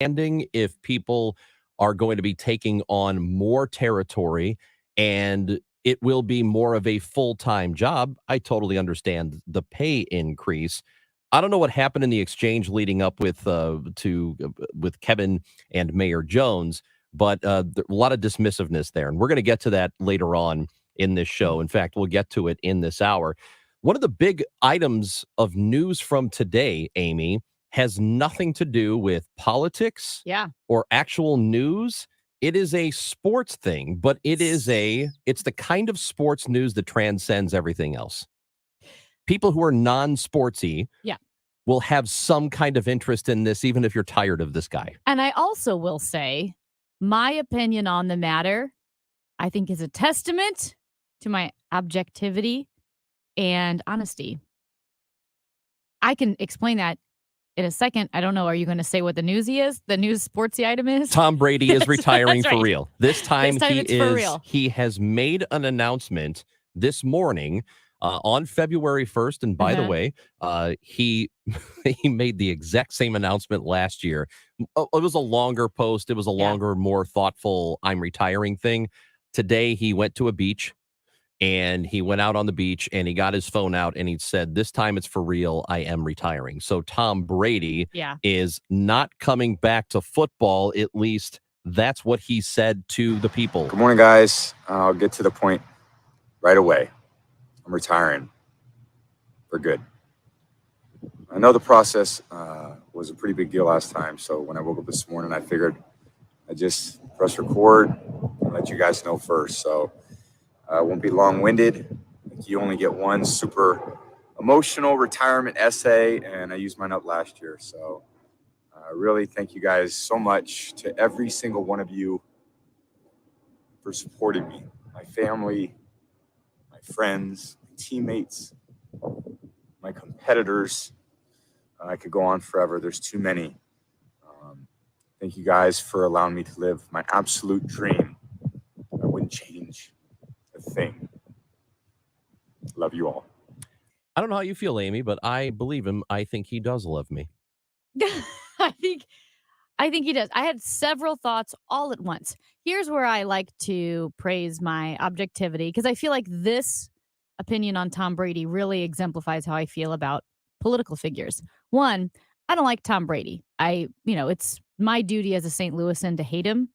understanding if people are going to be taking on more territory and it will be more of a full-time job. I totally understand the pay increase. I don't know what happened in the exchange leading up with Kevin and Mayor Jones, but a lot of dismissiveness there, and we're going to get to that later on in this show. In fact, we'll get to it in this hour. One of the big items of news from today, Amy, has nothing to do with politics Yeah. or actual news. It is a sports thing, but it's the kind of sports news that transcends everything else. People who are non-sportsy Yeah. will have some kind of interest in this, even if you're tired of this guy. And I also will say, my opinion on the matter, I think, is a testament to my objectivity and honesty. I can explain that in a second. I don't know. Are you going to say what the newsy is? The news sportsy item is? Tom Brady is retiring That's right. for real. This time it's for real. He has made an announcement this morning on February 1st. And by the way, he made the exact same announcement last year. It was a longer post. It was a longer, more thoughtful, I'm retiring thing. Today, he went to a beach. And he went out on the beach and he got his phone out and he said, this time it's for real. I am retiring. So Tom Brady is not coming back to football. At least that's what he said to the people. Good morning, guys. I'll get to the point right away. I'm retiring for good. I know the process was a pretty big deal last time. So when I woke up this morning, I figured I'd just press record and let you guys know first. So I won't be long-winded. You only get one super emotional retirement essay, and I used mine up last year. So really thank you guys so much to every single one of you for supporting me, my family, my friends, my teammates, my competitors. I could go on forever. There's too many. Thank you guys for allowing me to live my absolute dream. I wouldn't change thing. Love you all. I don't know how you feel, Amy, but I believe him. I think he does love me. I think he does. I had several thoughts all at once. Here's where I like to praise my objectivity, because I feel like this opinion on Tom Brady really exemplifies how I feel about political figures. One, I don't like Tom Brady. It's my duty as a St. Louisan to hate him.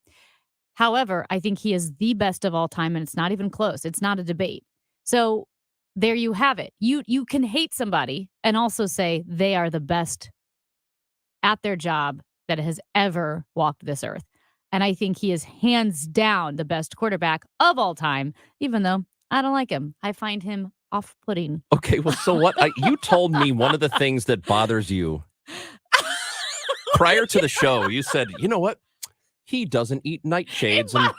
However, I think he is the best of all time, and it's not even close. It's not a debate. So there you have it. You can hate somebody and also say they are the best at their job that has ever walked this earth. And I think he is hands down the best quarterback of all time, even though I don't like him. I find him off-putting. Okay, well, so what? You told me one of the things that bothers you prior to the show. You said, you know what? He doesn't eat nightshades, and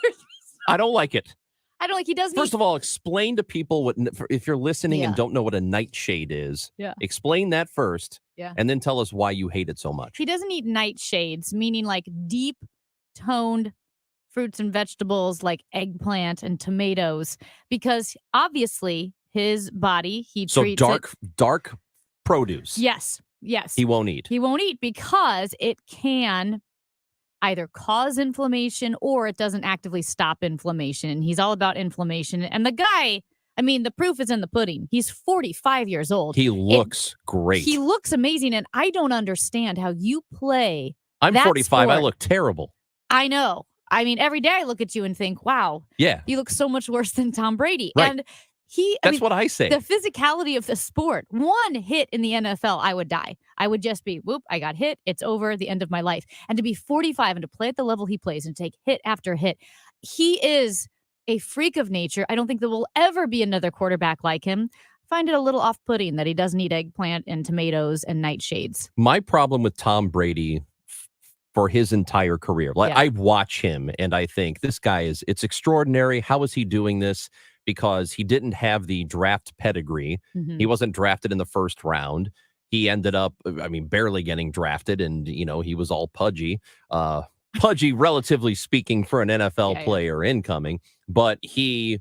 I don't like it. I don't like he doesn't. First of all, explain to people if you're listening and don't know what a nightshade is. Yeah. Explain that first. Yeah. And then tell us why you hate it so much. He doesn't eat nightshades, meaning like deep toned fruits and vegetables like eggplant and tomatoes, because obviously his body, he treats dark produce. Yes. He won't eat. He won't eat because it can either cause inflammation or it doesn't actively stop inflammation. He's all about inflammation. And the guy, I mean, the proof is in the pudding. He's 45 years old. He looks great. He looks amazing. And I don't understand how you play. I'm 45. Sport. I look terrible. I know. I mean, every day I look at you and think, wow, you look so much worse than Tom Brady. Right. And That's what I say. The physicality of the sport, one hit in the NFL, I would die. I would just be, whoop, I got hit. It's over, the end of my life. And to be 45 and to play at the level he plays and take hit after hit, he is a freak of nature. I don't think there will ever be another quarterback like him. I find it a little off-putting that he doesn't eat eggplant and tomatoes and nightshades. My problem with Tom Brady for his entire career, I watch him and I think this guy it's extraordinary. How is he doing this? Because he didn't have the draft pedigree. Mm-hmm. He wasn't drafted in the first round. He ended up, barely getting drafted, and, he was all pudgy. Pudgy, relatively speaking, for an NFL player incoming. But he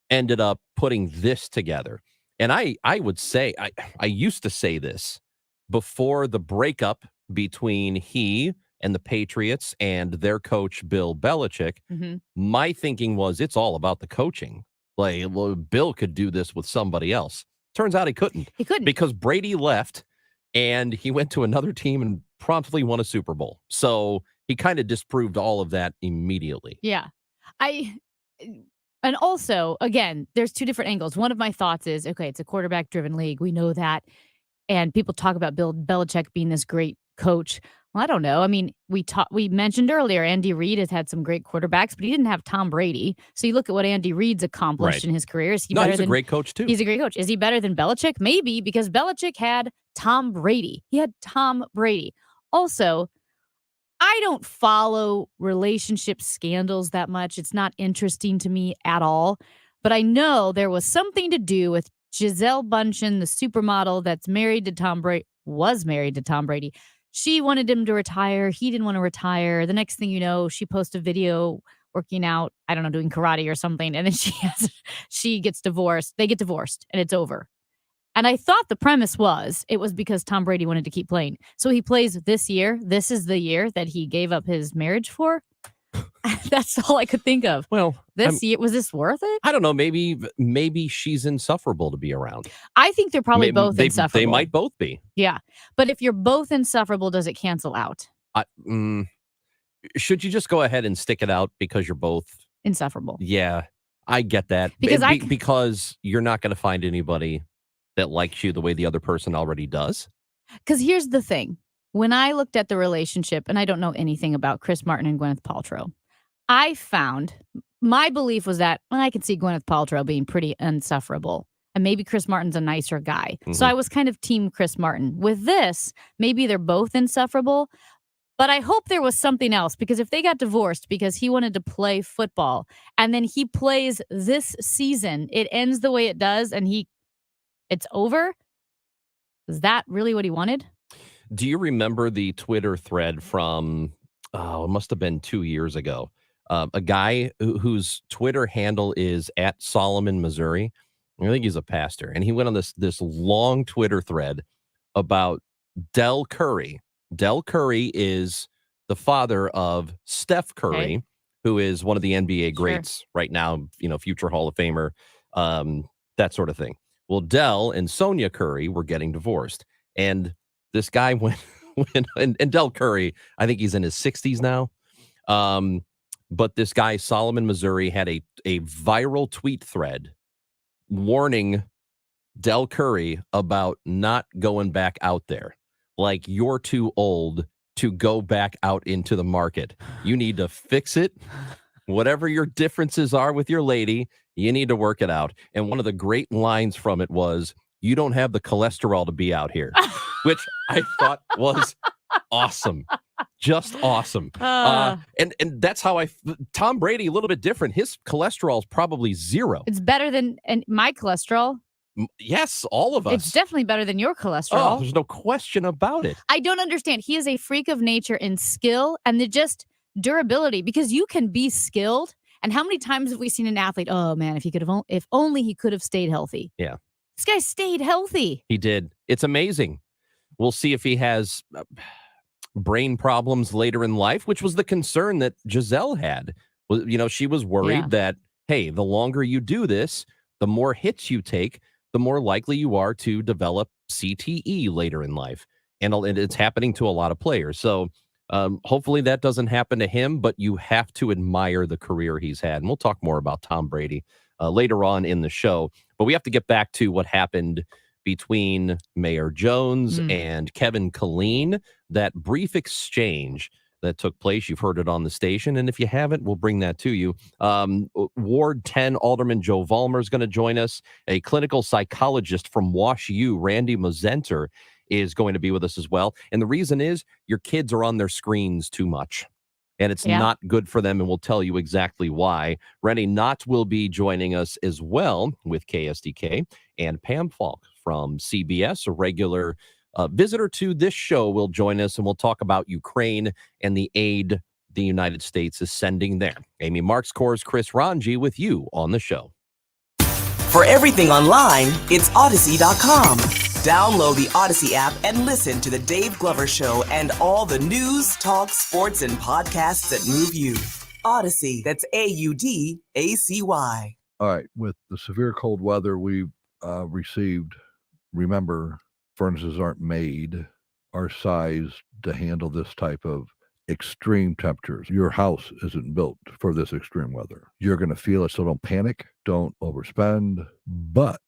ended up putting this together. And I would say, I used to say this before the breakup between he and the Patriots and their coach, Bill Belichick, Mhm. my thinking was it's all about the coaching. Like, well, Bill could do this with somebody else. Turns out he couldn't He couldn't. because Brady left and he went to another team and promptly won a Super Bowl. So he kind of disproved all of that immediately. Yeah. I and also, again, there's two different angles. One of my thoughts is, okay, it's a quarterback-driven league. We know that. And people talk about Bill Belichick being this great coach. Well, I don't know. I mean, we mentioned earlier Andy Reid has had some great quarterbacks, but he didn't have Tom Brady. So you look at what Andy Reid's accomplished Right. in his career. Is he No, better he's a than great coach too. He's a great coach. Is he better than Belichick? Maybe, because Belichick had Tom Brady. He had Tom Brady. Also, I don't follow relationship scandals that much. It's not interesting to me at all. But I know there was something to do with Gisele Bundchen, the supermodel that's married to Tom Brady, was married to Tom Brady. She wanted him to retire. He didn't want to retire. The next thing you know, she posts a video working out, I don't know, doing karate or something. And then she gets divorced. They get divorced and it's over. And I thought the premise was it was because Tom Brady wanted to keep playing. So he plays this year. This is the year that he gave up his marriage for. That's all I could think of. Well, This year, was this worth it? I don't know. Maybe she's insufferable to be around. I think they're probably both They insufferable. might both be. Yeah. But if you're both insufferable, does it cancel out? Should you just go ahead and stick it out because you're both? Insufferable. Yeah, I get that. Because you're not going to find anybody that likes you the way the other person already does. Because here's the thing. When I looked at the relationship, and I don't know anything about Chris Martin and Gwyneth Paltrow, I found my belief was that I could see Gwyneth Paltrow being pretty insufferable. And maybe Chris Martin's a nicer guy. Mm-hmm. So I was kind of team Chris Martin. With this, maybe they're both insufferable. But I hope there was something else, because if they got divorced because he wanted to play football and then he plays this season, it ends the way it does and it's over. Is that really what he wanted? Do you remember the Twitter thread from, it must have been 2 years ago? A guy whose Twitter handle is @Solomon, Missouri. I think he's a pastor. And he went on this long Twitter thread about Del Curry. Del Curry is the father of Steph Curry, who is one of the NBA greats right now, future Hall of Famer, that sort of thing. Well, Del and Sonia Curry were getting divorced. And this guy went and Del Curry, I think he's in his 60s now. But this guy, Solomon, Missouri, had a viral tweet thread warning Del Curry about not going back out there. Like, you're too old to go back out into the market. You need to fix it. Whatever your differences are with your lady, you need to work it out. And one of the great lines from it was, "You don't have the cholesterol to be out here," which I thought was awesome. Just awesome. And that's how Tom Brady, a little bit different. His cholesterol is probably 0. It's better than my cholesterol. Yes, all of us. It's definitely better than your cholesterol. Oh, there's no question about it. I don't understand. He is a freak of nature in skill and just durability, because you can be skilled. And how many times have we seen an athlete? Oh man, if only he could have stayed healthy. Yeah. This guy stayed healthy. He did. It's amazing. We'll see if he has brain problems later in life, which was the concern that Gisele had. She was worried that, hey, the longer you do this, the more hits you take, the more likely you are to develop CTE later in life. And it's happening to a lot of players. So hopefully that doesn't happen to him, but you have to admire the career he's had. And we'll talk more about Tom Brady later on in the show. But we have to get back to what happened between Mayor Jones and Kevin Killeen, that brief exchange that took place. You've heard it on the station. And if you haven't, we'll bring that to you. Ward 10 Alderman Joe Vollmer is going to join us. A clinical psychologist from Wash U, Randy Mozenter, is going to be with us as well. And the reason is your kids are on their screens too much. And it's not good for them, and we'll tell you exactly why. Rennie Knott will be joining us as well with KSDK. And Pam Falk from CBS, a regular visitor to this show, will join us, and we'll talk about Ukraine and the aid the United States is sending there. Amy Marks, Coors, Chris Ranji with you on the show. For everything online, it's Odyssey.com. Download the Odyssey app and listen to The Dave Glover Show and all the news, talk, sports, and podcasts that move you. Odyssey, that's AUDACY. All right, with the severe cold weather we've received, remember, furnaces aren't made or sized to handle this type of extreme temperatures. Your house isn't built for this extreme weather. You're going to feel it, so don't panic, don't overspend. But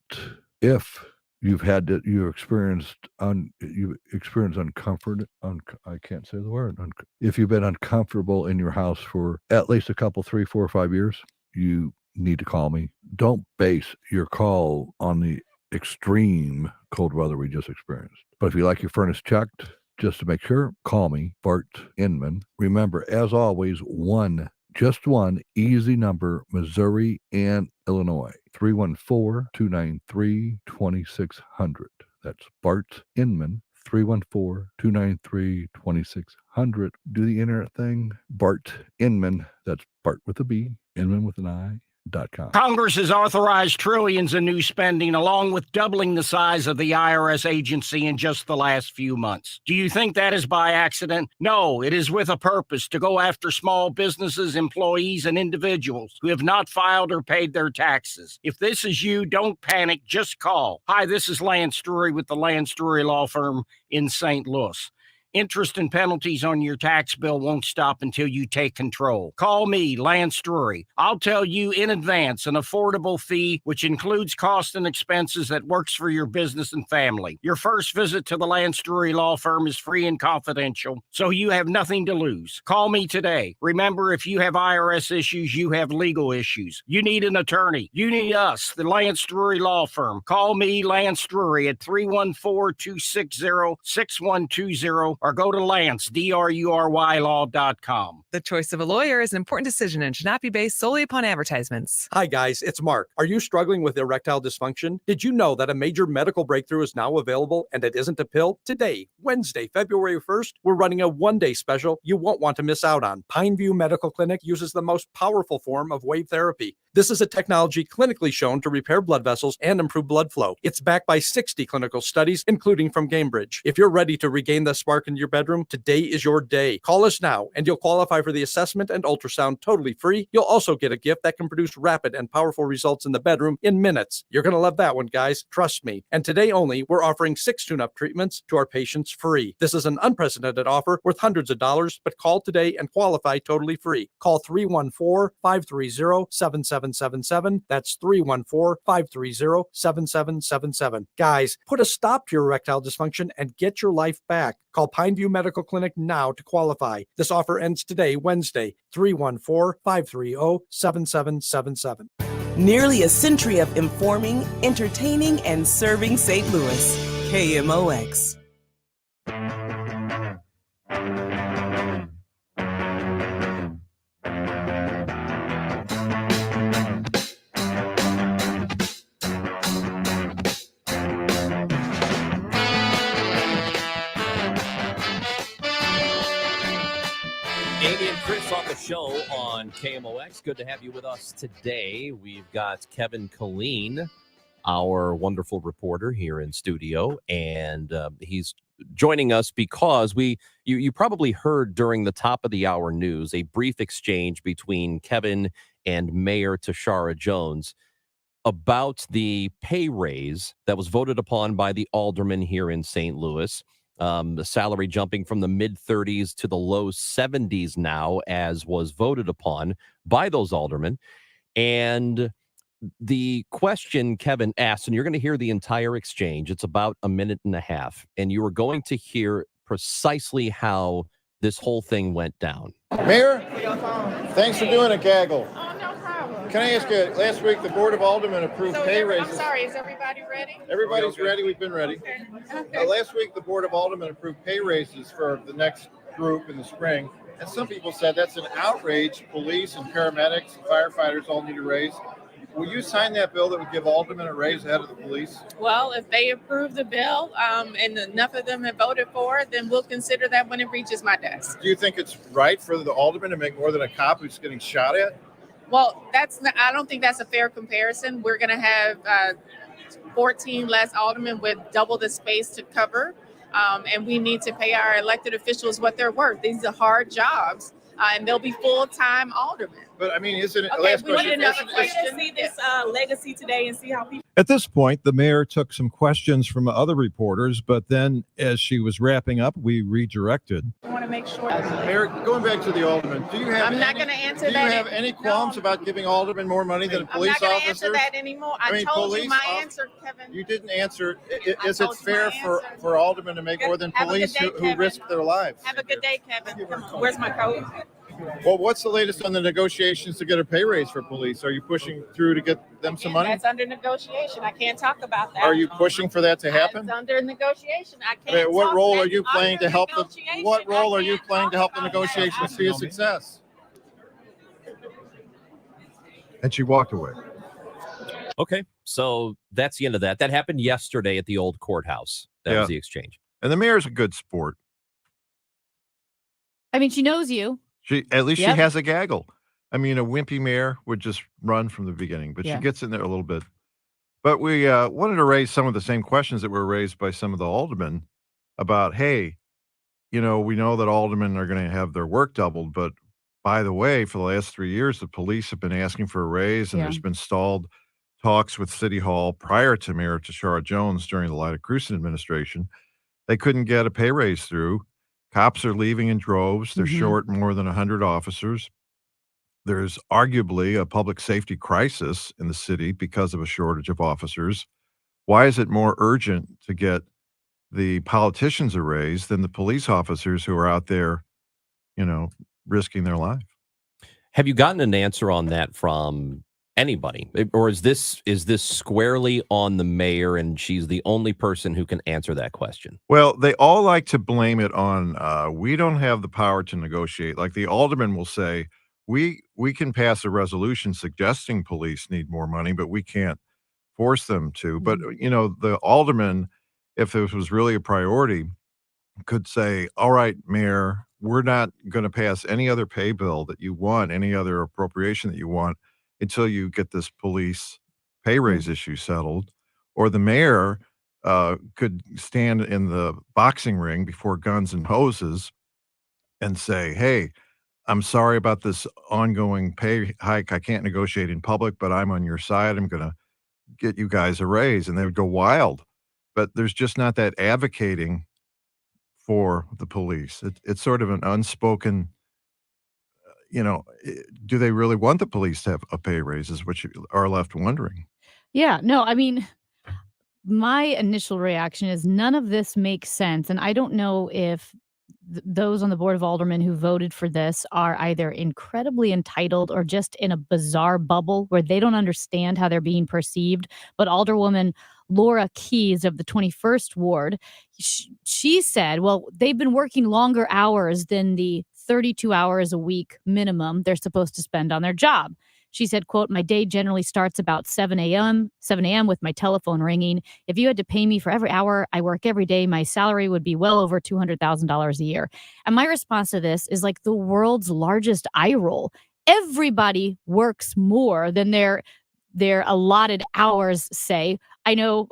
if you've experienced uncomfort, I can't say the word. If you've been uncomfortable in your house for at least a couple, 3, 4, 5 years, you need to call me. Don't base your call on the extreme cold weather we just experienced. But if you like your furnace checked, just to make sure, call me, Bart Inman. Remember, as always, just one easy number, Missouri and Illinois, 314-293-2600. That's Bart Inman, 314-293-2600. Do the internet thing, Bart Inman. That's Bart with a B, Inman with an I. Congress has authorized trillions in new spending, along with doubling the size of the IRS agency in just the last few months. Do you think that is by accident? No, it is with a purpose, to go after small businesses, employees, and individuals who have not filed or paid their taxes. If this is you, don't panic, just call. Hi, this is Lance Drury with the Lance Drury Law Firm in St. Louis. Interest and penalties on your tax bill won't stop until you take control. Call me, Lance Drury. I'll tell you in advance an affordable fee, which includes costs and expenses that works for your business and family. Your first visit to the Lance Drury Law Firm is free and confidential, so you have nothing to lose. Call me today. Remember, if you have IRS issues, you have legal issues. You need an attorney. You need us, the Lance Drury Law Firm. Call me, Lance Drury, at 314-260-6120. Or go to Lance, DRURYlaw.com. The choice of a lawyer is an important decision and should not be based solely upon advertisements. Hi guys, it's Mark. Are you struggling with erectile dysfunction? Did you know that a major medical breakthrough is now available and it isn't a pill? Today, Wednesday, February 1st, we're running a one-day special you won't want to miss out on. Pineview Medical Clinic uses the most powerful form of wave therapy. This is a technology clinically shown to repair blood vessels and improve blood flow. It's backed by 60 clinical studies, including from Cambridge. If you're ready to regain the spark in your bedroom, today is your day. Call us now, and you'll qualify for the assessment and ultrasound totally free. You'll also get a gift that can produce rapid and powerful results in the bedroom in minutes. You're going to love that one, guys. Trust me. And today only, we're offering 6 tune-up treatments to our patients free. This is an unprecedented offer worth hundreds of dollars, but call today and qualify totally free. Call 314-530-7777. That's 314-530-7777. Guys, put a stop to your erectile dysfunction and get your life back. Call Pineview Medical Clinic now to qualify. This offer ends today, Wednesday, 314-530-7777. Nearly a century of informing, entertaining, and serving St. Louis. KMOX. Amy and Chris on the show on KMOX. Good to have you with us today. We've got Kevin Killeen, our wonderful reporter here in studio, and he's joining us because you probably heard during the top of the hour news a brief exchange between Kevin and Mayor Tishaura Jones about the pay raise that was voted upon by the aldermen here in St. Louis. The salary jumping from the mid-30s to the low 70s now, as was voted upon by those aldermen. And the question Kevin asked, and you're going to hear the entire exchange, it's about a minute and a half, and you are going to hear precisely how this whole thing went down. Mayor, thanks for doing it, Gaggle. Oh, no problem. Can I ask you, last week the Board of Aldermen approved pay raises. I'm sorry, is everybody ready? Everybody's ready. We've been ready. Okay. Last week the Board of Aldermen approved pay raises for the next group in the spring. And some people said that's an outrage. Police and paramedics and firefighters all need a raise. Will you sign that bill that would give aldermen a raise ahead of the police? Well, if they approve the bill and enough of them have voted for it, then we'll consider that when it reaches my desk. Do you think it's right for the alderman to make more than a cop who's getting shot at? Well, I don't think that's a fair comparison. We're going to have 14 less aldermen with double the space to cover. And we need to pay our elected officials what they're worth. These are hard jobs, and they'll be full-time aldermen. But I mean, isn't it? Okay, Last we need question. another question. See this legacy today and see how people. At this point, the mayor took some questions from other reporters, but then as she was wrapping up, we redirected. I want to make sure. Mayor, going back to the alderman, do you have? I'm not any- going to answer Do that. you have any qualms about giving aldermen more money than I'm police not going to officers? answer that anymore. I mean, told you police my off- answer, Kevin. You didn't answer. I Is it told you fair my for, answer. for aldermen to make more than Have a good police day, who Kevin. risk their lives? Have a good day, Kevin. Come on. Where's my coat? Well, what's the latest on the negotiations to get a pay raise for police? Are you pushing through to get them some money? That's under negotiation. I can't talk about that. Are you pushing for that to happen? It's under negotiation. I I can't. mean, what talk role that- are you playing under to help the? negotiation. What role I are you can't playing to talk help the about that. negotiations be a success? And she walked away. Okay, so that's the end of that. That happened yesterday at the old courthouse. That Yeah. was the exchange. And the mayor's a good sport. I mean, she knows you. At least Yep. she has a gaggle. I mean, a wimpy mayor would just run from the beginning, but Yeah. she gets in there a little bit. But we wanted to raise some of the same questions that were raised by some of the aldermen about, hey, we know that aldermen are going to have their work doubled, but by the way, for the last 3 years, the police have been asking for a raise, and Yeah. there's been stalled talks with City Hall prior to Mayor Tashara Jones during the Lyda Cruzan administration. They couldn't get a pay raise through. Cops are leaving in droves. They're Mhm. short more than 100 officers. There's arguably a public safety crisis in the city because of a shortage of officers. Why is it more urgent to get the politicians a raise than the police officers who are out there, risking their life? Have you gotten an answer on that from anybody, or is this squarely on the mayor, and she's the only person who can answer that question? Well, they all like to blame it on, we don't have the power to negotiate. Like the alderman will say, we can pass a resolution suggesting police need more money, but we can't force them to. But, the alderman, if this was really a priority, could say, all right, mayor, we're not going to pass any other pay bill that you want, any other appropriation that you want until you get this police pay raise issue settled. Or the mayor could stand in the boxing ring before guns and hoses and say, hey, I'm sorry about this ongoing pay hike. I can't negotiate in public, but I'm on your side. I'm going to get you guys a raise. And they would go wild. But there's just not that advocating for the police. It's sort of an unspoken, do they really want the police to have a pay raise is what you are left wondering. Yeah, no, I mean, my initial reaction is none of this makes sense. And I don't know if those on the Board of Aldermen who voted for this are either incredibly entitled or just in a bizarre bubble where they don't understand how they're being perceived. But Alderwoman Laura Keyes of the 21st Ward, she said, well, they've been working longer hours than the 32 hours a week minimum they're supposed to spend on their job. She said, quote, my day generally starts about 7 a.m. with my telephone ringing. If you had to pay me for every hour I work every day, my salary would be well over $200,000 a year. And my response to this is like the world's largest eye roll. Everybody works more than their allotted hours say. I know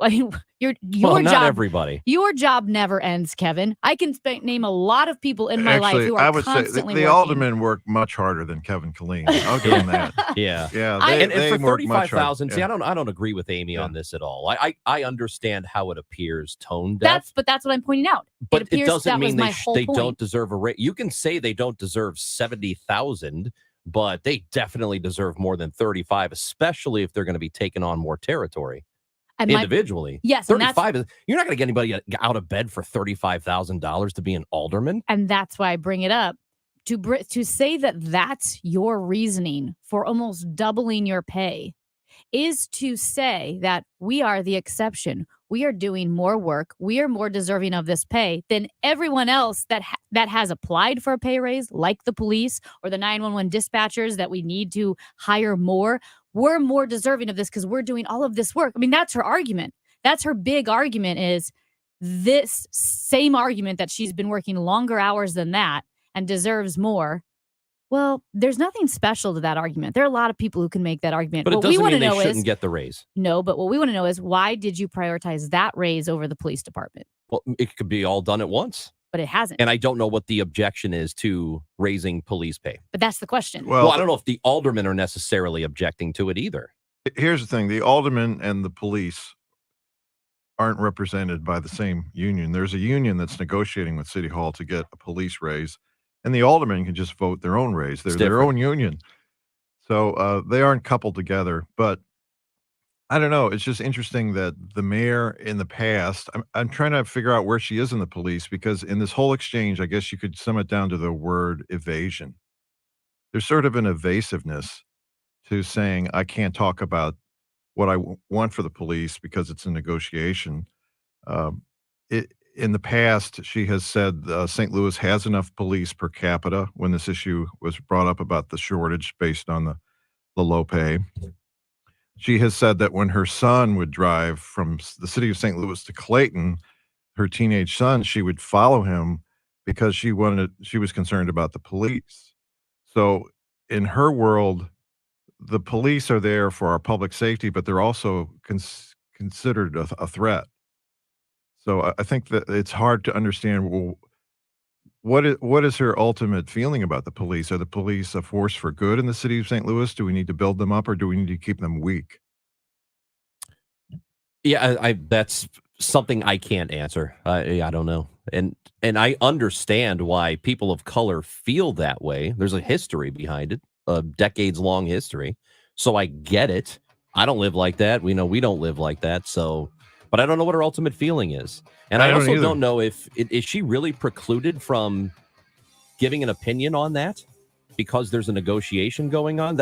your Well, job. not everybody. Your job never ends, Kevin. I can name a lot of people in my life Actually, who I are would say constantly the working. aldermen work much harder than Kevin Killeen. I'll give him that. Yeah. Yeah, And they for work much harder. 35,000, see, Yeah. I don't agree with Amy on this at all. I understand how it appears tone deaf, That's what I'm pointing out. but it appears doesn't that was mean my whole they point. don't deserve a rate. You can say they don't deserve 70,000, but they definitely deserve more than 35, especially if they're going to be taking on more territory And my- individually. Yes, and that's- 35 is you're not going to get anybody out of bed for $35,000 to be an alderman. And that's why I bring it up to say that that's your reasoning for almost doubling your pay is to say that we are the exception. We are doing more work. We are more deserving of this pay than everyone else that has applied for a pay raise, like the police or the 911 dispatchers that we need to hire more. We're more deserving of this because we're doing all of this work. I mean, that's her argument. That's her big argument is this same argument that she's been working longer hours than that and deserves more. Well, there's nothing special to that argument. There are a lot of people who can make that argument. But it What we doesn't want to mean they know shouldn't is get the raise. no, but what we want to know is why did you prioritize that raise over the police department? Well, it could be all done at once. But it hasn't. And I don't know what the objection is to raising police pay. But that's the question. Well, I don't know if the aldermen are necessarily objecting to it either. Here's the thing. The aldermen and the police aren't represented by the same union. There's a union that's negotiating with City Hall to get a police raise, and the aldermen can just vote their own raise. They're their own union. So they aren't coupled together. But I don't know. It's just interesting that the mayor in the past, I'm trying to figure out where she is in the police, because in this whole exchange, I guess you could sum it down to the word evasion. There's sort of an evasiveness to saying, I can't talk about what I want for the police because it's a negotiation. In the past, she has said St. Louis has enough police per capita when this issue was brought up about the shortage based on the low pay. She has said that when her son would drive from the city of St. Louis to Clayton, her teenage son, she would follow him because she was concerned about the police. So in her world, the police are there for our public safety, but they're also considered a threat. So I think that it's hard to understand, well, what is her ultimate feeling about the police? Are the police a force for good in the city of St. Louis? Do we need to build them up, or do we need to keep them weak? Yeah, that's something I can't answer. I don't know. And I understand why people of color feel that way. There's a history behind it, a decades-long history. So I get it. I don't live like that. We don't live like that. So, but I don't know what her ultimate feeling is. And I also don't know if is she really precluded from giving an opinion on that because there's a negotiation going on.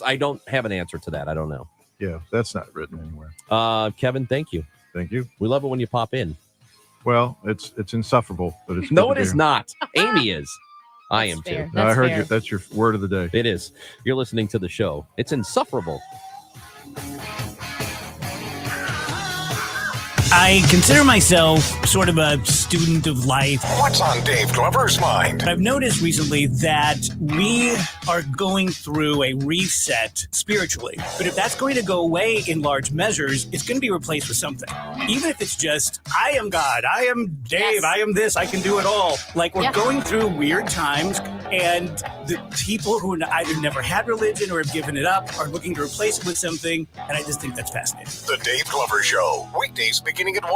I don't have an answer to that. I don't know. Yeah, that's not written anywhere. Kevin, thank you. Thank you. We love it when you pop in. Well, it's insufferable, but it's no, it is not. Amy is. I am fair. too. No, I heard you. That's your word of the day. It is. You're listening to the show. It's insufferable. I consider myself sort of a student of life. What's on Dave Glover's mind? I've noticed recently that we are going through a reset spiritually. But if that's going to go away in large measures, it's going to be replaced with something. Even if it's just, I am God, I am Dave, yes. I am this, I can do it all. Like we're going through weird times, and the people who either never had religion or have given it up are looking to replace it with something. And I just think that's fascinating. The Dave Glover Show, weekdays beginning at 1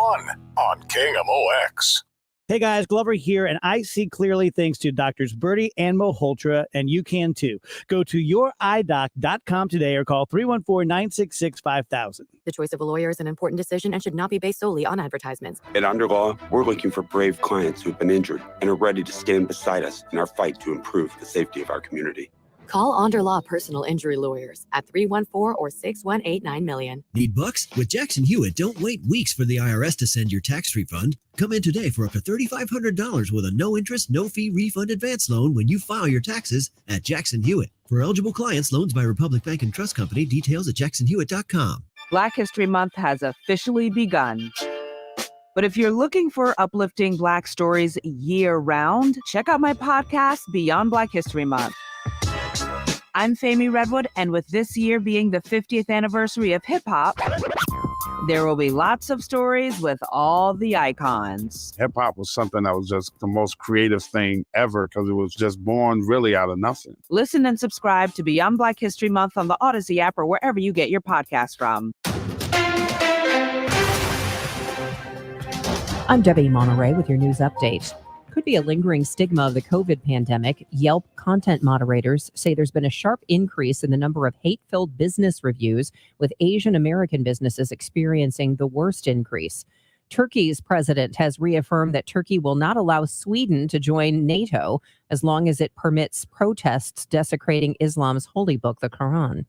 on KMOX. Hey guys, Glover here, and I see clearly thanks to Doctors Birdie and Malhotra, and you can too. Go to youridoc.com today or call 314-966-5000. The choice of a lawyer is an important decision and should not be based solely on advertisements. At Underlaw, we're looking for brave clients who've been injured and are ready to stand beside us in our fight to improve the safety of our community. Call Underlaw Personal Injury Lawyers at 314 or 618 $9 Need bucks? With Jackson Hewitt, don't wait weeks for the IRS to send your tax refund. Come in today for up to $3,500 with a no-interest, no-fee refund advance loan when you file your taxes at Jackson Hewitt. For eligible clients, loans by Republic Bank and Trust Company. Details at jacksonhewitt.com. Black History Month has officially begun. But if you're looking for uplifting Black stories year-round, check out my podcast, Beyond Black History Month. I'm Fami Redwood, and with this year being the 50th anniversary of hip-hop, there will be lots of stories with all the icons. Hip-hop was something that was just the most creative thing ever because it was just born really out of nothing. Listen and subscribe to Beyond Black History Month on the Odyssey app or wherever you get your podcast from. I'm Debbie Monterey with your news update. Could be a lingering stigma of the COVID pandemic. Yelp content moderators say there's been a sharp increase in the number of hate-filled business reviews, with Asian American businesses experiencing the worst increase. Turkey's president has reaffirmed that Turkey will not allow Sweden to join NATO as long as it permits protests desecrating Islam's holy book, the Quran.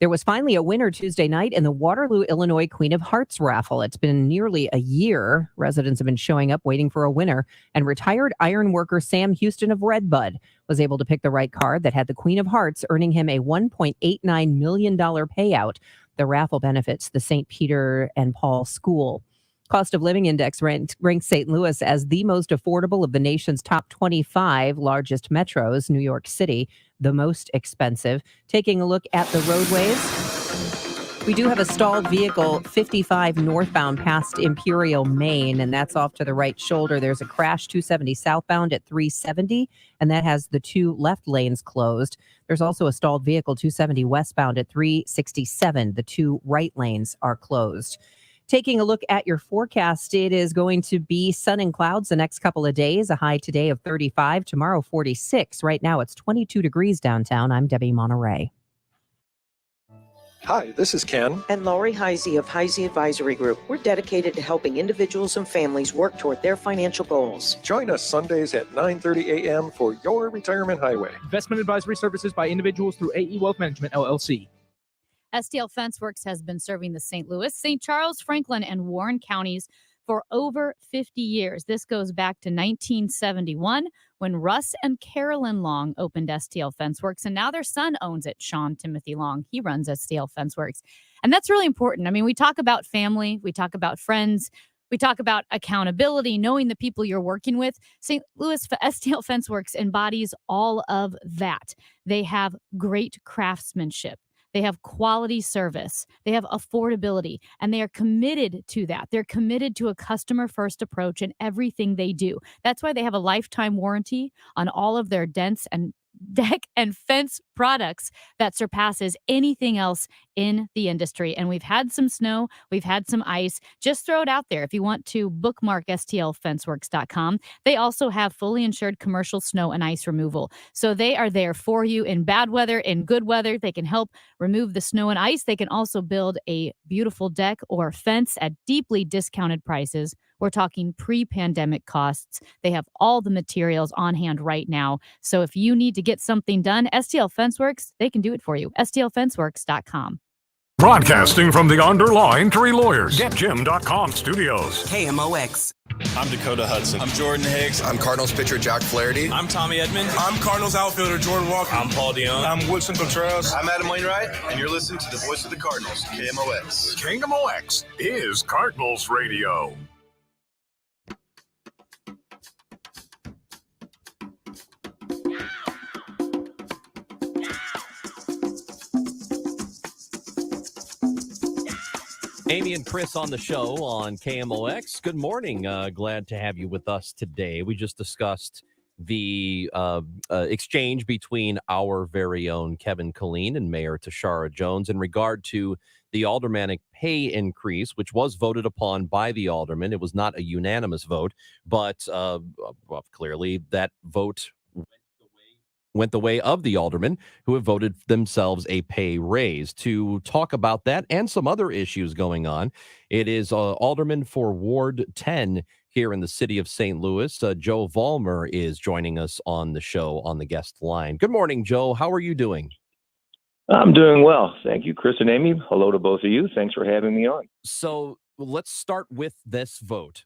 There was finally a winner Tuesday night in the Waterloo, Illinois Queen of Hearts raffle. It's been nearly a year. Residents have been showing up waiting for a winner, and retired iron worker Sam Houston of Redbud was able to pick the right card that had the Queen of Hearts, earning him a $1.89 million payout. The raffle benefits the St. Peter and Paul School. Cost of living index ranks St. Louis as the most affordable of the nation's top 25 largest metros. New York City, the most expensive. Taking a look at the roadways, we do have a stalled vehicle 55 northbound past Imperial, Maine, and that's off to the right shoulder. There's a crash 270 southbound at 370, and that has the two left lanes closed. There's also a stalled vehicle 270 westbound at 367. The two right lanes are closed. Taking a look at your forecast, it is going to be sun and clouds the next couple of days. A high today of 35, tomorrow 46. Right now it's 22 degrees downtown. I'm Debbie Monterey. Hi, this is Ken. And Laurie Heisey of Heisey Advisory Group. We're dedicated to helping individuals and families work toward their financial goals. Join us Sundays at 9:30 a.m. for Your Retirement Highway. Investment advisory services by individuals through AE Wealth Management, LLC. STL FenceWorks has been serving the St. Louis, St. Charles, Franklin, and Warren counties for over 50 years. This goes back to 1971 when Russ and Carolyn Long opened STL FenceWorks, and now their son owns it, Sean Timothy Long. He runs STL FenceWorks. And that's really important. I mean, we talk about family, we talk about friends, we talk about accountability, knowing the people you're working with. St. Louis STL FenceWorks embodies all of that. They have great craftsmanship. They have quality service. They have affordability, and they are committed to that. They're committed to a customer-first approach in everything they do. That's why they have a lifetime warranty on all of their deck and fence products that surpasses anything else in the industry. And we've had some snow, we've had some ice. Just throw it out there if you want to bookmark stlfenceworks.com. They also have fully insured commercial snow and ice removal. So they are there for you in bad weather, in good weather. They can help remove the snow and ice. They can also build a beautiful deck or fence at deeply discounted prices. We're talking pre-pandemic costs. They have all the materials on hand right now. So if you need to get something done, STL FenceWorks, they can do it for you. STLFenceWorks.com. Broadcasting from the Underlying Tree Lawyers. GetJim.com studios. KMOX. I'm Dakota Hudson. I'm Jordan Higgs. I'm Cardinals pitcher Jock Flaherty. I'm Tommy Edman. I'm Cardinals outfielder Jordan Walker. I'm Paul DeYoung. I'm Woodson Contreras. I'm Adam Wainwright, and you're listening to the voice of the Cardinals, KMOX. KMOX is Cardinals Radio. Amy and Chris on the show on KMOX. Good morning. Glad to have you with us today. We just discussed the exchange between our very own Kevin Killeen and Mayor Tashara Jones in regard to the aldermanic pay increase, which was voted upon by the aldermen. It was not a unanimous vote, but clearly that vote went the way of the aldermen who have voted themselves a pay raise. To talk about that and some other issues going on, it is Alderman for Ward 10 here in the city of St. Louis. Joe Vollmer is joining us on the show on the guest line. Good morning, Joe. How are you doing? I'm doing well. Thank you, Chris and Amy. Hello to both of you. Thanks for having me on. So let's start with this vote.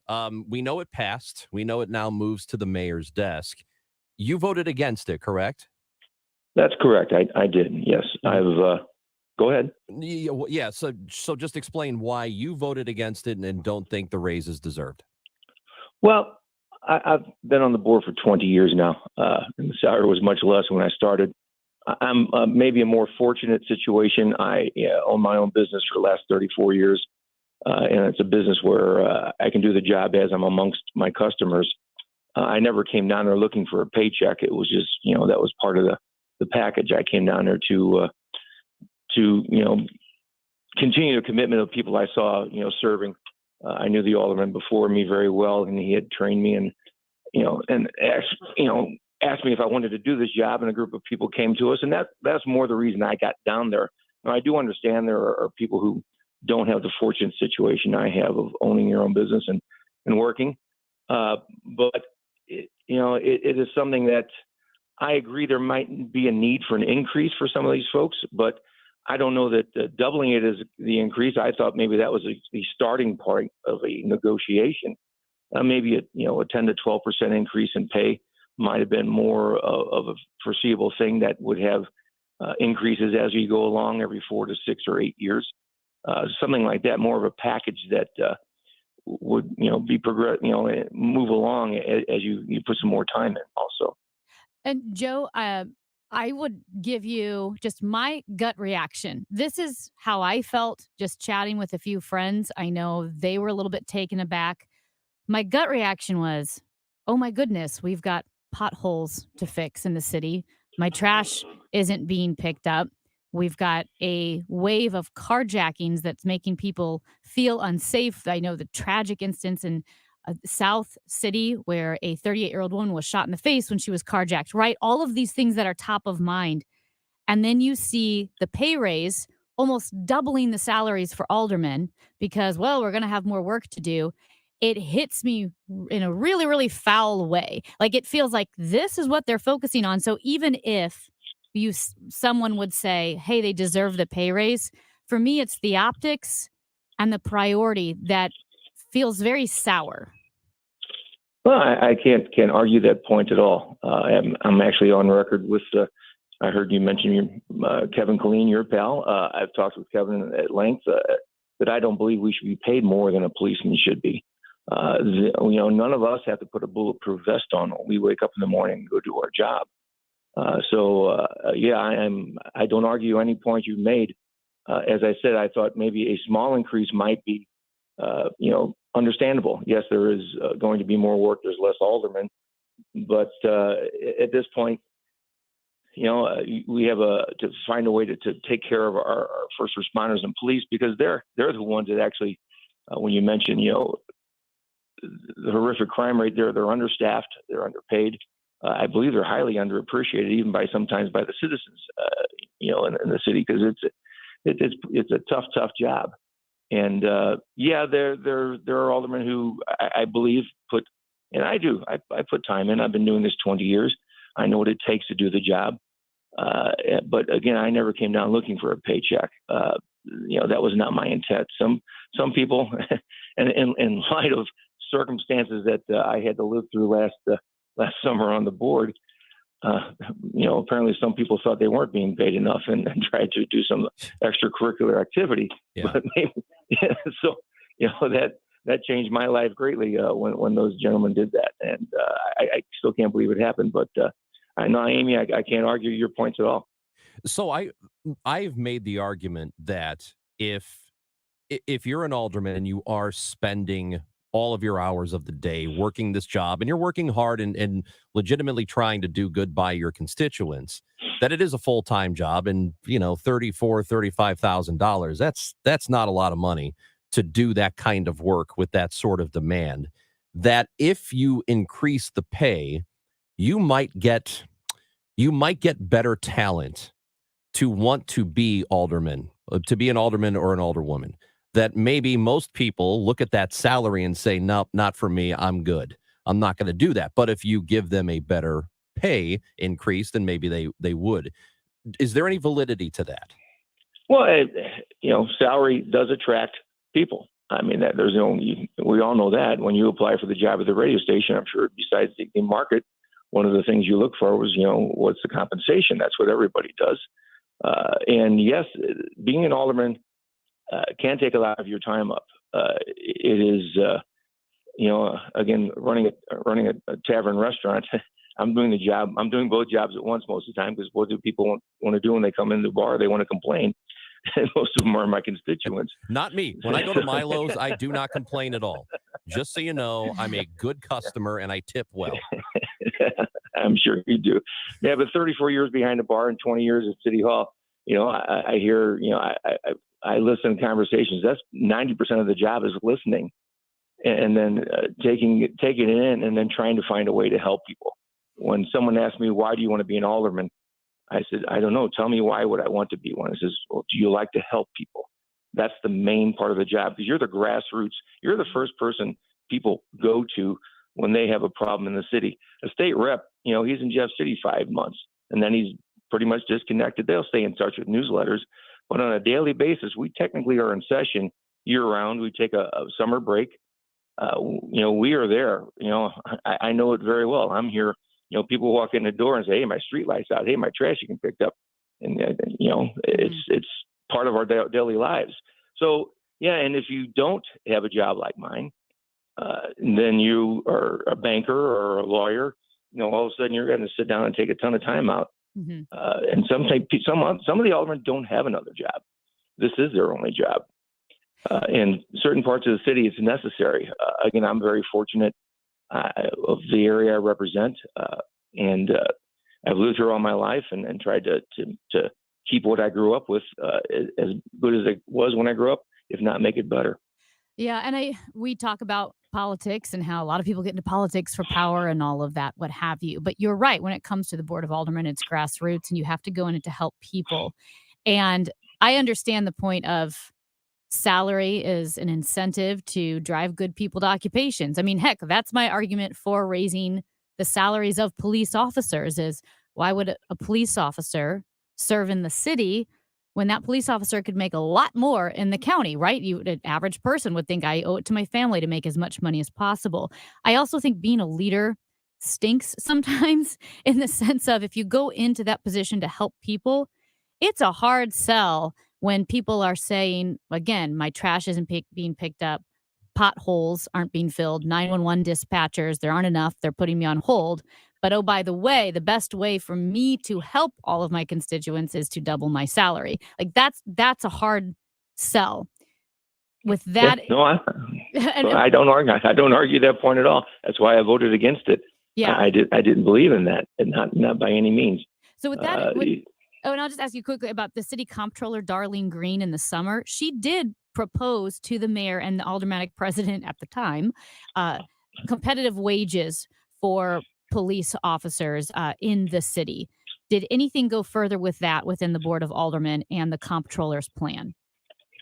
We know it passed. We know it now moves to the mayor's desk. You voted against it, correct? That's correct. I did. Yes. Go ahead. Yeah. So just explain why you voted against it and don't think the raise is deserved. Well, I've been on the board for 20 years now, and the salary was much less when I started. I'm maybe a more fortunate situation. I own my own business for the last 34 years, and it's a business where I can do the job as I'm amongst my customers. I never came down there looking for a paycheck. It was just, that was part of the package. I came down there to continue the commitment of people I saw, serving. I knew the alderman before me very well, and he had trained me and asked me if I wanted to do this job, and a group of people came to us, and that's more the reason I got down there. Now, I do understand there are people who don't have the fortunate situation I have of owning your own business and working, but it is something that I agree there might be a need for an increase for some of these folks, but I don't know that doubling it is the increase. I thought maybe that was the starting point of a negotiation. Maybe a 10 to 12% increase in pay might have been more of a foreseeable thing that would have increases as you go along every 4 to 6 or 8 years. Something like that, more of a package that would be move along as you put some more time in also. And Joe, I would give you just my gut reaction. This is how I felt just chatting with a few friends. I know they were a little bit taken aback. My gut reaction was, oh my goodness, we've got potholes to fix in the city. My trash isn't being picked up. We've got a wave of carjackings that's making people feel unsafe. I know the tragic instance in South City where a 38-year-old woman was shot in the face when she was carjacked, right? All of these things that are top of mind. And then you see the pay raise almost doubling the salaries for aldermen because, well, we're going to have more work to do. It hits me in a really, really foul way. Like it feels like this is what they're focusing on. So even if someone would say, hey, they deserve the pay raise, for me, it's the optics and the priority that feels very sour. Well, I can't argue that point at all. I'm actually on record with. I heard you mention Kevin Killeen, your pal. I've talked with Kevin at length that I don't believe we should be paid more than a policeman should be. None of us have to put a bulletproof vest on when we wake up in the morning and go do our job. I don't argue any point you've made. As I said, I thought maybe a small increase might be, understandable. Yes, there is going to be more work. There's less aldermen, but at this point, we have to find a way to take care of our first responders and police because they're the ones that actually, when you mention, the horrific crime rate, they're understaffed, they're underpaid. I believe they're highly underappreciated, even sometimes by the citizens, in the city, because it's a tough job. And there are aldermen who I believe put, and I do, I put time in. I've been doing this 20 years. I know what it takes to do the job. But again, I never came down looking for a paycheck. That was not my intent. Some people, and in light of circumstances that I had to live through last summer on the board, apparently some people thought they weren't being paid enough and tried to do some extracurricular activity. Yeah. But maybe, that changed my life greatly when those gentlemen did that, and I still can't believe it happened. But I know, Amy, I can't argue your points at all. So I've made the argument that if you're an alderman and you are spending all of your hours of the day working this job and you're working hard and legitimately trying to do good by your constituents, that it is a full-time job and, $35,000. That's not a lot of money to do that kind of work with that sort of demand. That if you increase the pay, you might get better talent to want to be alderman, to be an alderman or an alderwoman. That maybe most people look at that salary and say, nope, not for me. I'm good. I'm not going to do that. But if you give them a better pay increase, then maybe they would. Is there any validity to that? Well, salary does attract people. I mean, we all know that when you apply for the job at the radio station, I'm sure besides the market, one of the things you look for was, what's the compensation? That's what everybody does. And yes, being an alderman can take a lot of your time up. It is, again, running a tavern restaurant. I'm doing the job. I'm doing both jobs at once most of the time because what do people want to do when they come in the bar? They want to complain. And most of them are my constituents. Not me. When I go to Milo's, I do not complain at all. Just so you know, I'm a good customer and I tip well. I'm sure you do. Yeah, but 34 years behind the bar and 20 years at City Hall. I hear, I listen to conversations. That's 90% of the job is listening, and then taking it in, and then trying to find a way to help people. When someone asks me, "Why do you want to be an alderman?" I said, "I don't know. Tell me why would I want to be one?" It says, "Well, do you like to help people?" That's the main part of the job because you're the grassroots. You're the first person people go to when they have a problem in the city. A state rep, he's in Jeff City 5 months, and then he's pretty much disconnected. They'll stay in touch with newsletters. But on a daily basis, we technically are in session year-round. We take a summer break. We are there. I know it very well. I'm here. People walk in the door and say, "Hey, my street light's out. Hey, my trash you can pick up." And, it's part of our daily lives. So, yeah, and if you don't have a job like mine, and then you are a banker or a lawyer, all of a sudden you're going to sit down and take a ton of time out. And some of the aldermen don't have another job. This is their only job. In certain parts of the city, it's necessary. Again, I'm very fortunate of the area I represent, and I've lived here all my life and tried to keep what I grew up with as good as it was when I grew up, if not make it better. Yeah, and we talk about politics and how a lot of people get into politics for power and all of that, what have you. But you're right, when it comes to the Board of Aldermen, it's grassroots and you have to go in it to help people. And I understand the point of salary is an incentive to drive good people to occupations. I mean, heck, that's my argument for raising the salaries of police officers is why would a police officer serve in the city when that police officer could make a lot more in the county, right? An average person would think I owe it to my family to make as much money as possible. I also think being a leader stinks sometimes in the sense of if you go into that position to help people, it's a hard sell when people are saying, again, my trash isn't being picked up, potholes aren't being filled, 911 dispatchers, there aren't enough, they're putting me on hold. But oh, by the way, the best way for me to help all of my constituents is to double my salary. Like that's a hard sell. With that, I don't argue. I don't argue that point at all. That's why I voted against it. Yeah, I didn't believe in that, and not by any means. So with that, and I'll just ask you quickly about the city comptroller, Darlene Green, in the summer. She did propose to the mayor and the aldermanic president at the time competitive wages for police officers in the city. Did anything go further with that within the Board of Aldermen and the comptroller's plan?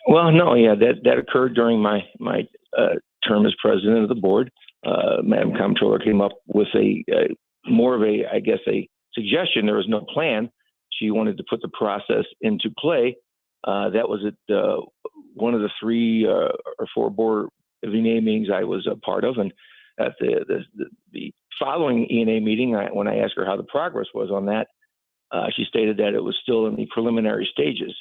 Well, no, yeah, that occurred during my term as president of the board. Madam Comptroller came up with more of a suggestion. There was no plan. She wanted to put the process into play. That was at one of the 3 or 4 board of E&A meetings I was a part of, and at the following E&A meeting, when I asked her how the progress was on that, she stated that it was still in the preliminary stages.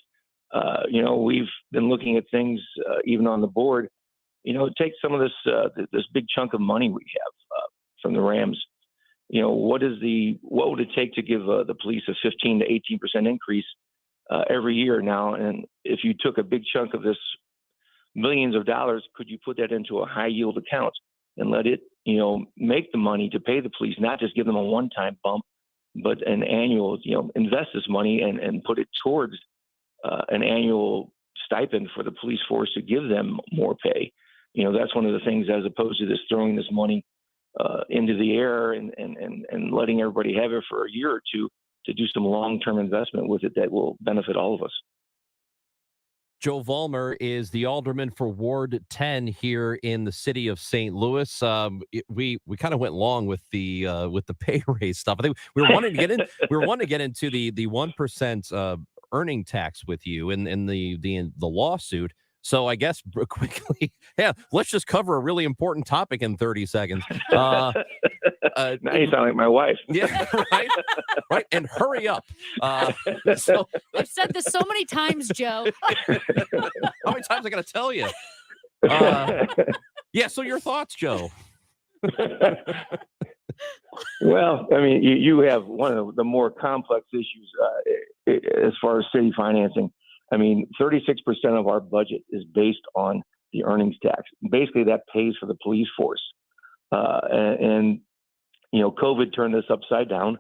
We've been looking at things even on the board. Take some of this big chunk of money we have from the Rams. What would it take to give the police a 15 to 18% increase every year now? And if you took a big chunk of this millions of dollars, could you put that into a high yield account and let it, make the money to pay the police, not just give them a one-time bump, but an annual, invest this money and put it towards an annual stipend for the police force to give them more pay. That's one of the things, as opposed to this throwing this money into the air and letting everybody have it for a year or two, to do some long-term investment with it that will benefit all of us. Joe Vollmer is the alderman for Ward 10 here in the city of St. Louis. We kind of went long with the pay raise stuff. I think we were wanting to get into the 1% earning tax with you and the lawsuit. So I guess quickly, let's just cover a really important topic in 30 seconds. Now you sound like my wife. Yeah, right. And hurry up. So I've said this so many times, Joe. How many times I got to tell you? So your thoughts, Joe? Well, I mean, you have one of the more complex issues as far as city financing. I mean, 36% of our budget is based on the earnings tax. Basically, that pays for the police force. And COVID turned this upside down.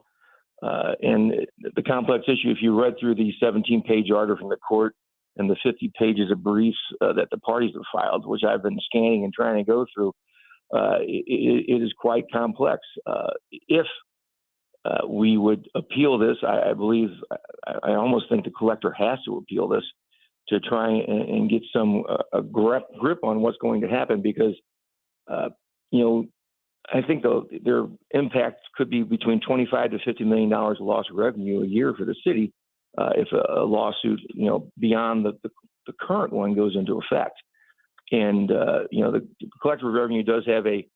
And the complex issue, if you read through the 17-page order from the court and the 50 pages of briefs that the parties have filed, which I've been scanning and trying to go through, it is quite complex. If we would appeal this, I believe, I almost think the collector has to appeal this to try and get some grip on what's going to happen, because, I think their impact could be between $25 to $50 million lost revenue a year for the city if a lawsuit, beyond the current one goes into effect. And, the collector of revenue does have a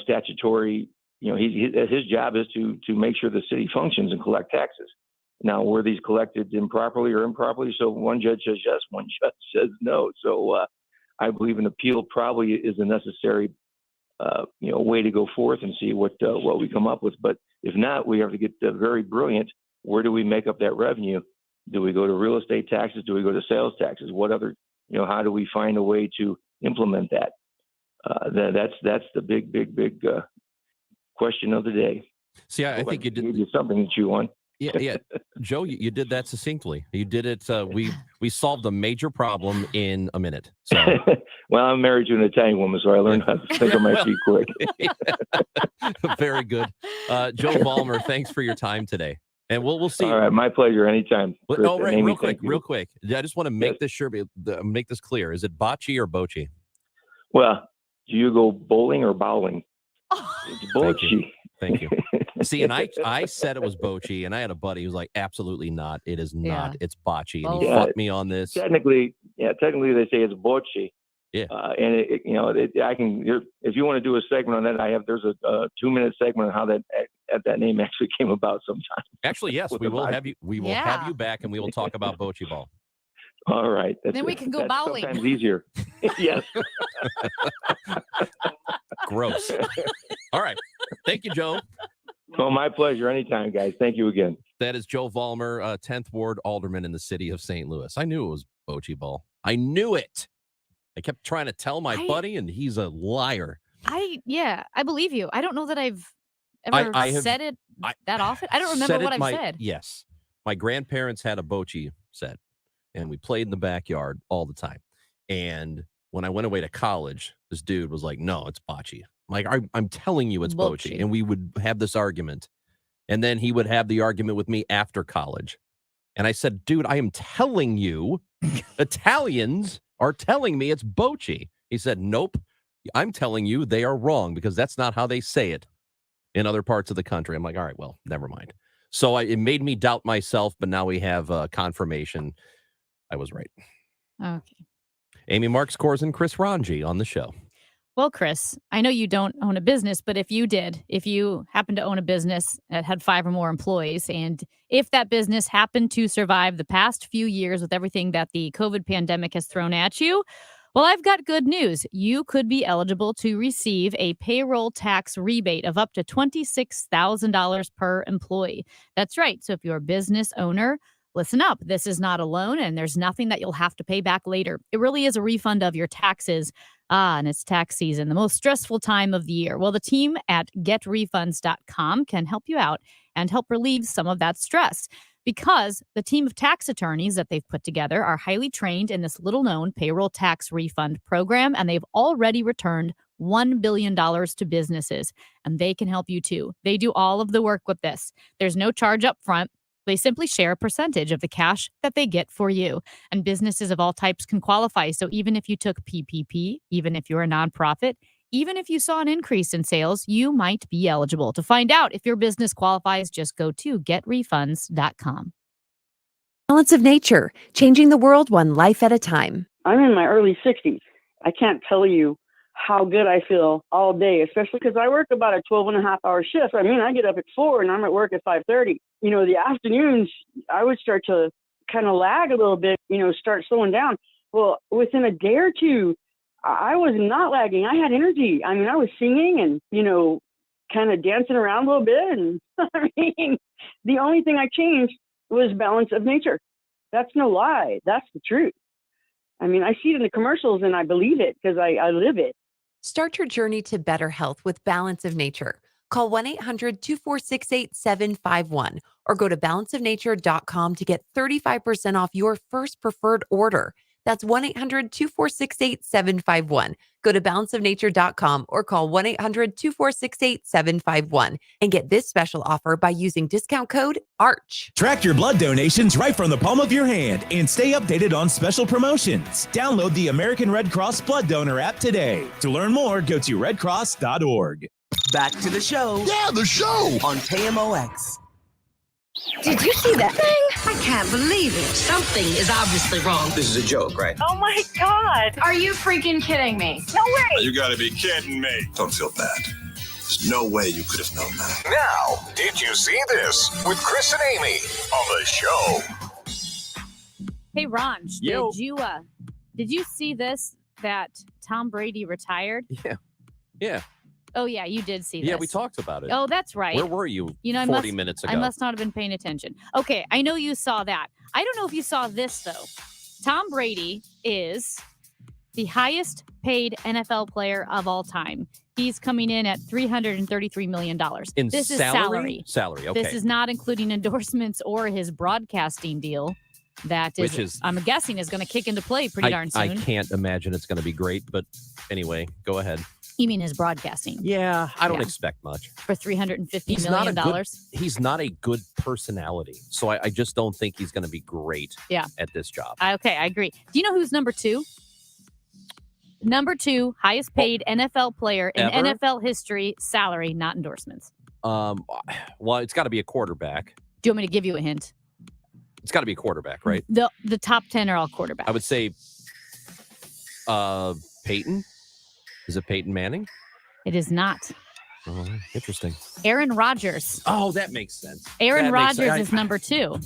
statutory, his job is to make sure the city functions and collect taxes. Now, were these collected improperly or improperly? So one judge says yes, one judge says no. So I believe an appeal probably is a necessary way to go forth and see what we come up with. But if not, we have to get very brilliant. Where do we make up that revenue? Do we go to real estate taxes? Do we go to sales taxes? What other, how do we find a way to implement that? That's the big question of the day. See, I think you did something to chew on. Yeah. Joe, you did that succinctly. You did it. We solved a major problem in a minute. So, well, I'm married to an Italian woman, so I learned how to think on my feet quick. Very good. Joe Vollmer, thanks for your time today. And we'll see. All right, my pleasure. Anytime. Chris, right, Amy, real quick. I just want to make this make this clear. Is it bocce or bocce? Well, do you go bowling or bowling? It's bocce. Thank you. See, and I said it was bocce, and I had a buddy who was like, absolutely not. It is not. It's bocce. And he fucked me on this. Technically they say it's bocce. Yeah. And I can, if you want to do a segment on that, there's a 2-minute segment on how that name actually came about sometime. Actually, yes, we will have you. We will have you back, and we will talk about bocce ball. All right. Then we can go bowling. Sometimes easier. Yes. Gross. All right. Thank you, Joe. Well, my pleasure. Anytime, guys. Thank you again. That is Joe Vollmer, 10th Ward Alderman in the city of St. Louis. I knew it was bocce ball. I knew it. I kept trying to tell my buddy, and he's a liar. I believe you. I don't know that I've ever said it that often. I don't remember what I've said. Yes. My grandparents had a bocce set, and we played in the backyard all the time. And when I went away to college, this dude was like, no, it's bocce. I'm like, I'm telling you it's bocce. And we would have this argument. And then he would have the argument with me after college. And I said, dude, I am telling you, Italians are telling me it's bocce. He said, nope, I'm telling you they are wrong because that's not how they say it in other parts of the country. I'm like, all right, well, never mind. So it made me doubt myself, but now we have confirmation I was right. Okay. Amy Marks Kors and Chris Ranji on the show. Well, Chris, I know you don't own a business, but if you happen to own a business that had 5 or more employees, and if that business happened to survive the past few years with everything that the COVID pandemic has thrown at you, well, I've got good news. You could be eligible to receive a payroll tax rebate of up to $26,000 per employee. That's right. So if you're a business owner, listen up. This is not a loan, and there's nothing that you'll have to pay back later. It really is a refund of your taxes. And it's tax season, the most stressful time of the year. Well, the team at getrefunds.com can help you out and help relieve some of that stress because the team of tax attorneys that they've put together are highly trained in this little-known payroll tax refund program, and they've already returned $1 billion to businesses, and they can help you too. They do all of the work with this. There's no charge up front. They simply share a percentage of the cash that they get for you. And businesses of all types can qualify. So even if you took PPP, even if you're a nonprofit, even if you saw an increase in sales, you might be eligible. To find out if your business qualifies, just go to getrefunds.com. Balance of Nature, changing the world one life at a time. I'm in my early 60s. I can't tell you how good I feel all day, especially because I work about a 12-and-a-half-hour shift. I mean, I get up at 4 and I'm at work at 5:30. The afternoons, I would start to kind of lag a little bit, start slowing down. Well, within a day or two, I was not lagging. I had energy. I mean, I was singing and, kind of dancing around a little bit. And I mean, the only thing I changed was Balance of Nature. That's no lie. That's the truth. I mean, I see it in the commercials and I believe it because I live it. Start your journey to better health with Balance of Nature. Call 1-800-246-8751 or go to balanceofnature.com to get 35% off your first preferred order. That's 1-800-246-8751. Go to balanceofnature.com or call 1-800-246-8751 and get this special offer by using discount code ARCH. Track your blood donations right from the palm of your hand and stay updated on special promotions. Download the American Red Cross Blood Donor app today. To learn more, go to redcross.org. Back to the show. Yeah, the show on KMOX. Did you see that thing? I can't believe it. Something is obviously wrong. This is a joke, right? Oh my God. Are you freaking kidding me? No way. You gotta be kidding me. Don't feel bad. There's no way you could have known that. Now, did you see this with Chris and Amy on the show? Hey, Ranj, did you see this, that Tom Brady retired? Yeah. Oh, yeah, you did see this. Yeah, we talked about it. Oh, that's right. Where were you You know, 40 minutes ago? I must not have been paying attention. Okay, I know you saw that. I don't know if you saw this, though. Tom Brady is the highest paid NFL player of all time. He's coming in at $333 million. In this is salary? salary. Salary, okay. This is not including endorsements or his broadcasting deal. That is, Which is- I'm guessing, is going to kick into play pretty darn soon. I can't imagine it's going to be great, but anyway, go ahead. You mean his broadcasting? Yeah, I don't Yeah. expect much. For $350 He's million. he's not a good personality, so I just don't think he's going to be great Yeah. at this job. Okay, I agree. Do you know who's number 2? Number 2, highest paid NFL player in Ever? NFL history, salary, not endorsements. Well, it's got to be a quarterback. Do you want me to give you a hint? It's got to be a quarterback, right? The top 10 are all quarterbacks. I would say Peyton. Is it Peyton Manning? It is not. Oh, interesting. Aaron Rodgers. Oh, that makes sense. Aaron That makes Rodgers sense. is number 2.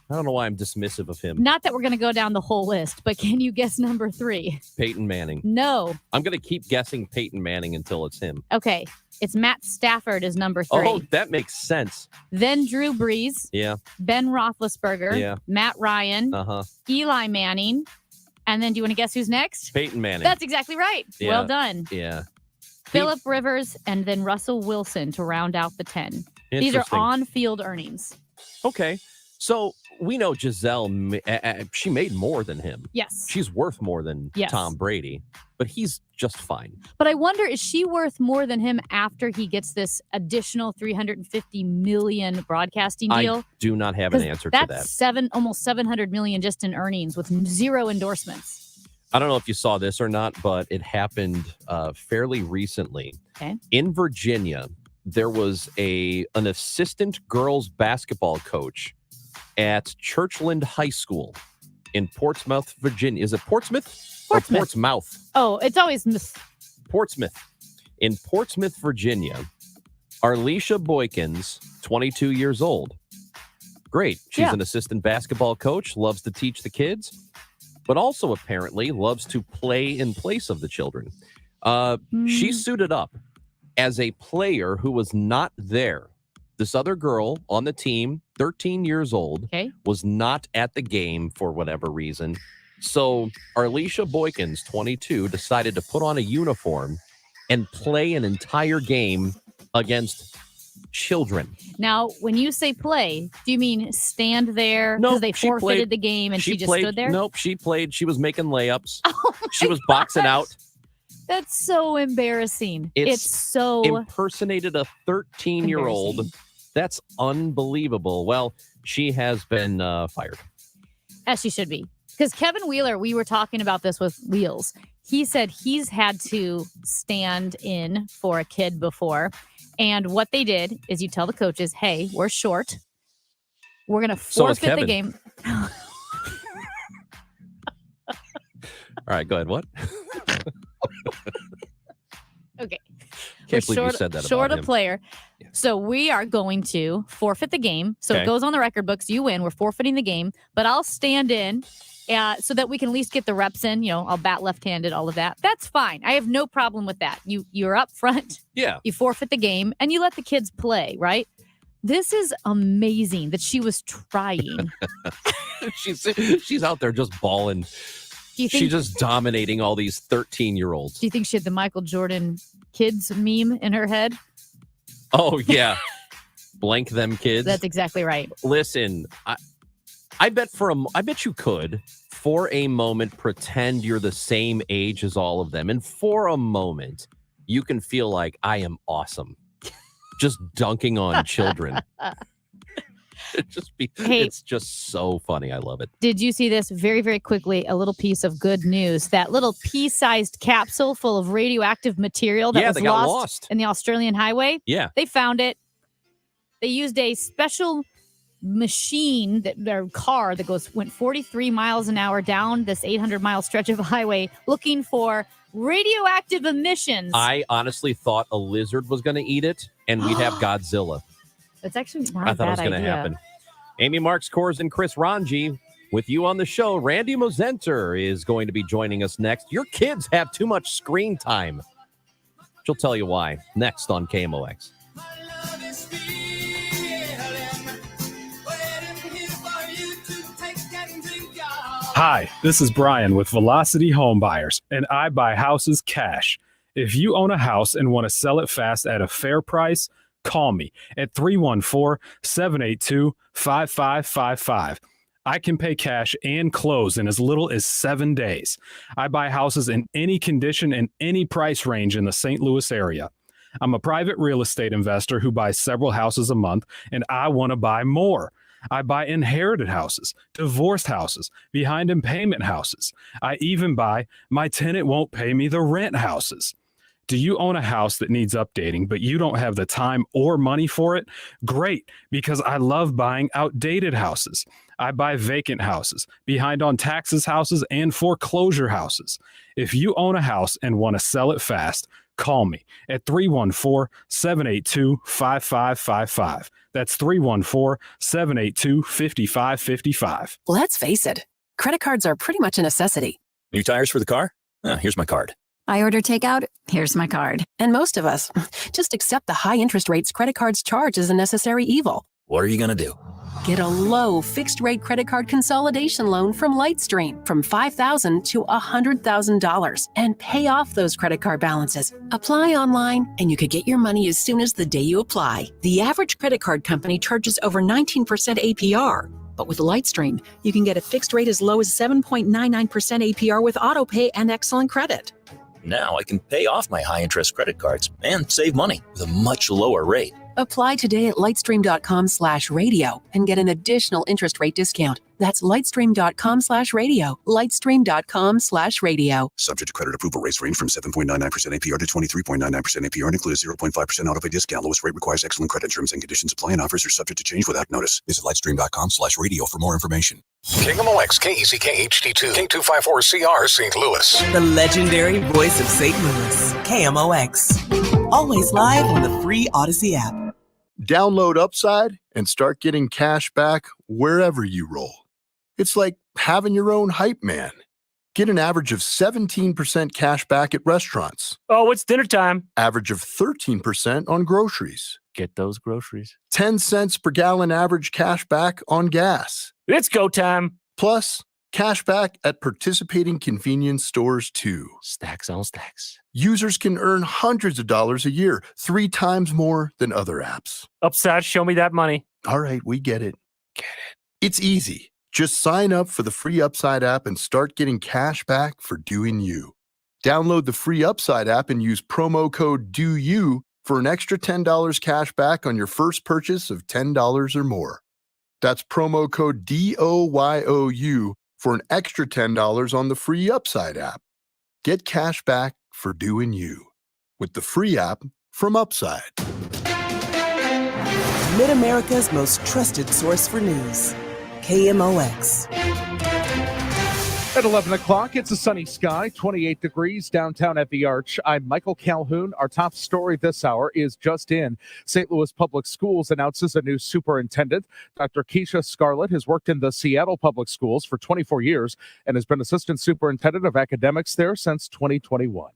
I don't know why I'm dismissive of him. Not that we're going to go down the whole list, but can you guess number 3? Peyton Manning. No. I'm going to keep guessing Peyton Manning until it's him. Okay. It's Matt Stafford is number 3. Oh, that makes sense. Then Drew Brees, Yeah. Ben Roethlisberger, Yeah. Matt Ryan, Uh-huh. Eli Manning. And then do you want to guess who's next? Peyton Manning. That's exactly right. Yeah. Well done. Yeah. Phillip Rivers and then Russell Wilson to round out the 10. These are Interesting. on-field earnings. Okay. So we know Giselle, she made more than him. Yes. She's worth more than Yes. Tom Brady, but he's just fine. But I wonder, is she worth more than him after he gets this additional $350 million broadcasting deal? I do not have an 'Cause answer to that's that. almost $700 million just in earnings with 0 endorsements. I don't know if you saw this or not, but it happened fairly recently. Okay. In Virginia, there was an assistant girls basketball coach at Churchland High School in Portsmouth, Virginia. Is it Portsmouth? Or Portsmouth. Oh, it's always Portsmouth. In Portsmouth, Virginia, Arlisha Boykins, 22 years old. Great. She's Yeah. an assistant basketball coach, loves to teach the kids, but also apparently loves to play in place of the children. She suited up as a player who was not there. This other girl on the team, 13 years old, was not at the game for whatever reason. So Arlisha Boykins, 22, decided to put on a uniform and play an entire game against children. Now, when you say play, do you mean stand there No, because they she forfeited played- the game and she just played, stood there? Nope, she played. She was making layups. She was boxing out. That's so embarrassing. It's so impersonated a 13-year-old. That's unbelievable. Well, she has been fired. as she should be. Because Kevin Wheeler, we were talking about this with Wheels. He said he's had to stand in for a kid before. And what they did is you tell the coaches, hey, we're short. We're going to So is forfeit the Kevin. game. All right, go ahead. What? Okay. Can't We're believe you said that short about a him. player. So we are going to forfeit the game. So Okay. it goes on the record books. You win. We're forfeiting the game. But I'll stand in so that we can at least get the reps in. You know, I'll bat left-handed, all of that. That's fine. I have no problem with that. You're up front. Yeah. You forfeit the game and you let the kids play, right? This is amazing that she was trying. She's out there just balling. Do you think- She's just dominating all these 13-year-olds. Do you think she had the Michael Jordan kids meme in her head? Oh, yeah. Blank them kids. That's exactly right. Listen, I bet you could, for a moment, pretend you're the same age as all of them. And for a moment, you can feel like I am awesome. Just dunking on children. It's just so funny. I love it. Did you see this very, very quickly? A little piece of good news. That little pea-sized capsule full of radioactive material that was they got lost lost. in the Australian highway. Yeah. They found it. They used a special machine, their car that went 43 miles an hour down this 800-mile stretch of highway looking for radioactive emissions. I honestly thought a lizard was going to eat it, and we'd have Godzilla. It's actually not I a thought it was bad going to idea. happen. Amy Marks Kors and Chris Ranji with you on the show. Randy Mozenter is going to be joining us next. Your kids have too much screen time. She'll tell you why next on KMOX. Hi, this is Brian with Velocity Home Buyers, and I buy houses cash. If you own a house and want to sell it fast at a fair price, call me at 314-782-5555. I can pay cash and close in as little as 7 days. I buy houses in any condition and any price range in the St. Louis area. I'm a private real estate investor who buys several houses a month, and I want to buy more. I buy inherited houses, divorced houses, behind in payment houses. I even buy my tenant won't pay me the rent houses. Do you own a house that needs updating, but you don't have the time or money for it? Great, because I love buying outdated houses. I buy vacant houses, behind on taxes houses, and foreclosure houses. If you own a house and want to sell it fast, call me at 314-782-5555. That's 314-782-5555. Let's face it, credit cards are pretty much a necessity. New tires for the car? Oh, here's my card. I order takeout, here's my card. And most of us just accept the high interest rates credit cards charge as a necessary evil. What are you going to do? Get a low fixed rate credit card consolidation loan from Lightstream from $5,000 to $100,000 and pay off those credit card balances. Apply online and you could get your money as soon as the day you apply. The average credit card company charges over 19% APR. But with Lightstream, you can get a fixed rate as low as 7.99% APR with autopay and excellent credit. Now I can pay off my high-interest credit cards and save money with a much lower rate. Apply today at lightstream.com/radio and get an additional interest rate discount. That's lightstream.com/radio. Lightstream.com/radio. Subject to credit approval. Rates range from 7.99% APR to 23.99% APR and includes 0.5% autopay discount. Lowest rate requires excellent credit. Terms and conditions apply and offers are subject to change without notice. Visit lightstream.com/radio for more information. KMOX, KECK HD2, K254CR, St. Louis. The legendary voice of St. Louis, KMOX. Always live on the free Odyssey app. Download Upside and start getting cash back wherever you roll. It's like having your own hype man. Get an average of 17% cash back at restaurants. Oh, it's dinner time. Average of 13% on groceries. Get those groceries. 10 cents per gallon average cash back on gas. It's go time. Plus, cash back at participating convenience stores too. Stacks on stacks. Users can earn hundreds of dollars a year, 3 times more than other apps. Upside, show me that money. All right, we get it. It's easy. Just sign up for the free Upside app and start getting cash back for doing you. Download the free Upside app and use promo code DOYOU for an extra $10 cash back on your first purchase of $10 or more. That's promo code DOYOU for an extra $10 on the free Upside app. Get cash back for doing you with the free app from Upside. Mid-America's most trusted source for news. KMOX. At 11 o'clock, it's a sunny sky, 28 degrees downtown at the Arch. I'm Michael Calhoun. Our top story this hour is just in. St. Louis Public Schools announces a new superintendent. Dr. Keisha Scarlett has worked in the Seattle Public Schools for 24 years and has been assistant superintendent of academics there since 2021.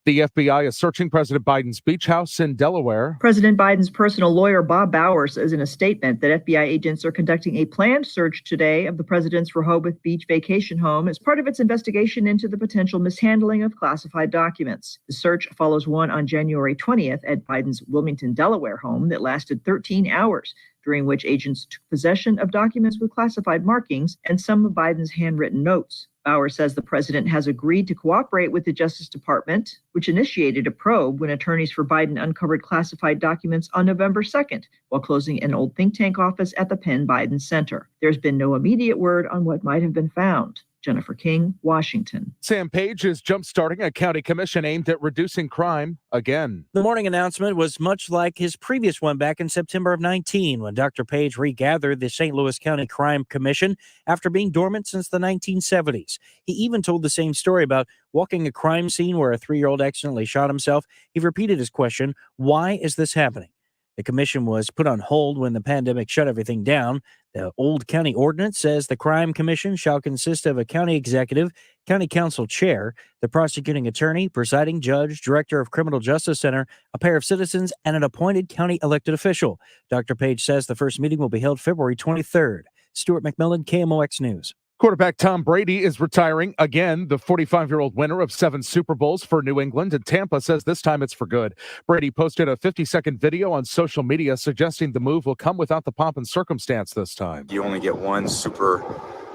The FBI is searching President Biden's beach house in Delaware. President Biden's personal lawyer, Bob Bauer, says in a statement that FBI agents are conducting a planned search today of the president's Rehoboth Beach vacation home as part of its investigation into the potential mishandling of classified documents. The search follows one on January 20th at Biden's Wilmington, Delaware home that lasted 13 hours, during which agents took possession of documents with classified markings and some of Biden's handwritten notes. Bauer says the president has agreed to cooperate with the Justice Department, which initiated a probe when attorneys for Biden uncovered classified documents on November 2nd, while closing an old think tank office at the Penn Biden Center. There's been no immediate word on what might have been found. Jennifer King, Washington. Sam Page is jump-starting a county commission aimed at reducing crime again. The morning announcement was much like his previous one back in September of 19, when Dr. Page regathered the St. Louis County Crime Commission after being dormant since the 1970s. He even told the same story about walking a crime scene where a 3-year-old accidentally shot himself. He repeated his question, why is this happening? The commission was put on hold when the pandemic shut everything down. The Old County Ordinance says the Crime Commission shall consist of a county executive, county council chair, the prosecuting attorney, presiding judge, director of Criminal Justice Center, a pair of citizens, and an appointed county elected official. Dr. Page says the first meeting will be held February 23rd. Stuart McMillan, KMOX News. Quarterback Tom Brady is retiring again. The 45-year-old winner of 7 Super Bowls for New England and Tampa says this time it's for good. Brady posted a 50-second video on social media suggesting the move will come without the pomp and circumstance this time. You only get one super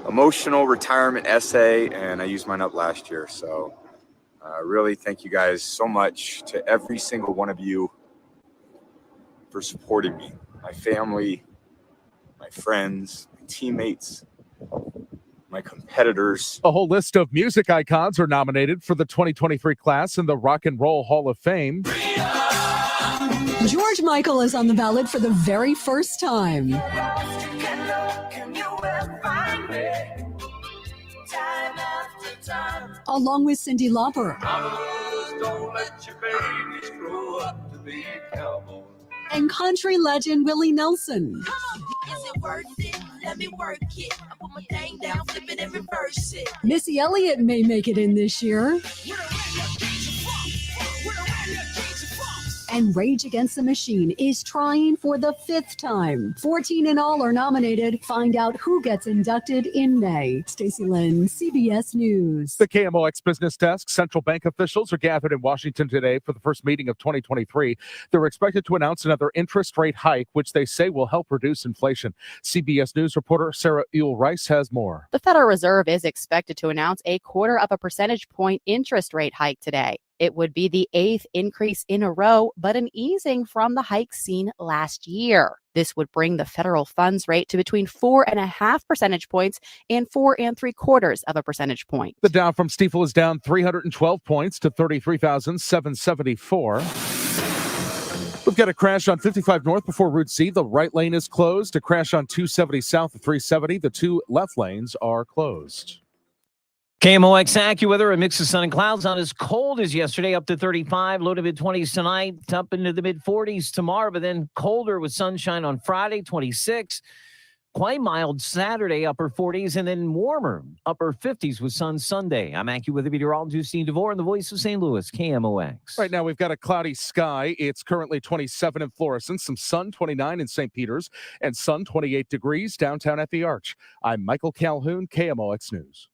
emotional retirement essay, and I used mine up last year. So really thank you guys so much, to every single one of you, for supporting me, my family, my friends, my teammates, my competitors. A whole list of music icons are nominated for the 2023 class in the Rock and Roll Hall of Fame. George Michael is on the ballot for the very first time. Along with Cyndi Lauper. And country legend Willie Nelson. Let me work it. I put my thing down, flip it and reverse it. Missy Elliott may make it in this year. And Rage Against the Machine is trying for the 5th time. 14 in all are nominated. Find out who gets inducted in May. Stacey Lynn, CBS News. The KMOX Business Desk. Central bank officials are gathered in Washington today for the first meeting of 2023. They're expected to announce another interest rate hike, which they say will help reduce inflation. CBS News reporter Sarah Ewell-Rice has more. The Federal Reserve is expected to announce a 0.25 percentage point interest rate hike today. It would be the 8th increase in a row, but an easing from the hike seen last year. This would bring the federal funds rate to between 4.5 percentage points and 4.75 percentage point. The Dow from Stifel is down 312 points to 33,774. We've got a crash on 55 North before Route C. The right lane is closed. A crash on 270 South of 370. The 2 left lanes are closed. KMOX AccuWeather, a mix of sun and clouds, not as cold as yesterday, up to 35, low to mid-20s tonight, up into the mid-40s tomorrow, but then colder with sunshine on Friday, 26. Quite mild Saturday, upper 40s, and then warmer, upper 50s with sun Sunday. I'm AccuWeather meteorologist Justine DeVore, and the voice of St. Louis, KMOX. Right now, we've got a cloudy sky. It's currently 27 in Florissant, some sun, 29 in St. Peters, and sun, 28 degrees downtown at the Arch. I'm Michael Calhoun, KMOX News.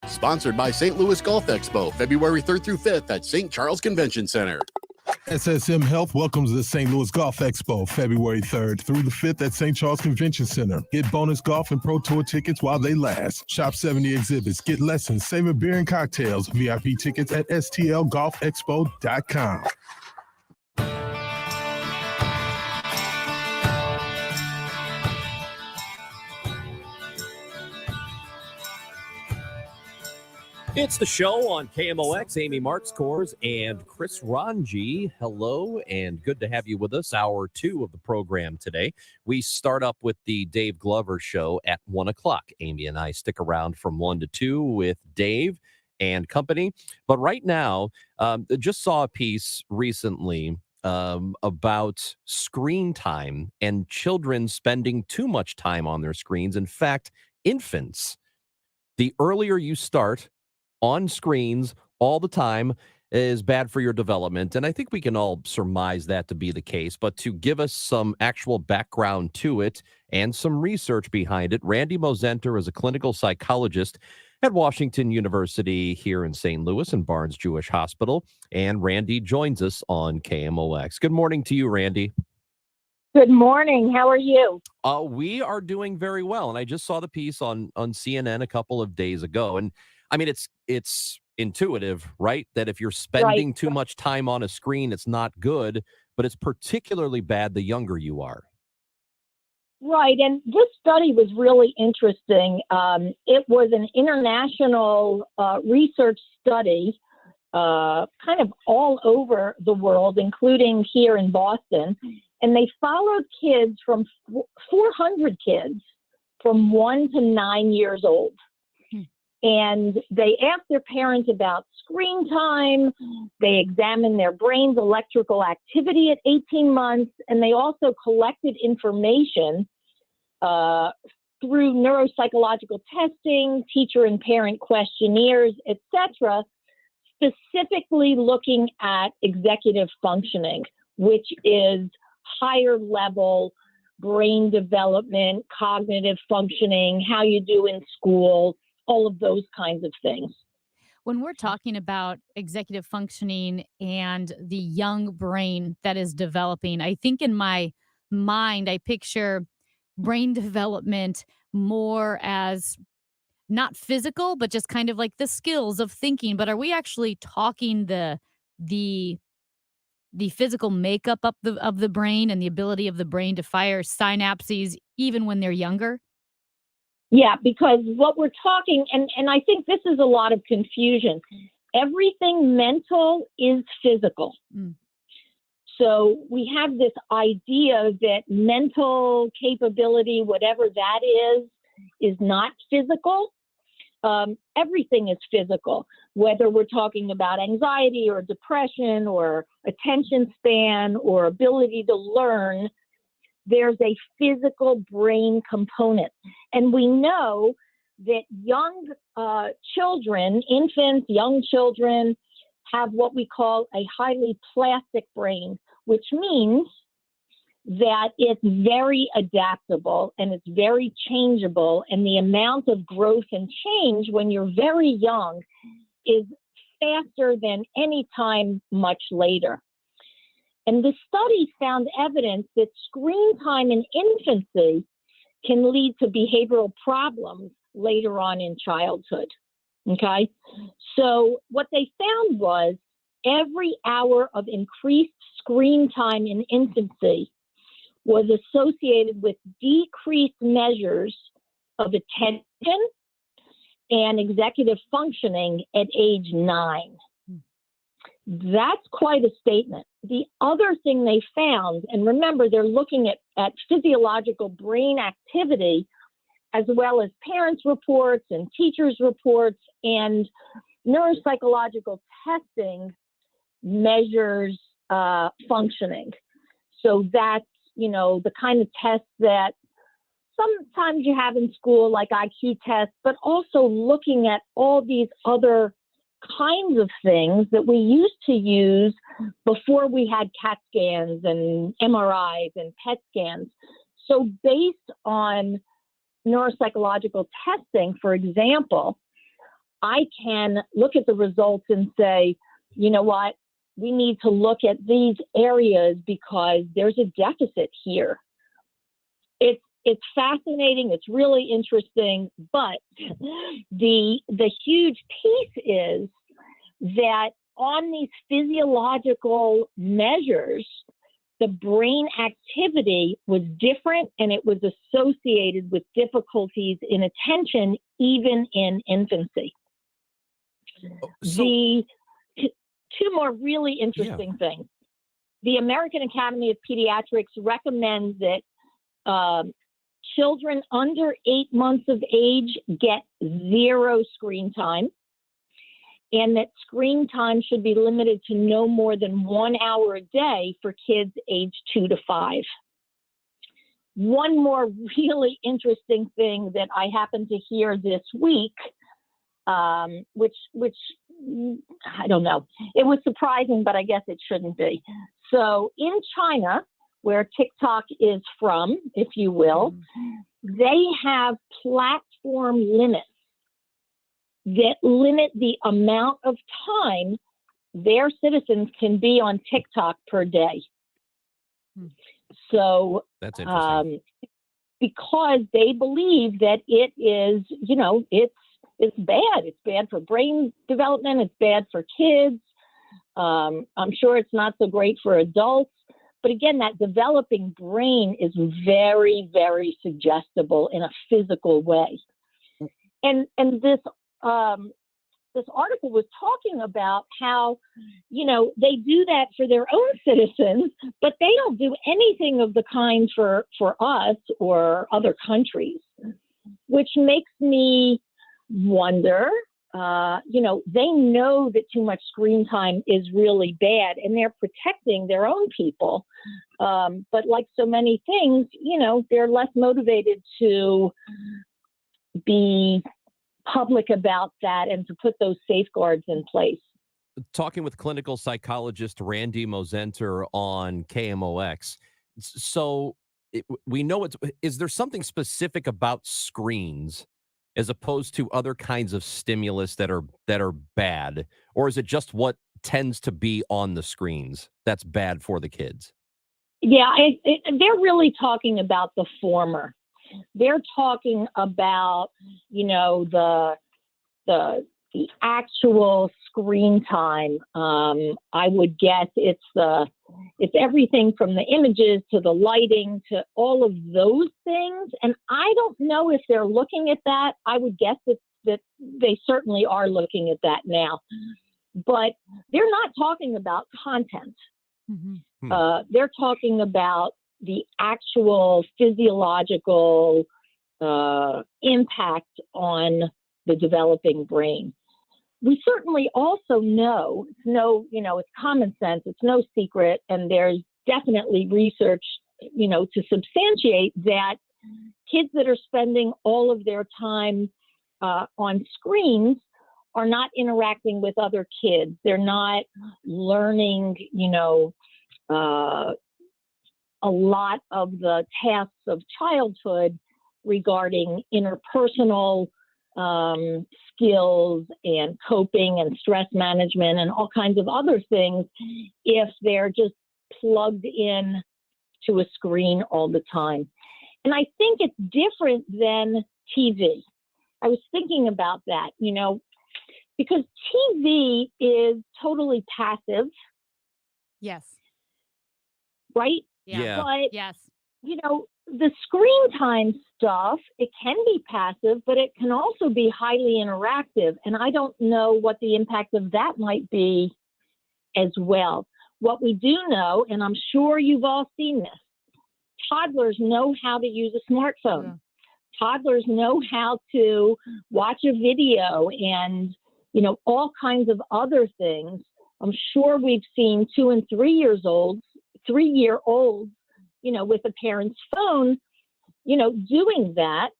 Sponsored by St. Louis Golf Expo, February 3rd through 5th at St. Charles Convention Center. SSM Health welcomes the St. Louis Golf Expo, February 3rd through the 5th at St. Charles Convention Center. Get bonus golf and pro tour tickets while they last. Shop 70 exhibits, get lessons, savor beer and cocktails. VIP tickets at stlgolfexpo.com. It's the show on KMOX. Amy Marks, Kors, and Chris Ranji. Hello, and good to have you with us. Hour 2 of the program today. We start up with the Dave Glover Show at 1 o'clock. Amy and I stick around from 1 to 2 with Dave and company. But right now, just saw a piece recently about screen time and children spending too much time on their screens. In fact, infants, the earlier you start on screens all the time is bad for your development. And I think we can all surmise that to be the case. But to give us some actual background to it and some research behind it, Randy Mosenter is a clinical psychologist at Washington University here in St. Louis and Barnes Jewish Hospital. And Randy joins us on KMOX. Good morning to you, Randy. Good morning. How are you? We are doing very well. And I just saw the piece on CNN a couple of days ago. And I mean, it's intuitive, right? That if you're spending too much time on a screen, it's not good, but it's particularly bad the younger you are. Right. And this study was really interesting. It was an international research study, kind of all over the world, including here in Boston. And they followed kids from 400 kids from 1 to 9 years old. And they asked their parents about screen time. They examined their brain's electrical activity at 18 months. And they also collected information through neuropsychological testing, teacher and parent questionnaires, etc., specifically looking at executive functioning, which is higher level brain development, cognitive functioning, how you do in school, all of those kinds of things. When we're talking about executive functioning and the young brain that is developing, I think in my mind, I picture brain development more as not physical, but just kind of like the skills of thinking. But are we actually talking the physical makeup of the brain and the ability of the brain to fire synapses even when they're younger? Yeah, because what we're talking, and I think this is a lot of confusion. Everything mental is physical. So we have this idea that mental capability, whatever that is not physical. Everything is physical, whether we're talking about anxiety or depression or attention span or ability to learn. There's a physical brain component. And we know that young children, infants, young children, have what we call a highly plastic brain, which means that it's very adaptable and it's very changeable. And the amount of growth and change when you're very young is faster than any time much later. And the study found evidence that screen time in infancy can lead to behavioral problems later on in childhood. Okay? So what they found was every hour of increased screen time in infancy was associated with decreased measures of attention and executive functioning at age 9. That's quite a statement. The other thing they found, and remember, they're looking at physiological brain activity as well as parents' reports and teachers' reports, and neuropsychological testing measures functioning. So that's, the kind of tests that sometimes you have in school, like IQ tests, but also looking at all these other kinds of things that we used to use before we had CAT scans and MRIs and PET scans. So based on neuropsychological testing, for example, I can look at the results and say, you know what, we need to look at these areas because there's a deficit here. It's fascinating. It's really interesting. But the huge piece is that on these physiological measures, the brain activity was different and it was associated with difficulties in attention, even in infancy. The two more really interesting things. The American Academy of Pediatrics recommends that children under 8 months of age get 0 screen time, and that screen time should be limited to no more than 1 hour a day for kids aged 2 to 5. One more really interesting thing that I happened to hear this week, which I don't know, it was surprising, but I guess it shouldn't be. So in China, where TikTok is from, if you will, they have platform limits that limit the amount of time their citizens can be on TikTok per day. So that's interesting. Because they believe that it is, it's bad. It's bad for brain development. It's bad for kids. I'm sure it's not so great for adults. But again, that developing brain is very, very suggestible in a physical way. And this this article was talking about how, they do that for their own citizens, but they don't do anything of the kind for us or other countries, which makes me wonder, they know that too much screen time is really bad, and they're protecting their own people. But like so many things, they're less motivated to be public about that and to put those safeguards in place. Talking with clinical psychologist Randy Mosenter on KMOX. So we know is there something specific about screens as opposed to other kinds of stimulus that are bad, or is it just what tends to be on the screens that's bad for the kids? Yeah, they're really talking about the former. They're talking about, the actual screen time. I would guess it's everything from the images to the lighting to all of those things. And I don't know if they're looking at that. I would guess that they certainly are looking at that now. But they're not talking about content. They're talking about the actual physiological impact on the developing brain. We certainly also know, it's common sense, it's no secret, and there's definitely research, to substantiate that kids that are spending all of their time on screens are not interacting with other kids. They're not learning, a lot of the tasks of childhood regarding interpersonal skills and coping and stress management and all kinds of other things if they're just plugged in to a screen all the time. And I think it's different than TV. I was thinking about that, because TV is totally passive. Yes. Right? Yeah. But, yes. The screen time stuff, it can be passive, but it can also be highly interactive. And I don't know what the impact of that might be as well. What we do know, and I'm sure you've all seen this, toddlers know how to use a smartphone. Yeah. Toddlers know how to watch a video and, all kinds of other things. I'm sure we've seen 2 and 3-year-olds, with a parent's phone, doing that.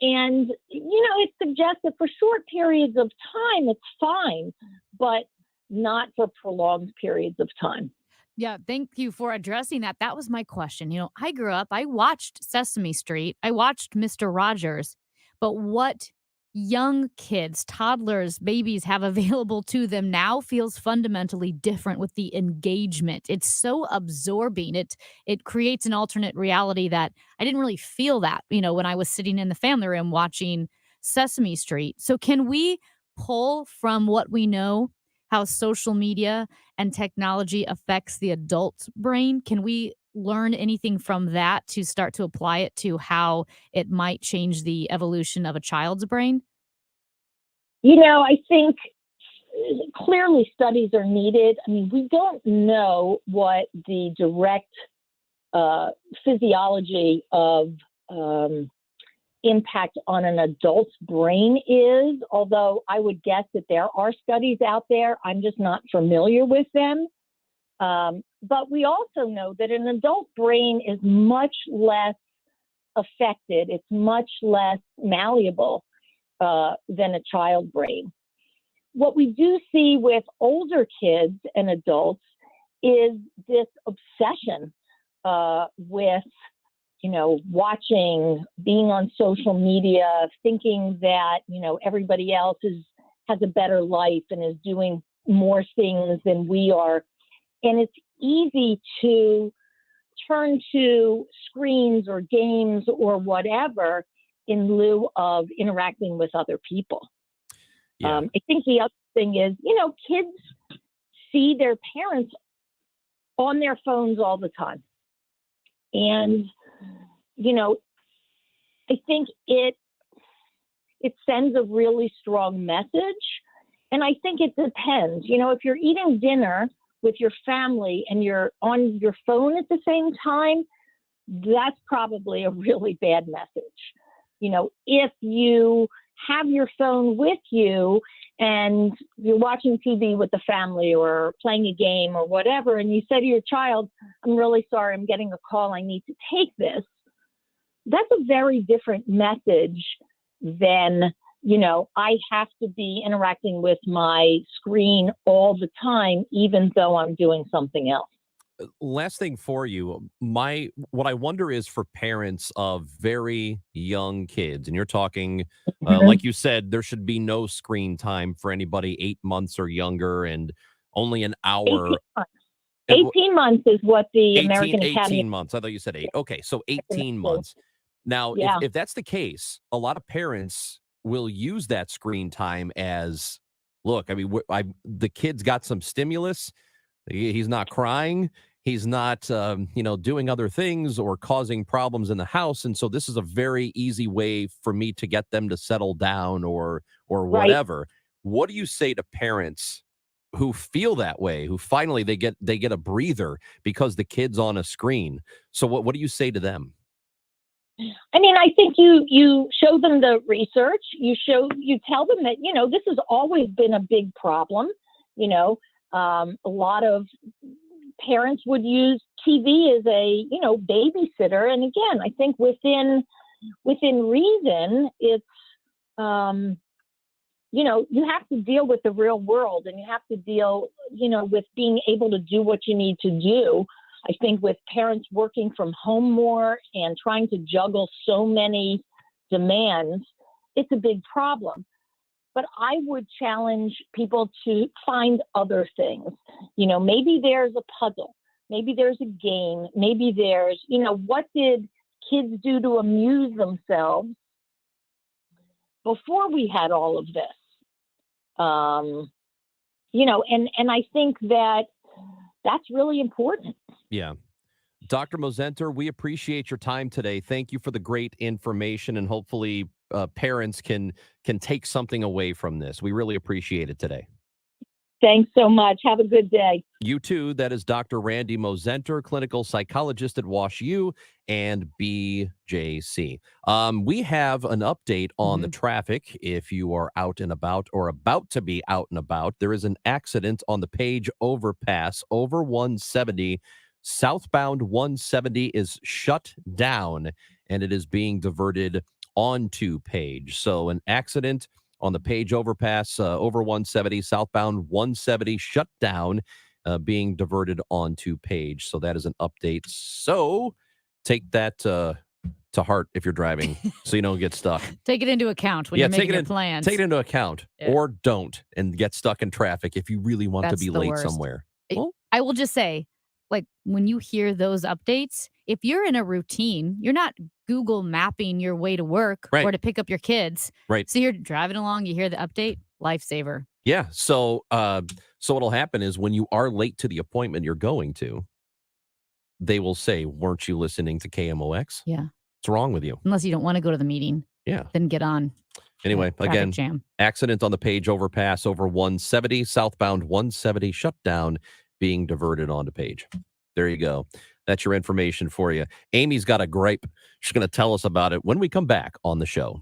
And, it suggests that for short periods of time, it's fine, but not for prolonged periods of time. Yeah, thank you for addressing that. That was my question. I grew up, I watched Sesame Street, I watched Mr. Rogers, but what young kids, toddlers, babies have available to them now feels fundamentally different with the engagement. It's so absorbing. It creates an alternate reality that I didn't really feel that, when I was sitting in the family room watching Sesame Street. So can we pull from what we know how social media and technology affects the adult brain? Can we learn anything from that to start to apply it to how it might change the evolution of a child's brain? I think clearly studies are needed. I mean, we don't know what the direct physiology of impact on an adult's brain is, although I would guess that there are studies out there. I'm just not familiar with them. But we also know that an adult brain is much less affected. It's much less malleable than a child brain. What we do see with older kids and adults is this obsession with, watching, being on social media, thinking that, everybody else has a better life and is doing more things than we are. And it's easy to turn to screens or games or whatever in lieu of interacting with other people. Yeah. I think the other thing is, kids see their parents on their phones all the time. And, I think it sends a really strong message. And I think it depends. If you're eating dinner with your family and you're on your phone at the same time, that's probably a really bad message. If you have your phone with you and you're watching TV with the family or playing a game or whatever, and you say to your child, I'm really sorry, I'm getting a call, I need to take this. That's a very different message than, I have to be interacting with my screen all the time, even though I'm doing something else. Last thing for you, what I wonder is for parents of very young kids, and you're talking, like you said, there should be no screen time for anybody 8 months or younger, and only an hour. 18 months is what the 18, American 18 Academy. months. I thought you said 8. Okay, so 18 months. Now, Yeah. if that's the case, a lot of parents will use that screen time as, look, I mean, the kid's got some stimulus. He's not crying. He's not, doing other things or causing problems in the house. And so this is a very easy way for me to get them to settle down or Right. whatever. What do you say to parents who feel that way, who finally they get a breather because the kid's on a screen? So what do you say to them? I mean, I think you show them the research. You tell them that this has always been a big problem. A lot of parents would use TV as a babysitter, and again, I think within reason, it's you have to deal with the real world, and you have to deal with being able to do what you need to do. I think with parents working from home more and trying to juggle so many demands, it's a big problem. But I would challenge people to find other things. Maybe there's a puzzle, maybe there's a game, maybe there's, what did kids do to amuse themselves before we had all of this? And I think that's really important. Yeah. Dr. Mosenter, we appreciate your time today. Thank you for the great information, and hopefully parents can take something away from this. We really appreciate it today. Thanks so much. Have a good day. You too. That is Dr. Randy Mosenter, clinical psychologist at Wash U and BJC. We have an update on the traffic. If you are out and about or about to be out and about, there is an accident on the Page overpass over 170. Southbound 170 is shut down, and it is being diverted onto Page. So an accident on the Page overpass over 170, southbound 170 shut down, being diverted onto Page. So that is an update. So take that to heart if you're driving, so you don't get stuck. Take it into account when you're making your plans. Take it into account, Yeah. or don't, and get stuck in traffic if you really want That's to be the late worst. somewhere. Well, I will just say, like, when you hear those updates, if you're in a routine, you're not Google mapping your way to work Right. or to pick up your kids. Right. So you're driving along, you hear the update, lifesaver. yeah. So what'll happen is when you are late to the appointment you're going to, they will say, "Weren't you listening to KMOX? Yeah. What's wrong with you?" Unless you don't want to go to the meeting. Yeah. Then get on. Anyway, Traffic again, jam. accident on the Page overpass over 170, southbound 170 shut down, being diverted onto Page. There you go. That's your information for you. Amy's got a gripe. She's going to tell us about it when we come back on the show.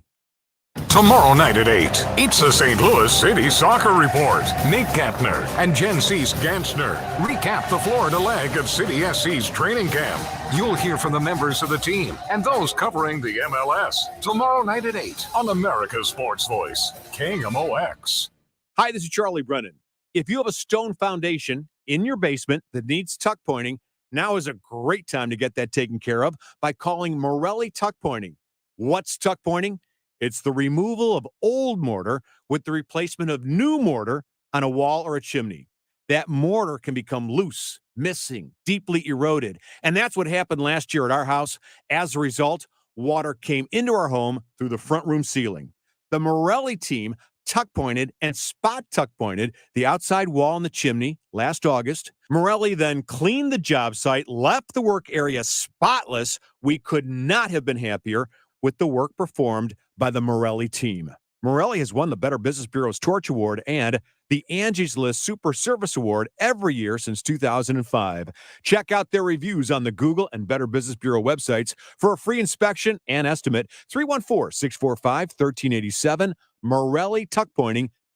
Tomorrow night at 8, it's the St. Louis City Soccer Report. Nick Gantner and Jen Cease Gansner recap the Florida leg of City SC's training camp. You'll hear from the members of the team and those covering the MLS. Tomorrow night at 8 on America's Sports Voice, KMOX. Hi, this is Charlie Brennan. If you have a stone foundation in your basement that needs tuck pointing, now is a great time to get that taken care of by calling Morelli Tuck Pointing. What's tuck pointing? It's the removal of old mortar with the replacement of new mortar on a wall or a chimney. That mortar can become loose, missing, deeply eroded. And that's what happened last year at our house. As a result, water came into our home through the front room ceiling. The Morelli team tuck pointed and spot tuck pointed the outside wall and the chimney last August. Morelli then cleaned the job site, left the work area spotless. We could not have been happier with the work performed by the Morelli team. Morelli has won the Better Business Bureau's Torch Award and the Angie's List Super Service Award every year since 2005. Check out their reviews on the Google and Better Business Bureau websites for a free inspection and estimate. 314-645-1387,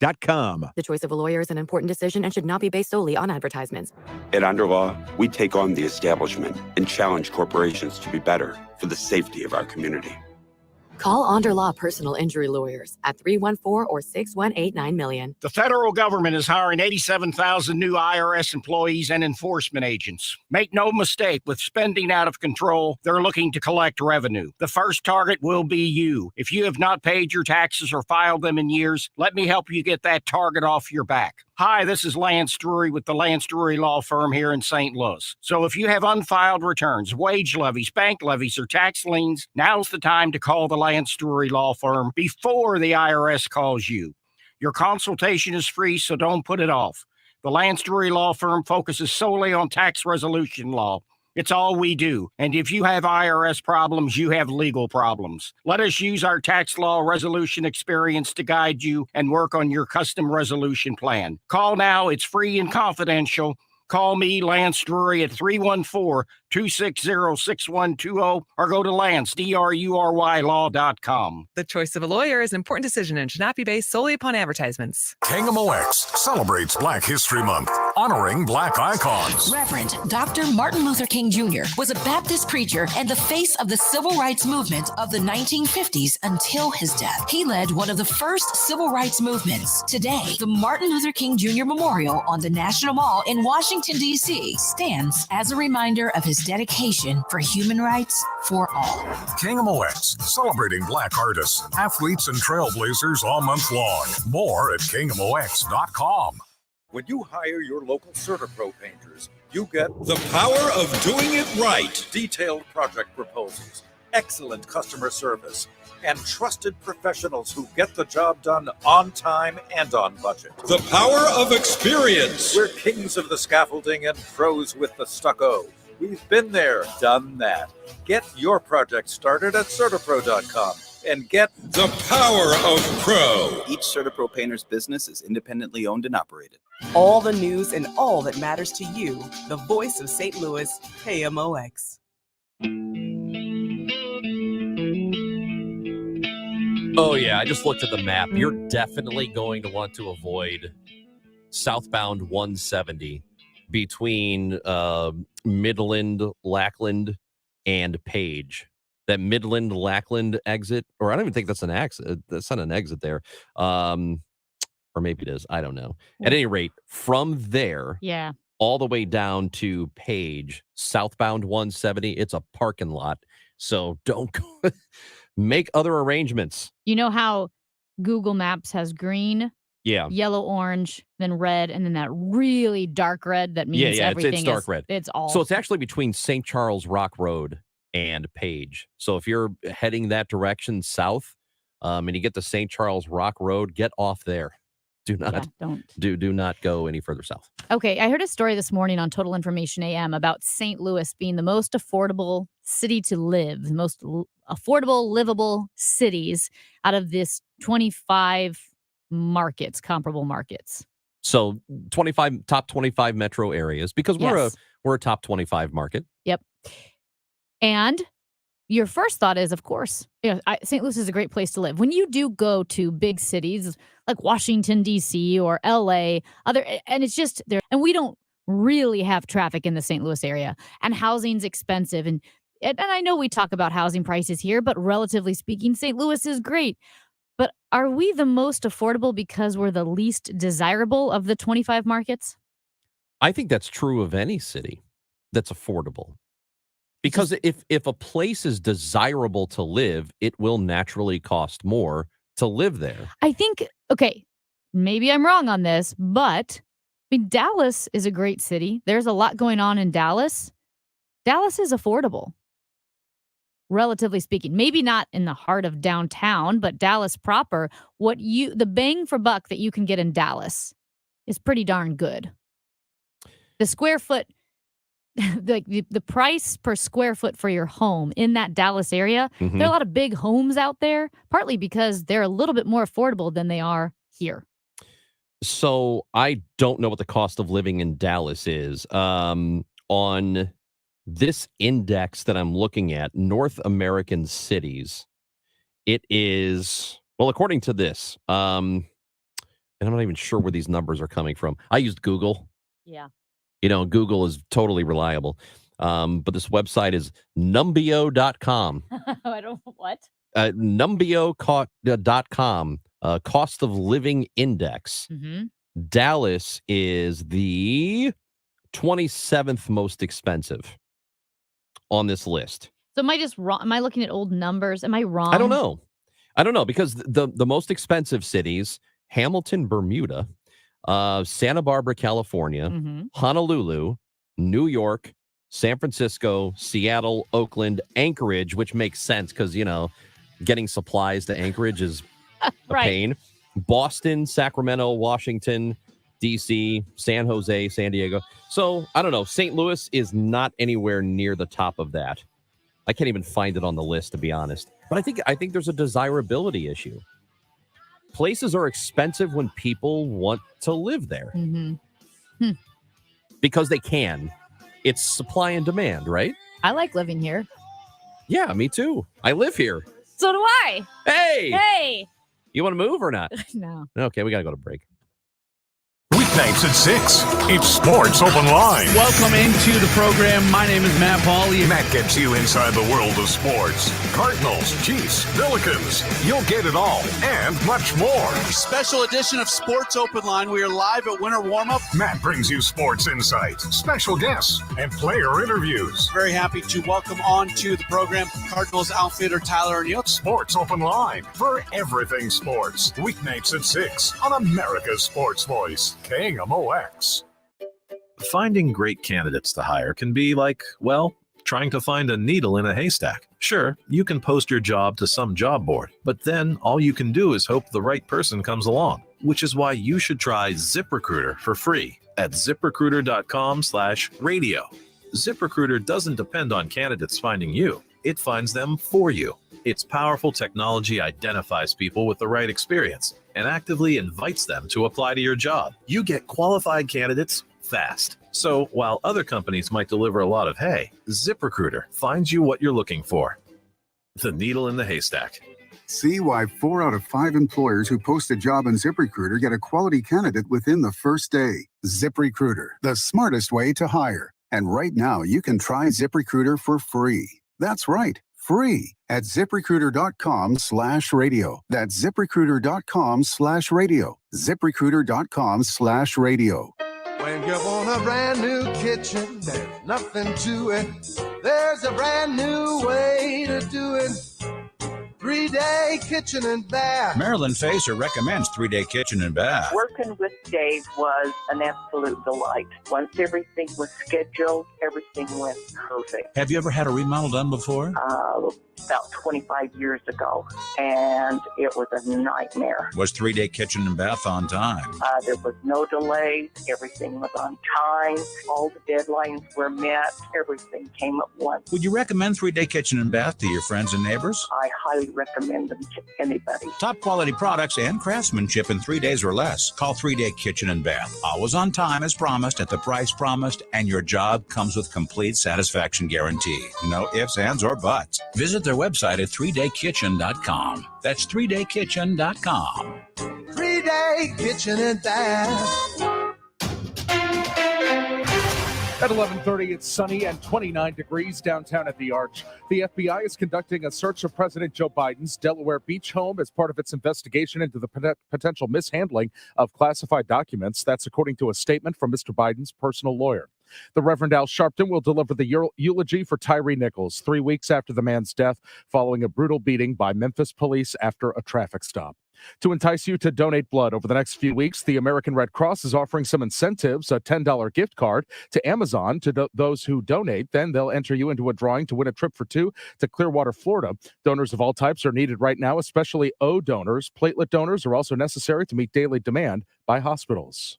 underlaw.com. The choice of a lawyer is an important decision and should not be based solely on advertisements. At Underlaw, we take on the establishment and challenge corporations to be better for the safety of our community. Call Underlaw Personal Injury Lawyers at 314 or 618 $9 million. The federal government is hiring 87,000 new IRS employees and enforcement agents. Make no mistake, with spending out of control, they're looking to collect revenue. The first target will be you. If you have not paid your taxes or filed them in years, let me help you get that target off your back. Hi, this is Lance Drury with the Lance Drury Law Firm here in St. Louis. So if you have unfiled returns, wage levies, bank levies, or tax liens, now's the time to call the Lance Drury Law Firm before the IRS calls you. Your consultation is free, so don't put it off. The Lance Drury Law Firm focuses solely on tax resolution law. It's all we do. And if you have IRS problems, you have legal problems. Let us use our tax law resolution experience to guide you and work on your custom resolution plan. Call now. It's free and confidential. Call me, Lance Drury, at 314-260-6120 or go to Lance, DRURY law.com. The choice of a lawyer is an important decision and should not be based solely upon advertisements. KMOX celebrates Black History Month, honoring Black icons. Reverend Dr. Martin Luther King Jr. was a Baptist preacher and the face of the civil rights movement of the 1950s until his death. He led one of the first civil rights movements. Today, the Martin Luther King Jr. Memorial on the National Mall in Washington, D.C. stands as a reminder of his dedication for human rights for all. KMOX, celebrating Black artists, athletes, and trailblazers all month long. More at KMOX.com. When you hire your local CertaPro painters, you get the power of doing it right. Detailed project proposals, excellent customer service, and trusted professionals who get the job done on time and on budget. The power of experience. We're kings of the scaffolding and pros with the stucco. We've been there, done that. Get your project started at CertaPro.com and get the power of pro. Each CertaPro painter's business is independently owned and operated. All the news and all that matters to you. The voice of St. Louis, KMOX. Oh, yeah. I just looked at the map. You're definitely going to want to avoid southbound 170 between Midland, Lackland, and Page. That Midland, Lackland exit, or I don't even think that's an exit. That's not an exit there. Or maybe it is. I don't know. At any rate, from there, Yeah. all the way down to Page, southbound 170, it's a parking lot. So don't go. Make other arrangements. You know how Google Maps has green, Yeah. yellow, orange, then red, and then that really dark red that means everything it's dark is, red. It's all. So it's actually between St. Charles Rock Road and Page. So if you're heading that direction south, and you get to St. Charles Rock Road, get off there. Do not do not go any further south. Okay, I heard a story this morning on Total Information AM about St. Louis being the most affordable city to live, the most affordable, livable cities out of this 25 markets, comparable markets. So top 25 metro areas, because we're a top 25 market. Yep. And your first thought is, of course, St. Louis is a great place to live. When you do go to big cities like Washington, D.C. or L.A., and it's just there, and we don't really have traffic in the St. Louis area, and housing's expensive. And I know we talk about housing prices here, but relatively speaking, St. Louis is great. But are we the most affordable because we're the least desirable of the 25 markets? I think that's true of any city that's affordable. Because if a place is desirable to live, it will naturally cost more to live there. I think, okay, maybe I'm wrong on this, but I mean, Dallas is a great city. There's a lot going on in Dallas. Dallas is affordable, relatively speaking. Maybe not in the heart of downtown, but Dallas proper, the bang for buck that you can get in Dallas is pretty darn good. The square foot, the price per square foot for your home in that Dallas area, there are a lot of big homes out there, partly because they're a little bit more affordable than they are here. So I don't know what the cost of living in Dallas is. On this index that I'm looking at, North American cities, it is, well, according to this, And I'm not even sure where these numbers are coming from. I used Google. Yeah. Google is totally reliable. But this website is numbeo.com. I don't what? Numbeo.com, cost of living index. Mm-hmm. Dallas is the 27th most expensive on this list. So am I just wrong? Am I looking at old numbers? Am I wrong? I don't know because the most expensive cities, Hamilton, Bermuda, Santa Barbara, California, Honolulu, New York, San Francisco, Seattle, Oakland, Anchorage, which makes sense because, getting supplies to Anchorage is a pain. Boston, Sacramento, Washington, D.C., San Jose, San Diego. So, I don't know. St. Louis is not anywhere near the top of that. I can't even find it on the list, to be honest. But I think there's a desirability issue. Places are expensive when people want to live there. Because they can. It's supply and demand, right? I like living here. Yeah, me too. I live here. So do I. Hey! You want to move or not? No. Okay, we got to go to break. Weeknights at 6. It's Sports Open Line. Welcome into the program. My name is Matt Pauley. Matt gets you inside the world of sports. Cardinals, Chiefs, Billikens. You'll get it all and much more. Special edition of Sports Open Line. We are live at Winter Warm-Up. Matt brings you sports insight, special guests, and player interviews. Very happy to welcome on to the program Cardinals outfitter Tyler O'Neill. Sports Open Line for everything sports. Weeknights at 6 on America's Sports Voice. KMOX. Finding great candidates to hire can be like, well, trying to find a needle in a haystack. Sure, you can post your job to some job board, but then all you can do is hope the right person comes along, which is why you should try ZipRecruiter for free at ZipRecruiter.com/radio. ZipRecruiter doesn't depend on candidates finding you. It finds them for you. Its powerful technology identifies people with the right experience and actively invites them to apply to your job. You get qualified candidates fast. So while other companies might deliver a lot of hay, ZipRecruiter finds you what you're looking for. The needle in the haystack. See why 4 out of 5 employers who post a job on ZipRecruiter get a quality candidate within the first day. ZipRecruiter, the smartest way to hire. And right now, you can try ZipRecruiter for free. That's right, free at ZipRecruiter.com/radio. That's ZipRecruiter.com/radio. ZipRecruiter.com/radio. When you want a brand new kitchen, there's nothing to it. There's a brand new way to do it. 3-day kitchen and bath. Marilyn Facer recommends 3-day kitchen and bath. Working with Dave was an absolute delight. Once everything was scheduled, everything went perfect. Have you ever had a remodel done before? About 25 years ago, and it was a nightmare. Was 3-day kitchen and bath on time? There was no delays. Everything was on time. All the deadlines were met. Everything came at once. Would you recommend 3-day kitchen and bath to your friends and neighbors? I highly recommend them to anybody. Top quality products and craftsmanship in 3 days or less. Call 3-day kitchen and bath. Always on time as promised, at the price promised, and your job comes with complete satisfaction guarantee. No ifs, ands, or buts. Visit their website at 3daykitchen.com. That's 3daykitchen.com. 3-day kitchen and bath. At 11:30, it's sunny and 29 degrees downtown at the Arch. The FBI is conducting a search of President Joe Biden's Delaware Beach home as part of its investigation into the potential mishandling of classified documents. That's according to a statement from Mr. Biden's personal lawyer. The Reverend Al Sharpton will deliver the eulogy for Tyree Nichols 3 weeks after the man's death following a brutal beating by Memphis police after a traffic stop. To entice you to donate blood over the next few weeks, the American Red Cross is offering some incentives, a $10 gift card to Amazon to those who donate. Then they'll enter you into a drawing to win a trip for 2 to Clearwater, Florida. Donors of all types are needed right now, especially O donors. Platelet donors are also necessary to meet daily demand by hospitals.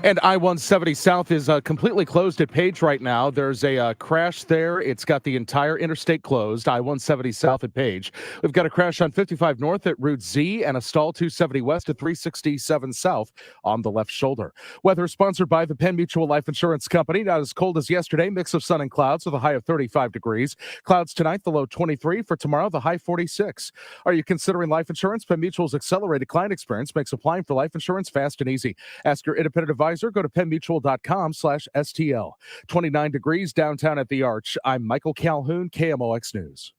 And I-170 South is completely closed at Page right now. There's a crash there. It's got the entire interstate closed, I-170 South at Page. We've got a crash on 55 North at Route Z and a stall 270 West at 367 South on the left shoulder. Weather sponsored by the Penn Mutual Life Insurance Company. Not as cold as yesterday. Mix of sun and clouds with a high of 35 degrees. Clouds tonight, the low 23. For tomorrow, the high 46. Are you considering life insurance? Penn Mutual's accelerated client experience makes applying for life insurance fast and easy. Ask your independent advisor. Go to pennmutual.com/STL. 29 degrees downtown at the Arch. I'm Michael Calhoun, KMOX News.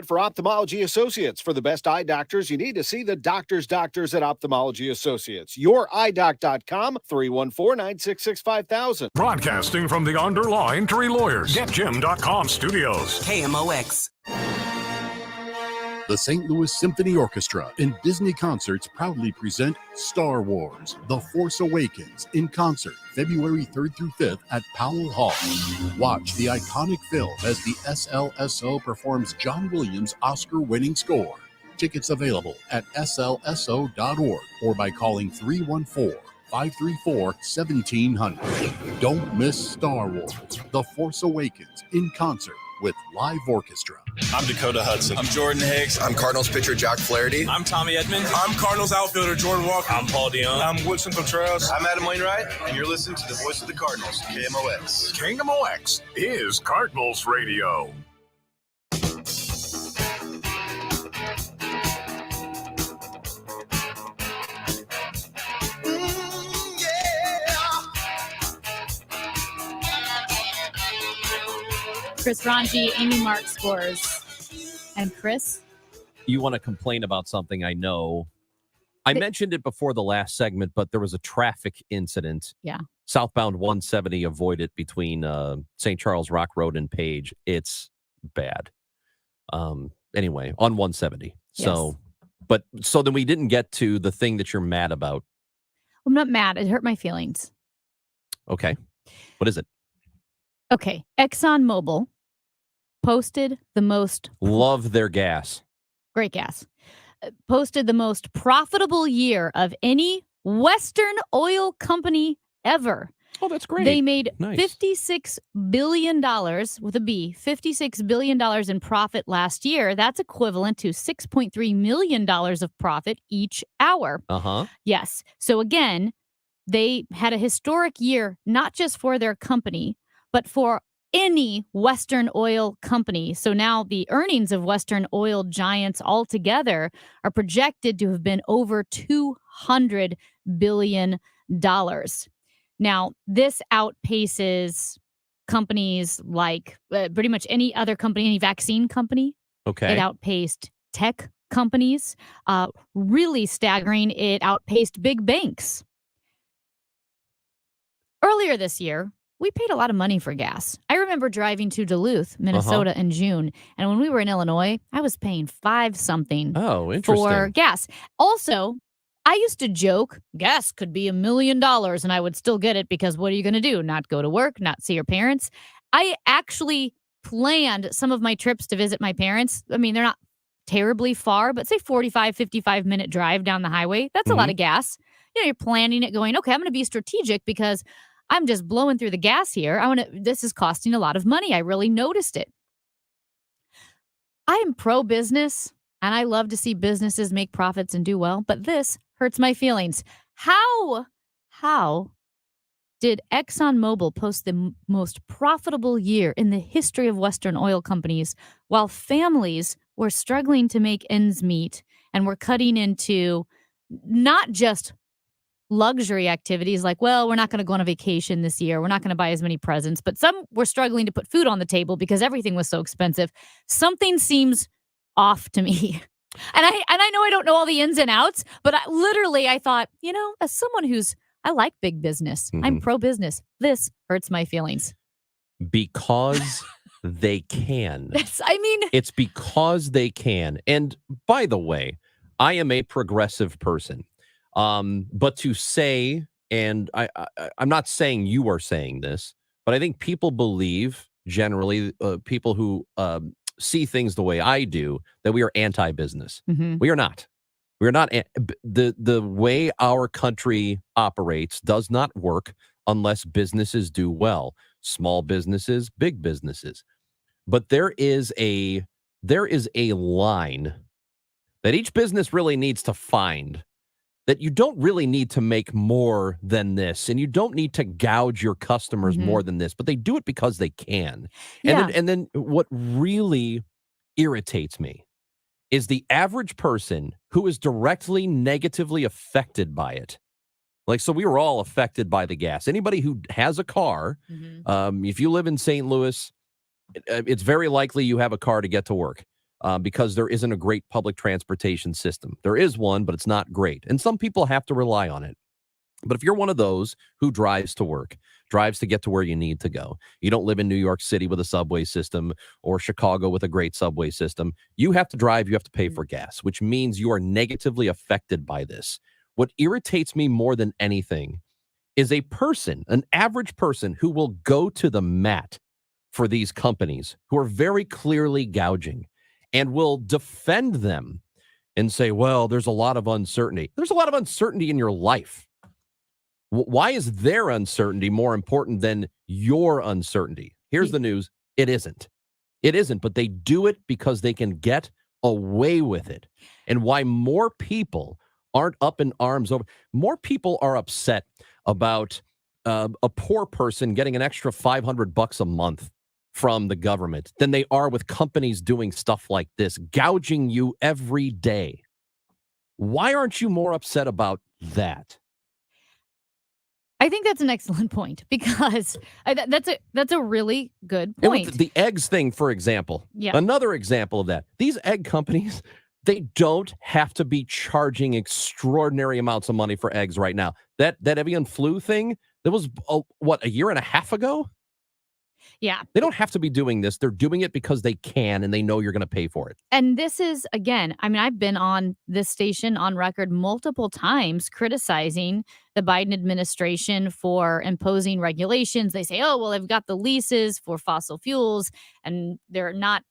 For Ophthalmology Associates. For the best eye doctors, you need to see the doctors at Ophthalmology Associates. YourEyeDoc.com, 314-966-5000. Broadcasting from the Underline Tree Lawyers. GetJim.com studios. KMOX. The St. Louis Symphony Orchestra and Disney Concerts proudly present Star Wars: The Force Awakens in concert February 3rd through 5th at Powell Hall. Watch the iconic film as the SLSO performs John Williams' Oscar-winning score. Tickets available at slso.org or by calling 314-534-1700. Don't miss Star Wars: The Force Awakens in concert with live orchestra. I'm Dakota Hudson. I'm Jordan Hicks. I'm Cardinals pitcher Jock Flaherty. I'm Tommy Edmonds. I'm Cardinals outfielder Jordan Walker. I'm Paul DeYoung. I'm Woodson Contreras. I'm Adam Wainwright, and you're listening to the voice of the Cardinals, KMOX. KMOX is Cardinals Radio. Chris Ranji, Amy Mark scores. And Chris? You want to complain about something, I know. I mentioned it before the last segment, but there was a traffic incident. Yeah. Southbound 170 avoided between St. Charles Rock Road and Page. It's bad. Anyway, on 170. So, so then we didn't get to the thing that you're mad about. I'm not mad. It hurt my feelings. Okay. What is it? Okay. ExxonMobil posted the most... Love their gas. Great gas. Posted the most profitable year of any Western oil company ever. Oh, that's great. They made Nice. $56 billion, with a B, $56 billion in profit last year. That's equivalent to $6.3 million of profit each hour. Uh-huh. Yes. So again, they had a historic year, not just for their company, but for any Western oil company. So now the earnings of Western oil giants altogether are projected to have been over $200 billion. Now, this outpaces companies like pretty much any other company, any vaccine company. Okay. It outpaced tech companies. Really staggering, it outpaced big banks. Earlier this year, we paid a lot of money for gas. I remember driving to Duluth, Minnesota in June. And when we were in Illinois, I was paying $5-something for gas. Also, I used to joke, gas could be $1 million and I would still get it because what are you going to do? Not go to work, not see your parents? I actually planned some of my trips to visit my parents. I mean, they're not terribly far, but say 45, 55-minute drive down the highway. That's a lot of gas. You know, you're planning it going, okay, I'm going to be strategic because I'm just blowing through the gas here. This is costing a lot of money. I really noticed it. I am pro-business, and I love to see businesses make profits and do well, but this hurts my feelings. How did ExxonMobil post the most profitable year in the history of Western oil companies while families were struggling to make ends meet and were cutting into not just luxury activities like, well, we're not going to go on a vacation this year. We're not going to buy as many presents. But some were struggling to put food on the table because everything was so expensive. Something seems off to me. And I know I don't know all the ins and outs, but I thought, as someone I like big business. I'm pro-business. This hurts my feelings. Because they can. It's because they can. And by the way, I am a progressive person. But to say, and I'm not saying you are saying this, but I think people believe generally, people who see things the way I do, that we are anti-business. We are not. We're not the way our country operates does not work unless businesses do well. Small businesses, big businesses. But there is a line that each business really needs to find, that you don't really need to make more than this, and you don't need to gouge your customers more than this, but they do it because they can. And then what really irritates me is the average person who is directly negatively affected by it. Like, so we were all affected by the gas. Anybody who has a car, if you live in St. Louis, it's very likely you have a car to get to work because there isn't a great public transportation system. There is one, but it's not great. And some people have to rely on it. But if you're one of those who drives to work, drives to get to where you need to go, you don't live in New York City with a subway system or Chicago with a great subway system, you have to drive, you have to pay for gas, which means you are negatively affected by this. What irritates me more than anything is a person, an average person who will go to the mat for these companies who are very clearly gouging and will defend them and say, well, there's a lot of uncertainty. There's a lot of uncertainty in your life. Why is their uncertainty more important than your uncertainty? Here's the news. It isn't. It isn't, but they do it because they can get away with it. And why more people aren't up in arms over, more people are upset about a poor person getting an extra $500 a month from the government than they are with companies doing stuff like this, gouging you every day. Why aren't you more upset about that? I think that's an excellent point because that's a really good point. And with the eggs thing, for example, another example of that, these egg companies, they don't have to be charging extraordinary amounts of money for eggs right now. That avian flu thing, that was, a year and a half ago? Yeah. They don't have to be doing this. They're doing it because they can, and they know you're going to pay for it. And this is, again, I mean, I've been on this station on record multiple times criticizing the Biden administration for imposing regulations. They say, oh, well, they've got the leases for fossil fuels, and they're not,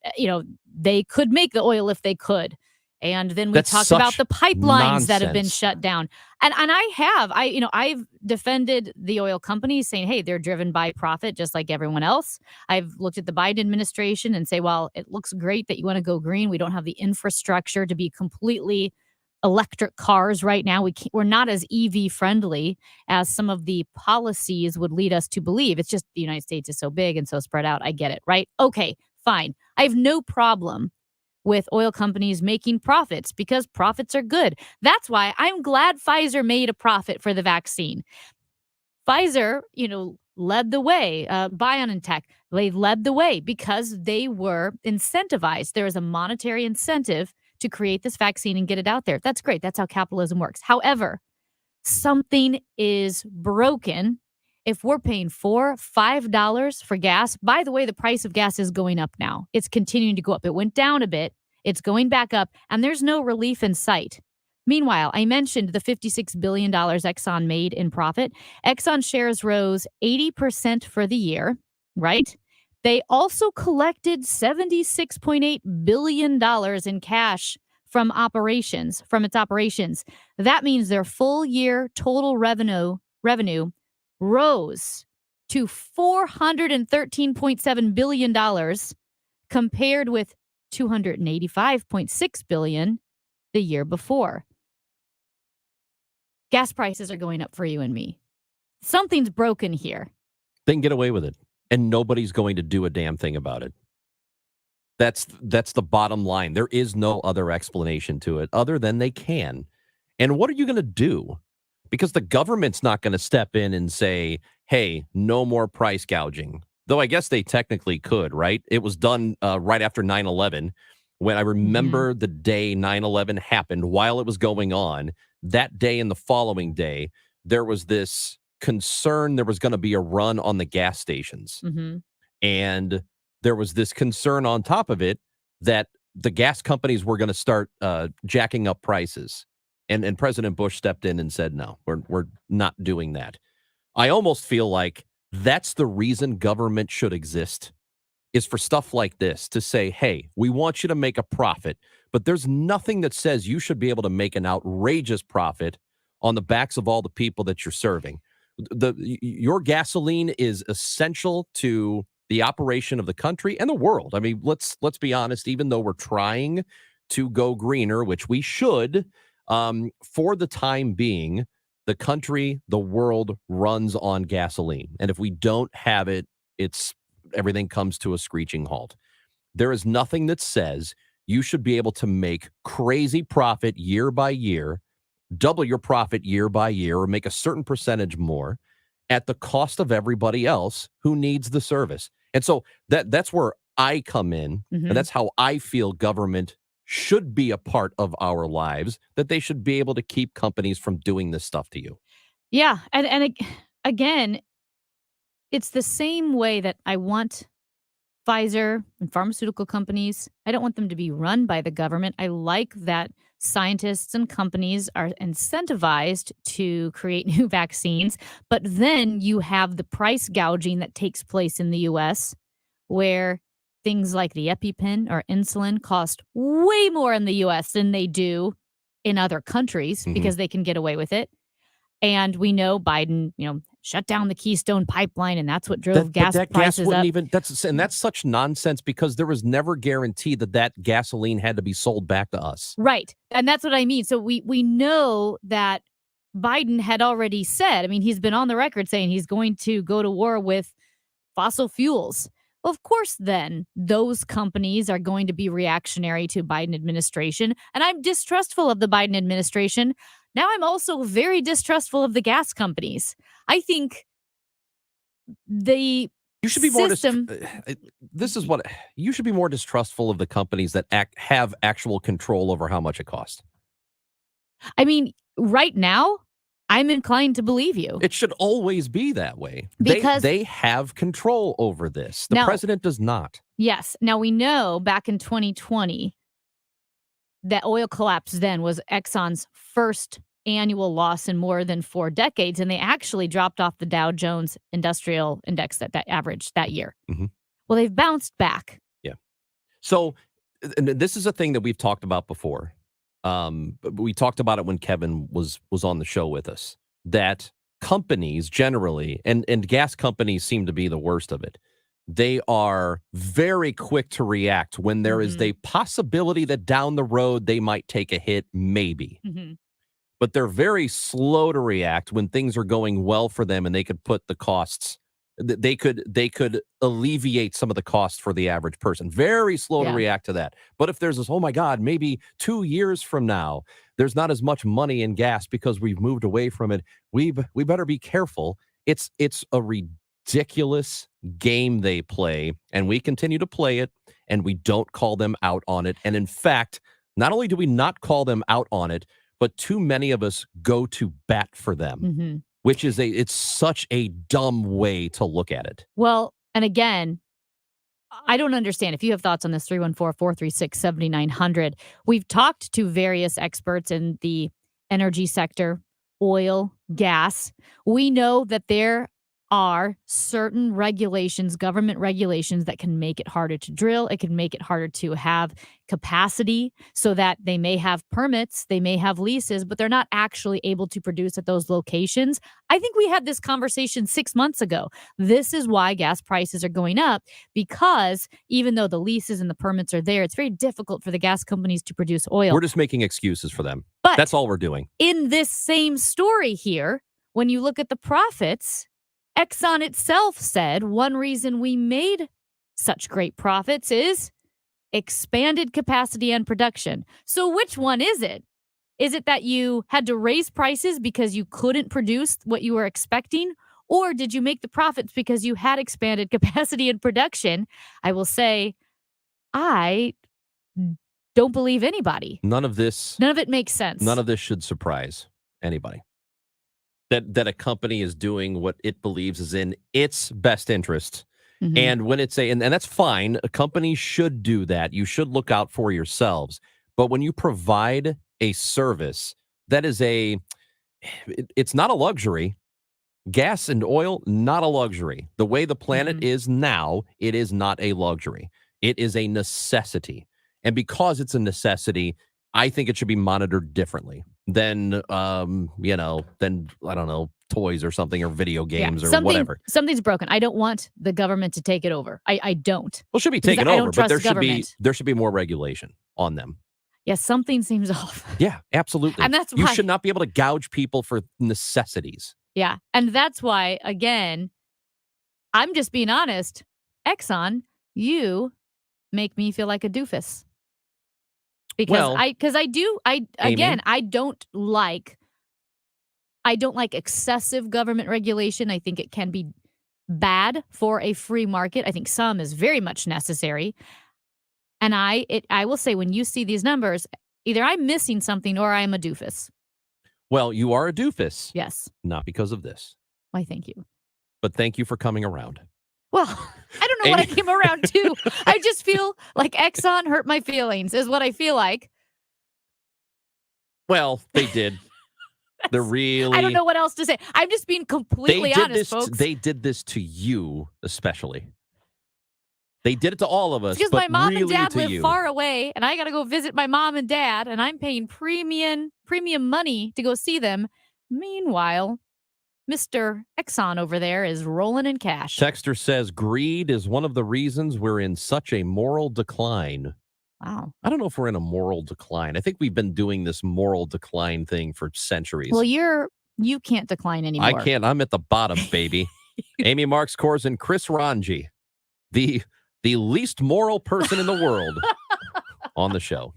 they could make the oil if they could. And then we talk about the pipelines that have been shut down. And I've defended the oil companies saying, hey, they're driven by profit just like everyone else. I've looked at the Biden administration and say, well, it looks great that you want to go green. We don't have the infrastructure to be completely electric cars right now. We're not as EV friendly as some of the policies would lead us to believe. It's just the United States is so big and so spread out. I get it, right? Okay, fine. I have no problem with oil companies making profits because profits are good. That's why I'm glad Pfizer made a profit for the vaccine. Pfizer, led the way. BioNTech, they led the way because they were incentivized. There is a monetary incentive to create this vaccine and get it out there. That's great. That's how capitalism works. However, something is broken if we're paying $4, $5 for gas. By the way, the price of gas is going up now. It's continuing to go up. It went down a bit. It's going back up, and there's no relief in sight. Meanwhile, I mentioned the $56 billion Exxon made in profit. Exxon shares rose 80% for the year, right? They also collected $76.8 billion in cash from its operations. That means their full year total revenue rose to $413.7 billion compared with $285.6 billion the year before. Gas prices are going up for you and me. Something's broken here. They can get away with it, and nobody's going to do a damn thing about it. That's the bottom line. There is no other explanation to it other than they can. And what are you going to do? Because the government's not going to step in and say, hey, no more price gouging. Though I guess they technically could, right? It was done right after 9/11. When I remember the day 9/11 happened, while it was going on, that day and the following day, there was this concern there was going to be a run on the gas stations. And there was this concern on top of it that the gas companies were going to start jacking up prices. And President Bush stepped in and said, no, we're not doing that. I almost feel like that's the reason government should exist, is for stuff like this to say, hey, we want you to make a profit, but there's nothing that says you should be able to make an outrageous profit on the backs of all the people that you're serving. Your gasoline is essential to the operation of the country and the world. I mean, let's be honest, even though we're trying to go greener, which we should, for the time being, the country, the world runs on gasoline. And if we don't have it, everything comes to a screeching halt. There is nothing that says you should be able to make crazy profit year by year, double your profit year by year, or make a certain percentage more at the cost of everybody else who needs the service. And so that's where I come in, and that's how I feel government should be a part of our lives, that they should be able to keep companies from doing this stuff to you. Yeah. And again, it's the same way that I want Pfizer and pharmaceutical companies. I don't want them to be run by the government. I like that scientists and companies are incentivized to create new vaccines. But then you have the price gouging that takes place in the U.S., where things like the EpiPen or insulin cost way more in the U.S. than they do in other countries because they can get away with it. And we know Biden, shut down the Keystone Pipeline, and that's what drove gas prices up. That's such nonsense, because there was never guaranteed that gasoline had to be sold back to us. Right. And that's what I mean. So we know that Biden had already said, he's been on the record saying he's going to go to war with fossil fuels. Well, of course, then those companies are going to be reactionary to Biden administration. And I'm distrustful of the Biden administration. Now I'm also very distrustful of the gas companies. I think you should be system. You should be more distrustful of the companies that have actual control over how much it costs. Right now, I'm inclined to believe you. It should always be that way. Because they have control over this. The president does not. Yes. Now, we know back in 2020, that oil collapse then was Exxon's first annual loss in more than 4 decades, and they actually dropped off the Dow Jones Industrial Index that averaged that year. Well, they've bounced back. Yeah. So this is a thing that we've talked about before. We talked about it when Kevin was on the show with us, that companies generally, and gas companies seem to be the worst of it, they are very quick to react when there is a possibility that down the road they might take a hit, maybe. But they're very slow to react when things are going well for them, and they could put the costs, they could alleviate some of the costs for the average person. Very slow to react to that. But if there's this, oh my God, maybe 2 years from now, there's not as much money in gas because we've moved away from it, we better be careful. It's a ridiculous game they play, and we continue to play it, and we don't call them out on it. And in fact, not only do we not call them out on it, but too many of us go to bat for them, which is it's such a dumb way to look at it. Well, and again, I don't understand. If you have thoughts on this, 314-436-7900. We've talked to various experts in the energy sector, oil, gas. We know that there are certain regulations, government regulations, that can make it harder to drill. It can make it harder to have capacity, so that they may have permits, they may have leases, but they're not actually able to produce at those locations. I think we had this conversation 6 months ago. This is why gas prices are going up, because even though the leases and the permits are there, it's very difficult for the gas companies to produce oil. We're just making excuses for them. But that's all we're doing. In this same story here, when you look at the profits, Exxon itself said one reason we made such great profits is expanded capacity and production. So which one is it? Is it that you had to raise prices because you couldn't produce what you were expecting? Or did you make the profits because you had expanded capacity and production? I will say, I don't believe anybody. None of it makes sense. None of this should surprise anybody. That a company is doing what it believes is in its best interest. And when it's and that's fine. A company should do that. You should look out for yourselves. But when you provide a service that is it's not a luxury. Gas and oil, not a luxury. The way the planet is now, it is not a luxury. It is a necessity. And because it's a necessity, I think it should be monitored differently than, I don't know, toys or something or video games or whatever. Something's broken. I don't want the government to take it over. I don't. Well, it should be taken over, but there should be more regulation on them. Yeah, something seems off. Yeah, absolutely. And that's you why, should not be able to gouge people for necessities. Yeah, and that's why, again, I'm just being honest. Exxon, you make me feel like a doofus. Because I don't like excessive government regulation. I think it can be bad for a free market. I think some is very much necessary. And I will say, when you see these numbers, either I'm missing something or I'm a doofus. Well, you are a doofus. Yes. Not because of this. Why, thank you. But thank you for coming around. Well, I don't know what I came around to. I just feel like Exxon hurt my feelings, is what I feel like. Well, they did. They're really... I don't know what else to say. I'm just being completely honest, folks. They did this to you, especially. They did it to all of us. Because but my mom really and dad to live you. far away, and I got to go visit my mom and dad, and I'm paying premium money to go see them. Meanwhile, Mr. Exxon over there is rolling in cash. Texter says greed is one of the reasons we're in such a moral decline. Wow. I don't know if we're in a moral decline. I think we've been doing this moral decline thing for centuries. Well, you can't decline anymore. I can't. I'm at the bottom, baby. Amy Marks Kors and Chris Ranji, the least moral person in the world on the show.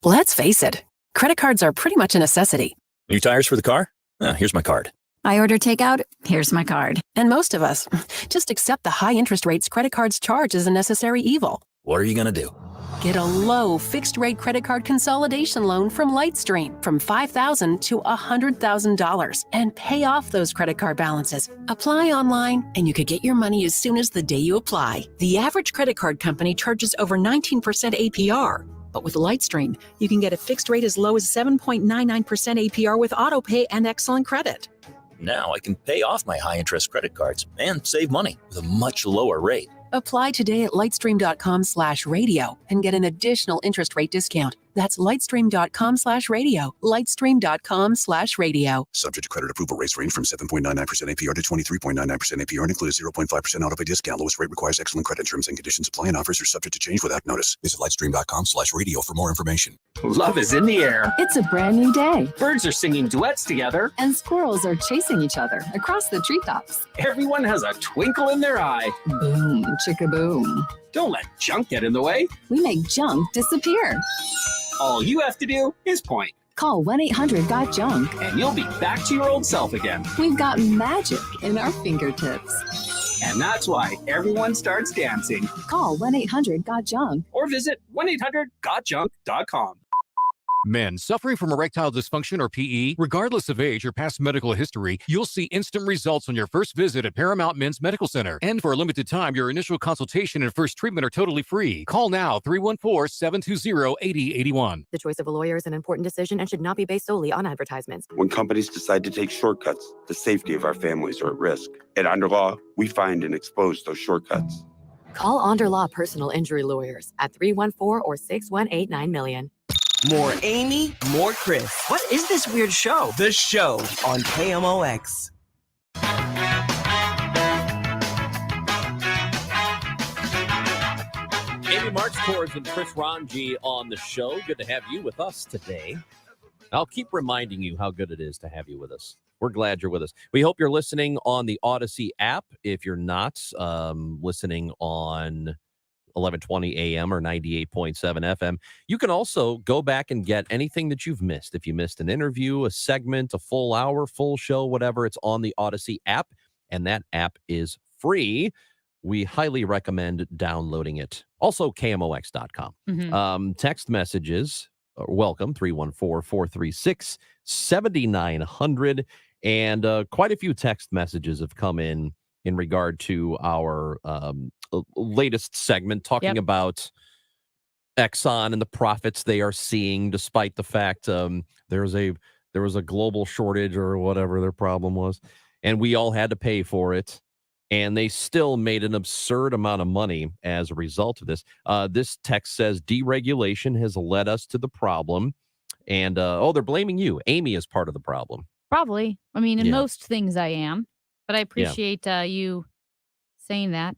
Let's face it, credit cards are pretty much a necessity. New tires for the car? Here's my card. I order takeout, here's my card. And most of us just accept the high interest rates credit cards charge as a necessary evil. What are you going to do? Get a low fixed rate credit card consolidation loan from Lightstream from $5,000 to $100,000 and pay off those credit card balances. Apply online and you could get your money as soon as the day you apply. The average credit card company charges over 19% APR. But with Lightstream, you can get a fixed rate as low as 7.99% APR with autopay and excellent credit. Now I can pay off my high-interest credit cards and save money with a much lower rate. Apply today at lightstream.com/radio and get an additional interest rate discount. That's lightstream.com/radio. Lightstream.com/radio. Subject to credit approval. Rates range from 7.99% APR to 23.99% APR and includes 0.5% autopay discount. Lowest rate requires excellent credit. Terms and conditions apply and offers are subject to change without notice. Visit lightstream.com/radio for more information. Love is in the air. It's a brand new day. Birds are singing duets together. And squirrels are chasing each other across the treetops. Everyone has a twinkle in their eye. Boom, chicka-boom. Don't let junk get in the way. We make junk disappear. All you have to do is point. Call 1-800-GOT-JUNK. And you'll be back to your old self again. We've got magic in our fingertips. And that's why everyone starts dancing. Call 1-800-GOT-JUNK. Or visit 1-800-GOTJUNK.com. Men suffering from erectile dysfunction or PE, regardless of age or past medical history, you'll see instant results on your first visit at Paramount Men's Medical Center. And for a limited time, your initial consultation and first treatment are totally free. Call now, 314-720-8081. The choice of a lawyer is an important decision and should not be based solely on advertisements. When companies decide to take shortcuts, the safety of our families are at risk. At Underlaw, we find and expose those shortcuts. Call Underlaw Personal Injury Lawyers at 314 or 618 $9 More Amy, more Chris. What is this weird show? The Show on KMOX. Amy Marks Kors and Chris Ranji on the show. Good to have you with us today. I'll keep reminding you how good it is to have you with us. We're glad you're with us. We hope you're listening on the Odyssey app. If you're not listening on 1120 AM or 98.7 FM, you can also go back and get anything that you've missed. If you missed an interview, a segment, a full hour, full show, whatever, it's on the Odyssey app, and that app is free. We highly recommend downloading it. Also, KMOX.com. Text messages, welcome, 314-436-7900. And quite a few text messages have come in regard to our latest segment talking about Exxon and the profits they are seeing, despite the fact there was a global shortage or whatever their problem was. and we all had to pay for it. And they still made an absurd amount of money as a result of this. This text says deregulation has led us to the problem. And, they're blaming you. Amy is part of the problem. Probably. I mean, in Yeah. most things I am, but I appreciate you saying that.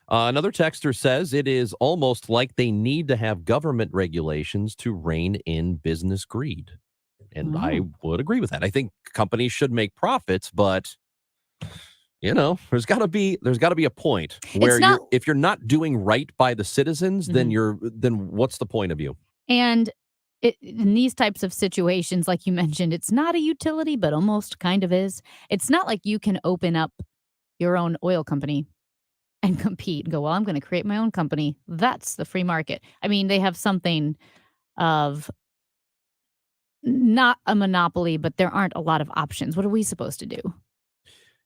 Another texter says it is almost like they need to have government regulations to rein in business greed. And I would agree with that. I think companies should make profits, but there's got to be a point where if you're not doing right by the citizens, then what's the point of you? And in these types of situations, like you mentioned, it's not a utility, but almost kind of is. It's not like you can open up your own oil company and compete and go, well, I'm going to create my own company. That's the free market. I mean, they have something of not a monopoly, but there aren't a lot of options. What are we supposed to do?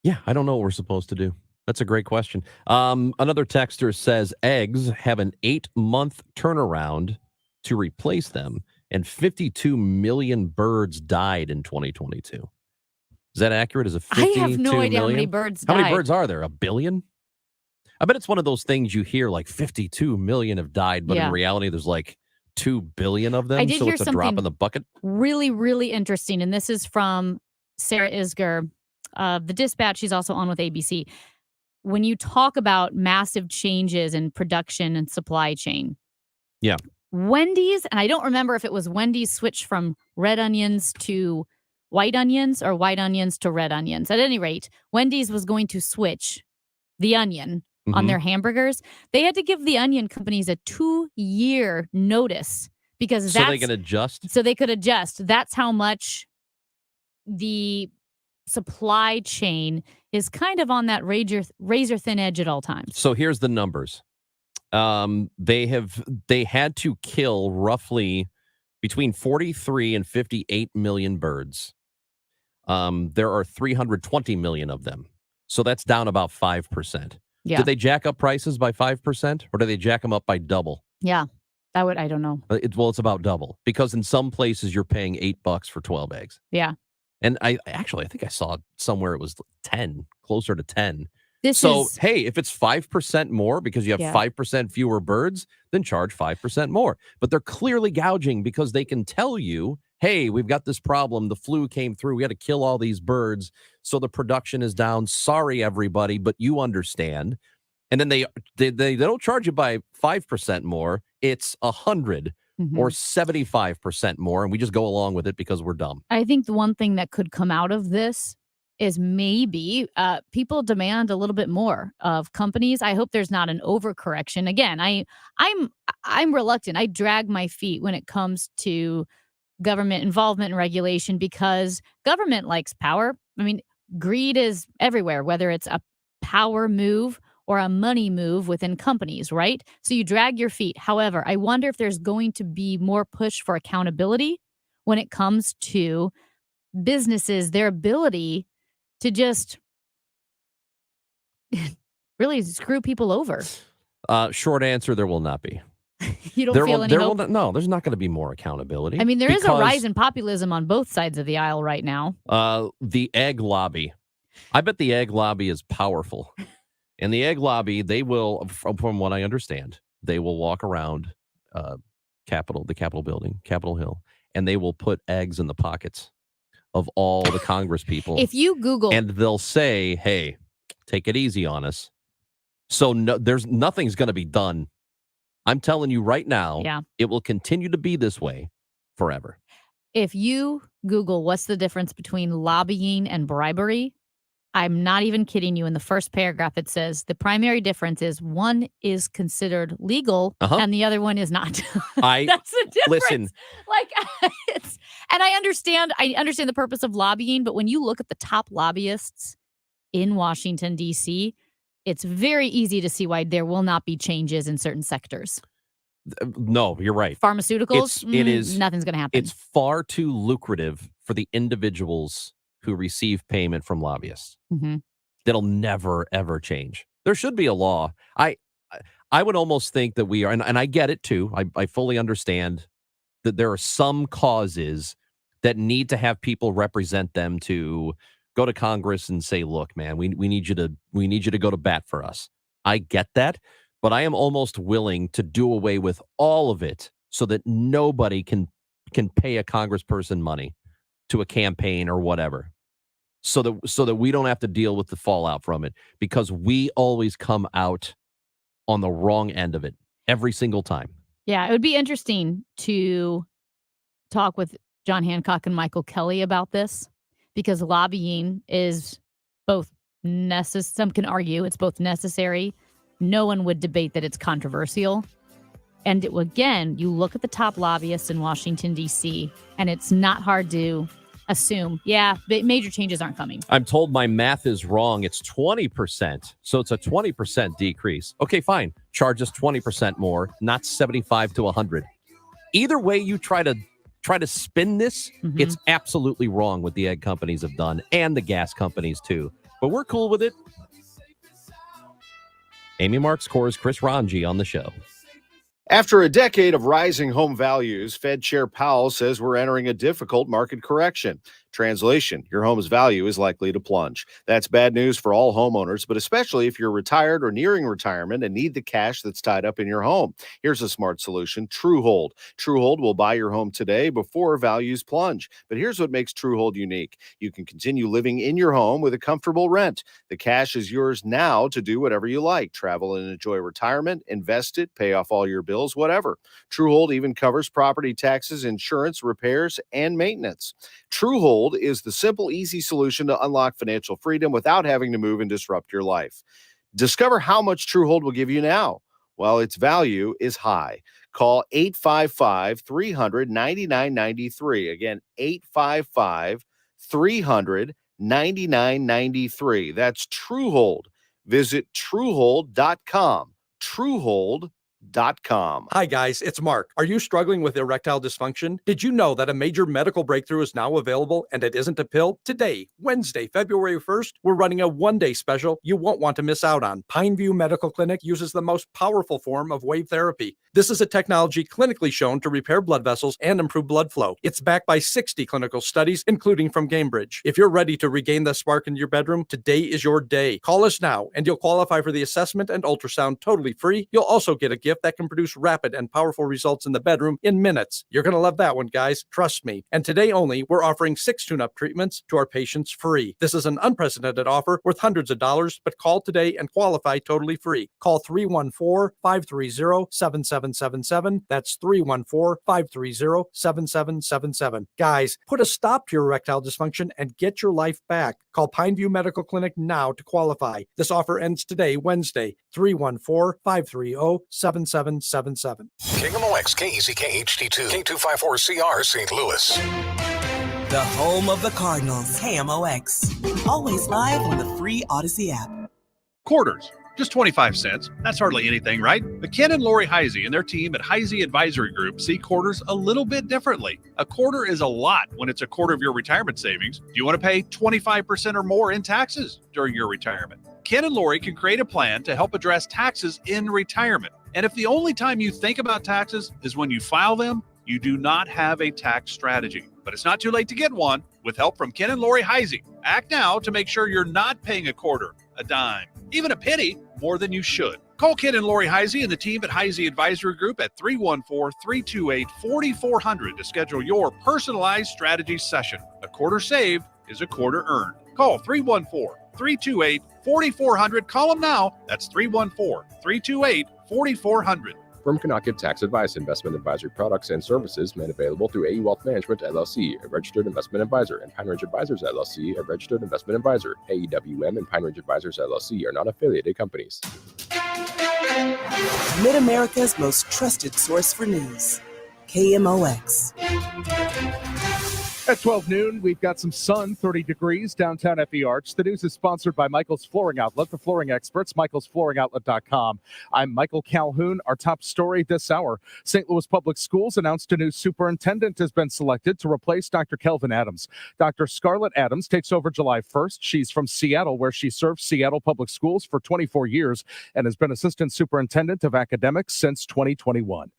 Yeah, I don't know what we're supposed to do. That's a great question. Another texter says eggs have an 8-month turnaround to replace them, and 52 million birds died in 2022. Is that accurate? Is it 52 I have no idea how many million? birds How many died. birds are there? 1 billion? I bet it's one of those things you hear like 52 million have died, but Yeah. in reality, there's like 2 billion of them. I did So hear it's a drop something in the bucket. really, really interesting. And this is from Sarah Isger of The Dispatch. She's also on with ABC. When you talk about massive changes in production and supply chain, Yeah. Wendy's, and I don't remember if it was Wendy's switched from red onions to white onions or white onions to red onions. At any rate, Wendy's was going to switch the onion on their hamburgers. They had to give the onion companies a 2-year notice because So they can adjust. so they could adjust. That's how much the supply chain is kind of on that razor thin edge at all times. So here's the numbers. They had to kill roughly between 43 and 58 million birds. There are 320 million of them. So that's down about 5%. Yeah. Did they jack up prices by 5% or do they jack them up by double? Yeah. I don't know. It's about double because in some places you're paying $8 for 12 eggs. Yeah. And I think I saw somewhere it was 10, closer to 10. So Hey, if it's 5% more because you have 5% fewer birds, then charge 5% more. But they're clearly gouging because they can tell you, hey, we've got this problem. The flu came through. We had to kill all these birds. So the production is down. Sorry, everybody, but you understand. And then they don't charge you by 5% more. It's 100 or 75% more. And we just go along with it because we're dumb. I think the one thing that could come out of this is maybe people demand a little bit more of companies. I hope there's not an overcorrection. Again, I'm reluctant. I drag my feet when it comes to government involvement and regulation because government likes power. I mean, greed is everywhere, whether it's a power move or a money move within companies, right? So you drag your feet. However, I wonder if there's going to be more push for accountability when it comes to businesses, their ability to just really screw people over. Short answer, there will not be. You don't feel any hope? No, there's not going to be more accountability. I mean, there is a rise in populism on both sides of the aisle right now. The egg lobby. I bet the egg lobby is powerful. And the egg lobby, they will, from what I understand, they will walk around the Capitol building, Capitol Hill, and they will put eggs in the pockets of all the Congress people. If you Google... And they'll say, hey, take it easy on us. So nothing's going to be done. I'm telling you right now, it will continue to be this way forever. If you Google what's the difference between lobbying and bribery, I'm not even kidding you. In the first paragraph, it says the primary difference is one is considered legal and the other one is not. That's the difference. Listen. Like and I understand the purpose of lobbying, but when you look at the top lobbyists in Washington, D.C., it's very easy to see why there will not be changes in certain sectors. No, you're right. Pharmaceuticals, It is nothing's going to happen. It's far too lucrative for the individuals who receive payment from lobbyists. That'll never, ever change. There should be a law. I would almost think that we are, and I get it too. I fully understand that there are some causes that need to have people represent them to go to Congress and say, look, man, we need you to go to bat for us. I get that, but I am almost willing to do away with all of it so that nobody can pay a congressperson money to a campaign or whatever. So that we don't have to deal with the fallout from it, because we always come out on the wrong end of it every single time. Yeah, it would be interesting to talk with John Hancock and Michael Kelly about this, because lobbying is both necessary. Some can argue it's both necessary. No one would debate that it's controversial. And again, you look at the top lobbyists in Washington, D.C., and it's not hard to assume, major changes aren't coming. I'm told my math is wrong. It's 20%. So it's a 20% decrease. Okay, fine. Charge us 20% more, not 75 to 100. Either way you try to spin this, it's absolutely wrong what the egg companies have done, and the gas companies too. But we're cool with it. Amy Marks Core's Chris Ranji on the show. After a decade of rising home values, Fed Chair Powell says we're entering a difficult market correction. Translation, your home's value is likely to plunge. That's bad news for all homeowners, but especially if you're retired or nearing retirement and need the cash that's tied up in your home. Here's a smart solution, TrueHold. TrueHold will buy your home today before values plunge. But here's what makes TrueHold unique. You can continue living in your home with a comfortable rent. The cash is yours now to do whatever you like. Travel and enjoy retirement, invest it, pay off all your bills, whatever. TrueHold even covers property taxes, insurance, repairs, and maintenance. TrueHold is the simple, easy solution to unlock financial freedom without having to move and disrupt your life. Discover how much TrueHold will give you now, while its value is high. Call 855-300-9993. Again, 855-300-9993. That's TrueHold. Visit TrueHold.com. TrueHold.com. Hi guys, it's Mark. Are you struggling with erectile dysfunction? Did you know that a major medical breakthrough is now available and it isn't a pill? Today, Wednesday, February 1st, we're running a one-day special you won't want to miss out on. Pineview Medical Clinic uses the most powerful form of wave therapy. This is a technology clinically shown to repair blood vessels and improve blood flow. It's backed by 60 clinical studies, including from Cambridge. If you're ready to regain the spark in your bedroom, today is your day. Call us now and you'll qualify for the assessment and ultrasound totally free. You'll also get a gift that can produce rapid and powerful results in the bedroom in minutes. You're going to love that one, guys. Trust me. And today only, we're offering 6 tune-up treatments to our patients free. This is an unprecedented offer worth hundreds of dollars, but call today and qualify totally free. Call 314-530-7777. That's 314-530-7777. Guys, put a stop to your erectile dysfunction and get your life back. Call Pineview Medical Clinic now to qualify. This offer ends today, Wednesday, 314-530-7777. KMOX, KECK HD2, K254CR St. Louis. The home of the Cardinals, KMOX. Always live on the free Odyssey app. Quarters, just 25 cents. That's hardly anything, right? But Ken and Lori Heisey and their team at Heisey Advisory Group see quarters a little bit differently. A quarter is a lot when it's a quarter of your retirement savings. Do you want to pay 25% or more in taxes during your retirement? Ken and Lori can create a plan to help address taxes in retirement. And if the only time you think about taxes is when you file them, you do not have a tax strategy. But it's not too late to get one with help from Ken and Lori Heisey. Act now to make sure you're not paying a quarter, a dime, even a penny more than you should. Call Ken and Lori Heisey and the team at Heisey Advisory Group at 314-328-4400 to schedule your personalized strategy session. A quarter saved is a quarter earned. Call 314-328-4400. Call them now. That's 314-328-4400. Firm cannot give tax advice. Investment advisory products and services made available through AE Wealth Management, LLC, a registered investment advisor, and Pine Ridge Advisors, LLC, a registered investment advisor. AEWM and Pine Ridge Advisors, LLC are not affiliated companies. Mid-America's most trusted source for news, KMOX. At 12 noon, we've got some sun, 30 degrees, downtown at the Arch. The news is sponsored by Michael's Flooring Outlet, the flooring experts, michaelsflooringoutlet.com. I'm Michael Calhoun. Our top story this hour, St. Louis Public Schools announced a new superintendent has been selected to replace Dr. Kelvin Adams. Dr. Scarlett Adams takes over July 1st. She's from Seattle, where she served Seattle Public Schools for 24 years and has been assistant superintendent of academics since 2021.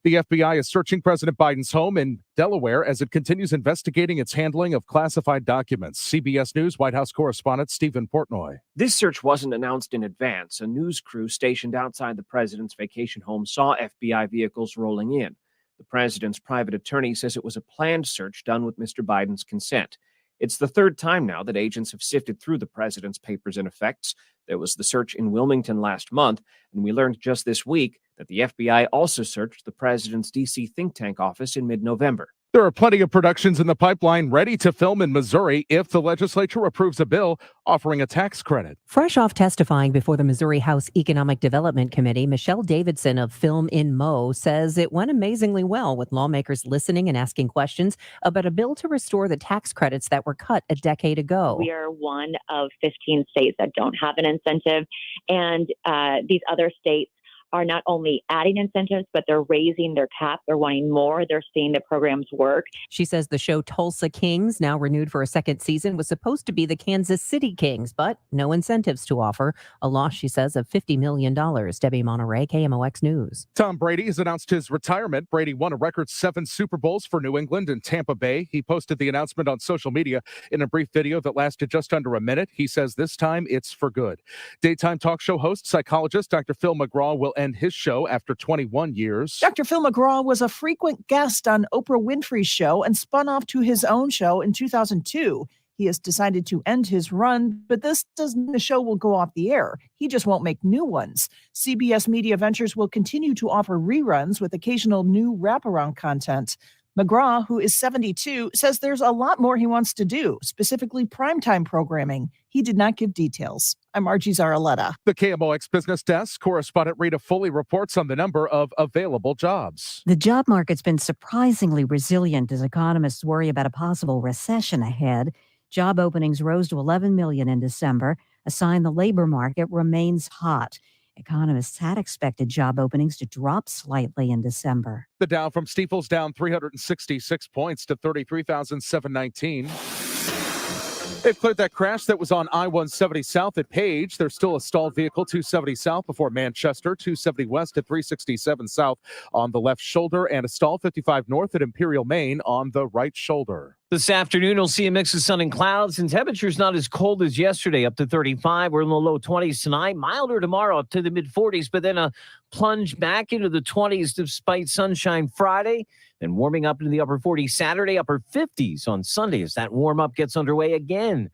The FBI is searching President Biden's home in Delaware as it continues investigating its handling of classified documents. CBS News White House correspondent Stephen Portnoy. This search wasn't announced in advance. A news crew stationed outside the president's vacation home saw FBI vehicles rolling in. The president's private attorney says it was a planned search done with Mr. Biden's consent. It's the third time now that agents have sifted through the president's papers and effects. There was the search in Wilmington last month, and we learned just this week that the FBI also searched the president's D.C. think tank office in mid-November. There are plenty of productions in the pipeline ready to film in Missouri if the legislature approves a bill offering a tax credit. Fresh off testifying before the Missouri House Economic Development Committee, Michelle Davidson of Film in Mo says it went amazingly well with lawmakers listening and asking questions about a bill to restore the tax credits that were cut a decade ago. We are one of 15 states that don't have an incentive, and these other states are not only adding incentives, but they're raising their cap. They're wanting more. They're seeing the programs work. She says the show Tulsa Kings, now renewed for a second season, was supposed to be the Kansas City Kings, but no incentives to offer. A loss, she says, of $50 million. Debbie Monterey, KMOX News. Tom Brady has announced his retirement. Brady won a record 7 Super Bowls for New England and Tampa Bay. He posted the announcement on social media in a brief video that lasted just under a minute. He says this time it's for good. Daytime talk show host, psychologist Dr. Phil McGraw will end his show after 21 years. Dr. Phil McGraw was a frequent guest on Oprah Winfrey's show and spun off to his own show in 2002. He has decided to end his run, but this doesn't mean the show will go off the air. He just won't make new ones. CBS Media Ventures will continue to offer reruns with occasional new wraparound content. McGraw, who is 72, says there's a lot more he wants to do, specifically primetime programming. He did not give details. I'm Margie Zaraletta. The KMOX Business Desk correspondent Rita Foley reports on the number of available jobs. The job market's been surprisingly resilient as economists worry about a possible recession ahead. Job openings rose to 11 million in December, a sign the labor market remains hot. Economists had expected job openings to drop slightly in December. The Dow from Stifel's down 366 points to 33,719. They've cleared that crash that was on I-170 South at Page. There's still a stalled vehicle, 270 South before Manchester, 270 West at 367 South on the left shoulder, and a stall 55 North at Imperial, Maine on the right shoulder. This afternoon, we'll see a mix of sun and clouds, and temperatures not as cold as yesterday, up to 35. We're in the low 20s tonight. Milder tomorrow, up to the mid-40s, but then a plunge back into the 20s despite sunshine Friday. Then warming up into the upper 40s Saturday, upper 50s on Sunday as that warm-up gets underway again.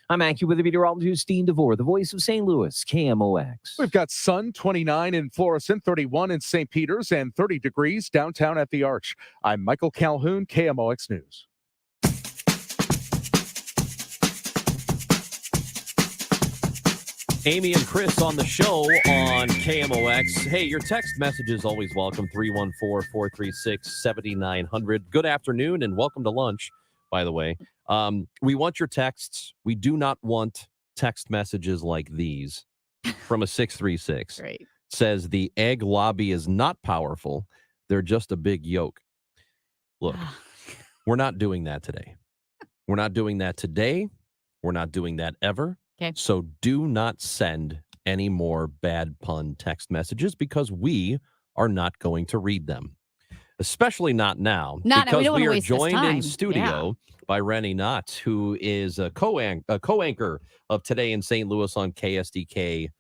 I'm AccuWeather meteorologist Dean DeVore, the voice of St. Louis, KMOX. We've got sun, 29 in Florissant, 31 in St. Peters, and 30 degrees downtown at the Arch. I'm Michael Calhoun, KMOX News. Amy and Chris on the show on KMOX. Hey, your text message is always welcome, 314-436-7900. Good afternoon and welcome to lunch, by the way. We want your texts. We do not want text messages like these from a 636. Great. Says the egg lobby is not powerful. They're just a big yolk. Look, we're not doing that today. We're not doing that today. We're not doing that ever. Okay. So do not send any more bad pun text messages because we are not going to read them. Especially not now. Because we are joined in studio by Rennie Knott, who is a co-anchor of Today in St. Louis on KSDK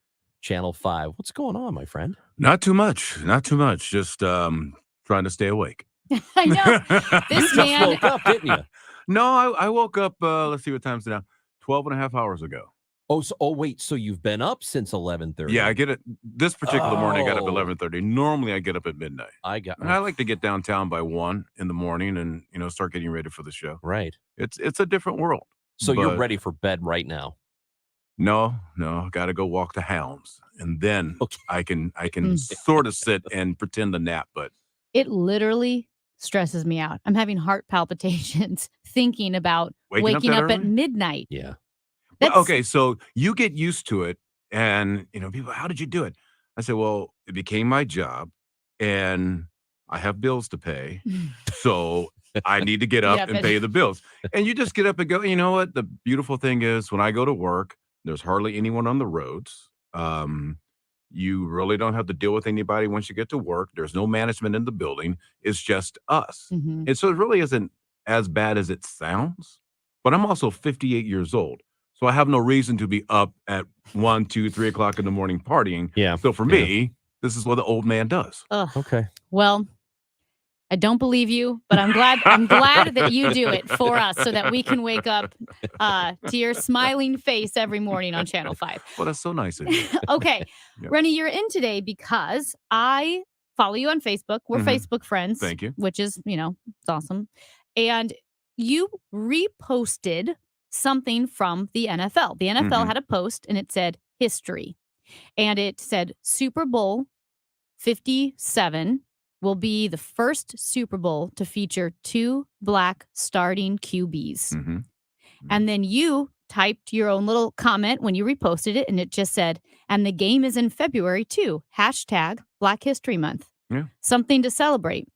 Channel 5. What's going on, my friend? Not too much. Just trying to stay awake. I know. This You just woke up, didn't you? No, I woke up, let's see what time's it now, 12 and a half hours ago. Wait, so you've been up since 11:30? Yeah, I get it. This particular morning, I got up at 11:30. Normally, I get up at midnight. I like to get downtown by 1 in the morning and, start getting ready for the show. Right. It's a different world. So you're ready for bed right now? No, got to go walk the hounds. And then I can sort of sit and pretend to nap, but It literally stresses me out. I'm having heart palpitations thinking about waking up at midnight. Yeah. Well, okay, so you get used to it, and people, how did you do it? I said, well, it became my job, and I have bills to pay, so I need to get up and pay the bills. And you just get up and go. You know what? The beautiful thing is, when I go to work, there's hardly anyone on the roads. You really don't have to deal with anybody once you get to work. There's no management in the building. It's just us. Mhm. And so it really isn't as bad as it sounds. But I'm also 58 years old. So I have no reason to be up at 1, 2, 3 o'clock in the morning partying. Yeah. So for me, this is what the old man does. Ugh. Okay. Well, I don't believe you, but I'm glad that you do it for us so that we can wake up to your smiling face every morning on Channel 5. Well, that's so nice of you. Okay. Yep. Rennie, you're in today because I follow you on Facebook. We're Mhm. Facebook friends. Thank you. Which is, it's awesome. And you reposted something from the NFL. The NFL Mhm. had a post and it said history. And it said Super Bowl 57 will be the first Super Bowl to feature 2 black starting QBs. Mhm. And then you typed your own little comment when you reposted it, and it just said, and the game is in February too. # Black History Month. Yeah. Something to celebrate.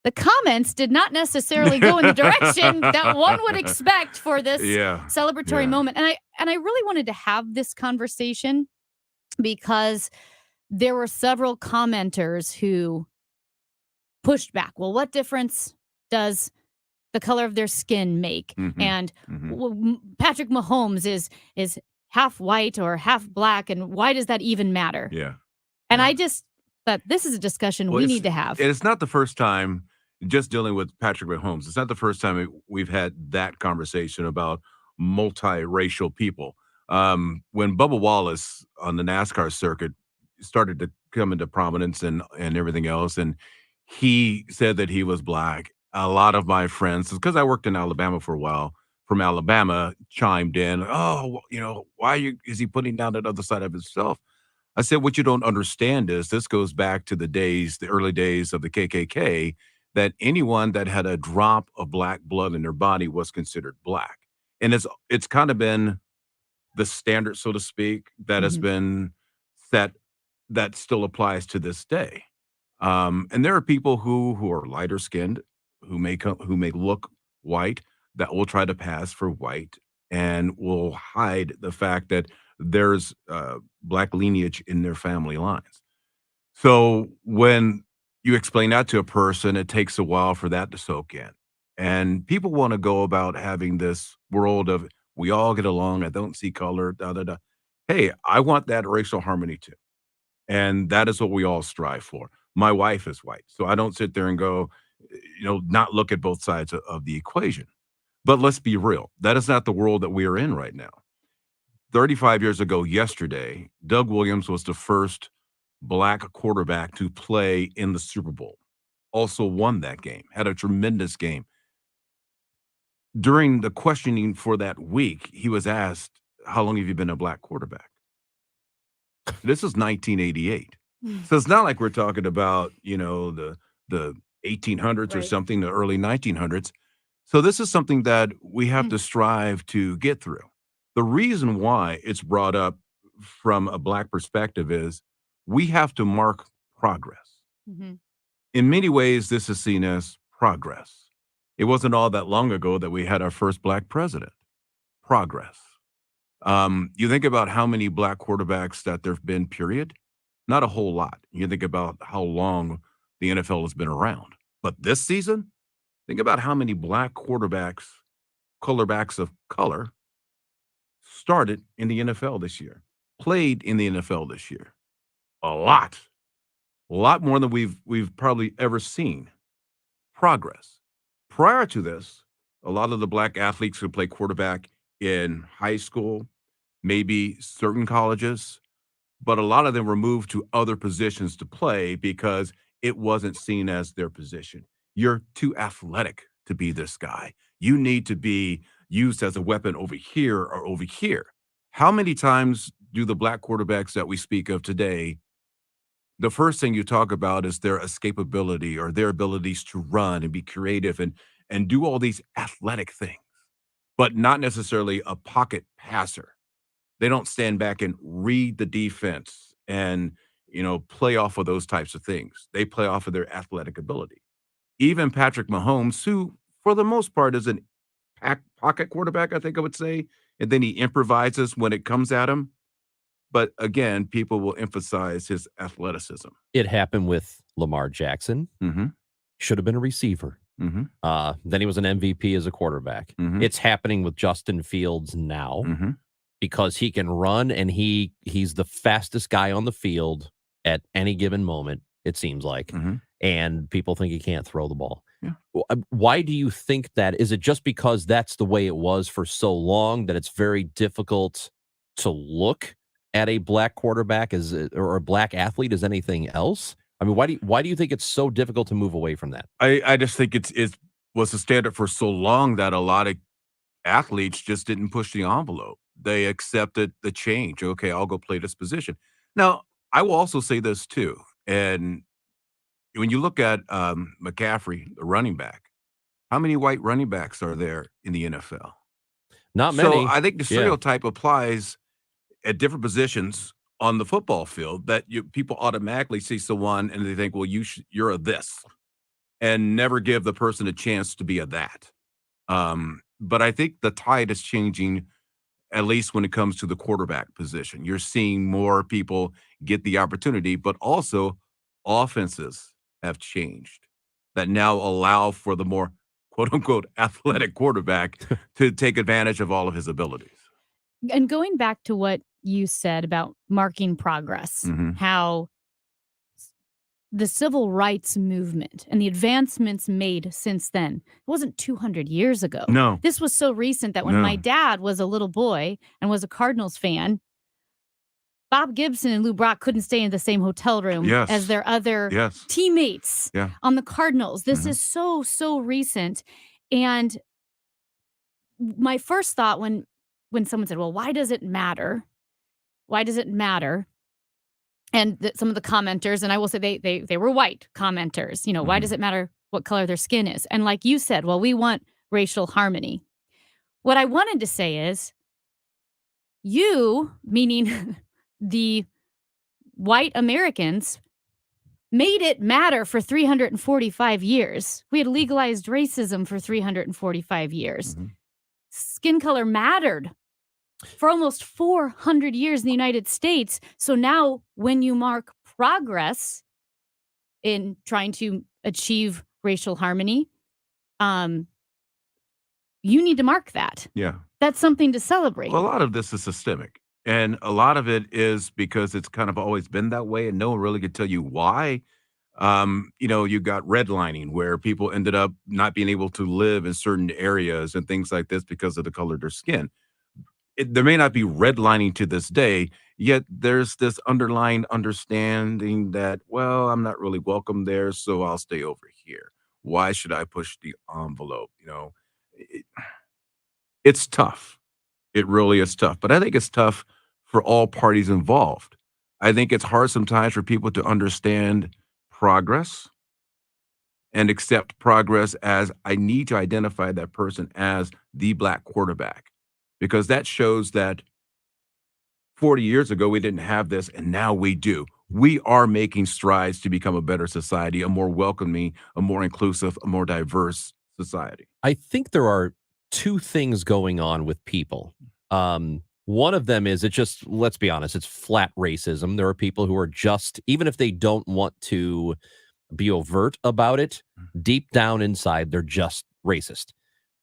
The comments did not necessarily go in the direction that one would expect for this Yeah. celebratory Yeah. moment. And I really wanted to have this conversation because there were several commenters who pushed back. Well, what difference does the color of their skin make? Mhm. And Mhm. Patrick Mahomes is half white or half black, and why does that even matter? Yeah. And I just thought this is a discussion we need to have. And it's not the first time, just dealing with Patrick Mahomes, it's not the first time we've had that conversation about multiracial people. When Bubba Wallace on the NASCAR circuit started to come into prominence and everything else, and he said that he was black, a lot of my friends, because I worked in Alabama for a while, from Alabama chimed in, oh, why is he putting down that other side of himself? I said, what you don't understand is this goes back to the early days of the KKK, that anyone that had a drop of black blood in their body was considered black. And it's kind of been the standard, so to speak, that has been set, that still applies to this day. And there are people who are lighter skinned, who may look white, that will try to pass for white and will hide the fact that there's black lineage in their family lines. So when you explain that to a person, it takes a while for that to soak in. And people want to go about having this world of we all get along, I don't see color, da da da. Hey, I want that racial harmony too. And that is what we all strive for. My wife is white, so I don't sit there and go, not look at both sides of the equation. But let's be real. That is not the world that we are in right now. 35 years ago yesterday, Doug Williams was the first black quarterback to play in the Super Bowl. Also won that game, had a tremendous game. During the questioning for that week, he was asked, how long have you been a black quarterback? This is 1988. So it's not like we're talking about, the 1800s or something, the early 1900s. So this is something that we have to strive to get through. The reason why it's brought up from a black perspective is we have to mark progress. In many ways, this is seen as progress. It wasn't all that long ago that we had our first black president. Progress. You think about how many black quarterbacks that there have been, period. Not a whole lot. You think about how long the NFL has been around. But this season, think about how many black quarterbacks, colorбacks of color, started in the NFL this year, played in the NFL this year. A lot more than we've probably ever seen. Progress. Prior to this, a lot of the black athletes who play quarterback in high school, maybe certain colleges, but a lot of them were moved to other positions to play because it wasn't seen as their position. You're too athletic to be this guy. You need to be used as a weapon over here or over here. How many times do the black quarterbacks that we speak of today, the first thing you talk about is their escapability or their abilities to run and be creative and do all these athletic things, but not necessarily a pocket passer. They don't stand back and read the defense and, play off of those types of things. They play off of their athletic ability. Even Patrick Mahomes, who for the most part is an pocket quarterback, I think I would say, and then he improvises when it comes at him. But again, people will emphasize his athleticism. It happened with Lamar Jackson. Mm-hmm. Should have been a receiver. Mm-hmm. Then he was an MVP as a quarterback. Mhm. It's happening with Justin Fields now Mm-hmm. because he can run and he's the fastest guy on the field at any given moment, it seems like. Mm-hmm. And people think he can't throw the ball. Yeah. Why do you think that? Is it just because that's the way it was for so long that it's very difficult to look at a black quarterback or a black athlete as anything else? I mean, why do you think it's so difficult to move away from that? I just think it was the standard for so long that a lot of athletes just didn't push the envelope. They accepted the change. Okay, I'll go play this position. Now, I will also say this too. And when you look at McCaffrey, the running back, how many white running backs are there in the NFL? Not many. So I think the Yeah. stereotype applies at different positions on the football field that people automatically see someone and they think, well, you're a this, and never give the person a chance to be a that. But I think the tide is changing, at least when it comes to the quarterback position. You're seeing more people get the opportunity, but also offenses have changed that now allow for the more quote unquote athletic quarterback to take advantage of all of his abilities. And going back to what you said about marking progress, Mhm. how the civil rights movement and the advancements made since then, it wasn't 200 years ago. No. This was so recent that when No. my dad was a little boy and was a Cardinals fan, Bob Gibson and Lou Brock couldn't stay in the same hotel room Yes. as their other Yes. teammates Yeah. on the Cardinals. This Mhm. is so recent. And my first thought when someone said, well, why does it matter? Why does it matter? And some of the commenters, and I will say they were white commenters, why does it matter what color their skin is? And like you said, well, we want racial harmony. What I wanted to say is, you, meaning the white Americans, made it matter for 345 years. We had legalized racism for 345 years. Skin color mattered for almost 400 years in the United States. So now when you mark progress in trying to achieve racial harmony, you need to mark that. Yeah. That's something to celebrate. Well, a lot of this is systemic, and a lot of it is because it's kind of always been that way, and no one really could tell you why. You got redlining where people ended up not being able to live in certain areas and things like this because of the color of their skin. There may not be redlining to this day, yet there's this underlying understanding that, well, I'm not really welcome there, so I'll stay over here. Why should I push the envelope? It's tough. It really is tough. But I think it's tough for all parties involved. I think it's hard sometimes for people to understand progress and accept progress as I need to identify that person as the black quarterback, because that shows that 40 years ago we didn't have this and now we do. We are making strides to become a better society, a more welcoming, a more inclusive, a more diverse society. I think there are two things going on with people. One of them is let's be honest, it's flat racism. There are people who are just, even if they don't want to be overt about it, deep down inside, they're just racist.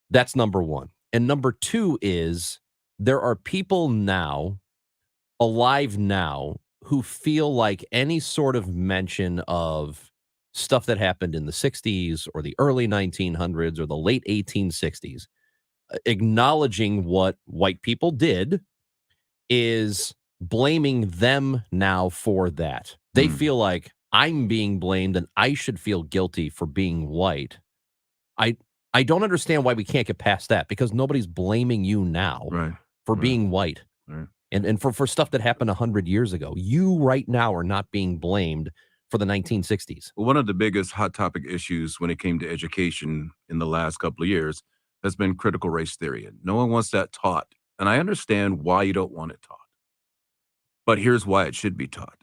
That's number one. And number two is there are people now, alive now, who feel like any sort of mention of stuff that happened in the 60s or the early 1900s or the late 1860s, acknowledging what white people did, is blaming them now for that. They feel like I'm being blamed and I should feel guilty for being white. I don't understand why we can't get past that, because nobody's blaming you now for being white and for stuff that happened 100 years ago. You right now are not being blamed for the 1960s. Well, one of the biggest hot topic issues when it came to education in the last couple of years has been critical race theory. No one wants that taught. And I understand why you don't want it taught. But here's why it should be taught.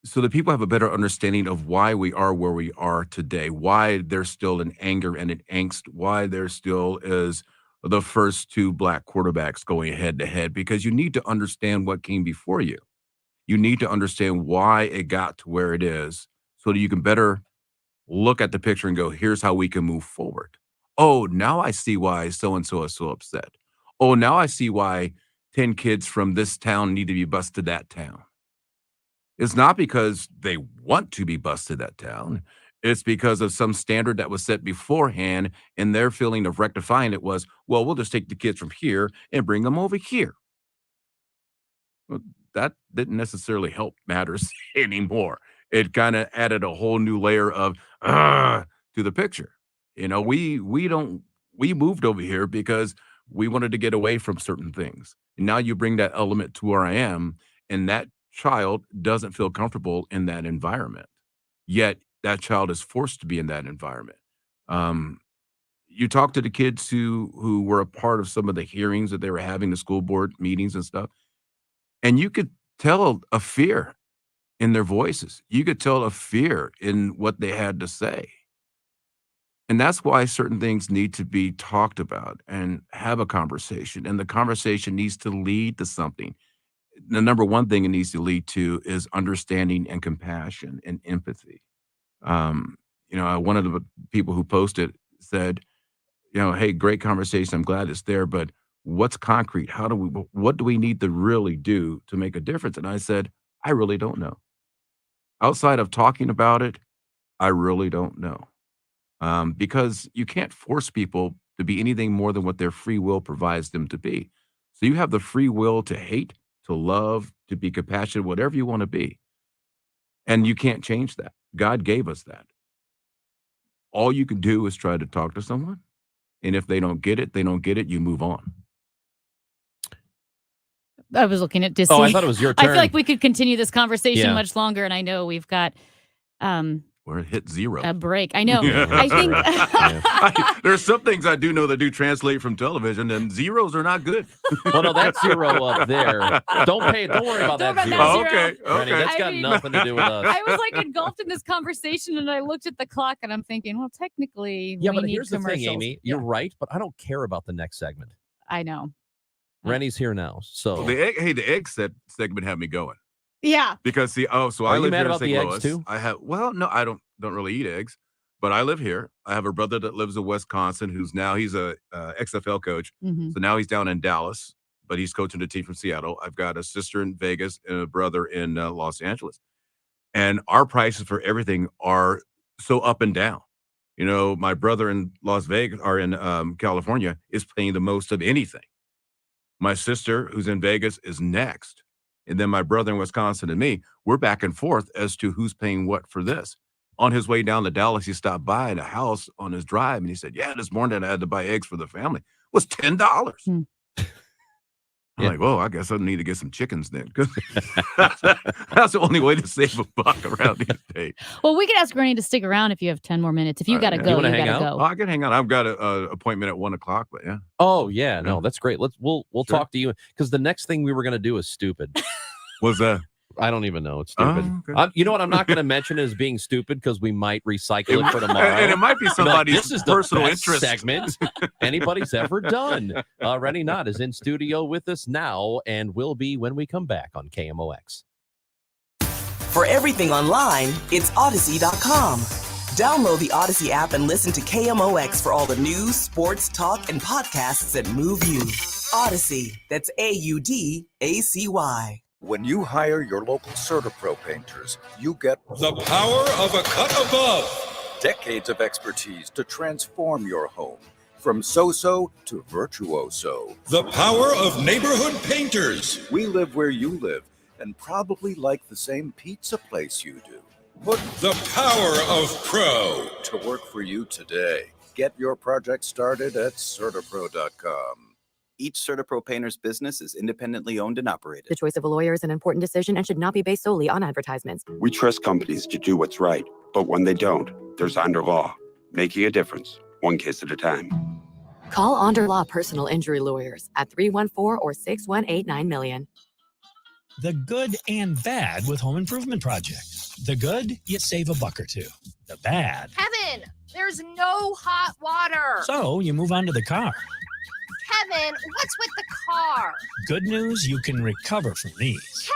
So that people have a better understanding of why we are where we are today, why there's still an anger and an angst, why there still is the first two black quarterbacks going head to head, because you need to understand what came before you. You need to understand why it got to where it is so that you can better look at the picture and go, here's how we can move forward. Oh, now I see why so-and-so is so upset. Oh, now I see why 10 kids from this town need to be bused to that town. It's not because they want to be bused to that town. It's because of some standard that was set beforehand, and their feeling of rectifying it was, well, we'll just take the kids from here and bring them over here. Well, that didn't necessarily help matters anymore. It kind of added a whole new layer of to the picture. You know, we moved over here because we wanted to get away from certain things. And now you bring that element to where I am, and that child doesn't feel comfortable in that environment. Yet that child is forced to be in that environment. You talk to the kids who were a part of some of the hearings that they were having, the school board meetings and stuff, and you could tell a fear in their voices. You could tell a fear in what they had to say. And that's why certain things need to be talked about and have a conversation. And the conversation needs to lead to something. The number one thing it needs to lead to is understanding and compassion and empathy. One of the people who posted said, hey, great conversation. I'm glad it's there, but what's concrete? What do we need to really do to make a difference? And I said, I really don't know. Outside of talking about it, I really don't know. Because you can't force people to be anything more than what their free will provides them to be. So you have the free will to hate, to love, to be compassionate, whatever you want to be. And you can't change that. God gave us that. All you can do is try to talk to someone. And if they don't get it, you move on. I was looking at Disney. Oh, I thought it was your turn. I feel like we could continue this conversation Yeah. much longer, and I know we've got We're hit zero. a break. I know. I think There's some things I do know that do translate from television, and zeros are not good. Well, no, that's zero up there. Don't worry about that zero. Oh, okay. Rennie, that's got nothing to do with us. I was like engulfed in this conversation, and I looked at the clock, and I'm thinking, well, technically, Yeah, we but need here's the commercials. thing, Amy. You're right, but I don't care about the next segment. I know. Rennie's here now, so The egg segment had me going. Yeah. Because I Are live you mad here in about St. the eggs, Louis. too? No, I don't really eat eggs, but I live here. I have a brother that lives in Wisconsin he's a XFL coach. Mhm. So now he's down in Dallas, but he's coaching a team from Seattle. I've got a sister in Vegas and a brother in Los Angeles. And our prices for everything are so up and down. My brother in Las Vegas or in California is paying the most of anything. My sister, who's in Vegas, is next. And then my brother in Wisconsin and me, we're back and forth as to who's paying what for this. On his way down to Dallas, he stopped by in a house on his drive, and he said, yeah, this morning I had to buy eggs for the family. It was $10. I'm like, well, I guess I need to get some chickens then. 'Cause that's the only way to save a buck around these days. Well, we could ask Rennie to stick around if you have 10 more minutes. If you got to go, you got to Oh, go. I can hang out. I've got an appointment at 1:00, but yeah. Oh yeah, no, that's great. We'll Sure. talk to you because the next thing we were gonna do is stupid. What's that? I don't even know. It's stupid. Oh, okay. You know what? I'm not going to mention as being stupid because we might recycle it for tomorrow. And it might be Like, somebody's this is the personal best interest segment anybody's ever done. Rennie Knott is in studio with us now and will be when we come back on KMOX. For everything online, it's Odyssey.com. Download the Odyssey app and listen to KMOX for all the news, sports, talk, and podcasts that move you. Odyssey, that's AUDACY. When you hire your local CertaPro painters, you get the power of a cut above. Decades of expertise to transform your home from so-so to virtuoso. The power of neighborhood painters. We live where you live and probably like the same pizza place you do. Put the power of pro to work for you today. Get your project started at CertaPro.com. Each CertaPro painter's business is independently owned and operated. The choice of a lawyer is an important decision and should not be based solely on advertisements. We trust companies to do what's right, but when they don't, there's Onder Law, making a difference, one case at a time. Call Onder Law Personal Injury Lawyers at 314 or 618-9 million. The good and bad with home improvement projects. The good, you save a buck or two. The bad, Kevin, there's no hot water. so you move on to the car. Kevin, what's with the car? Good news, you can recover from these.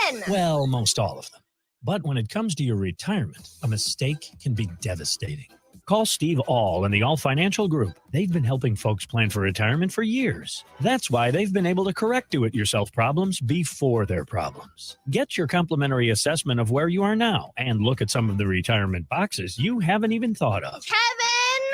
Kevin! Well, most all of them. But when it comes to your retirement, a mistake can be devastating. Call Steve All and the All Financial Group. They've been helping folks plan for retirement for years. That's why they've been able to correct do-it-yourself problems before they're problems. Get your complimentary assessment of where you are now and look at some of the retirement boxes you haven't even thought of. Kevin!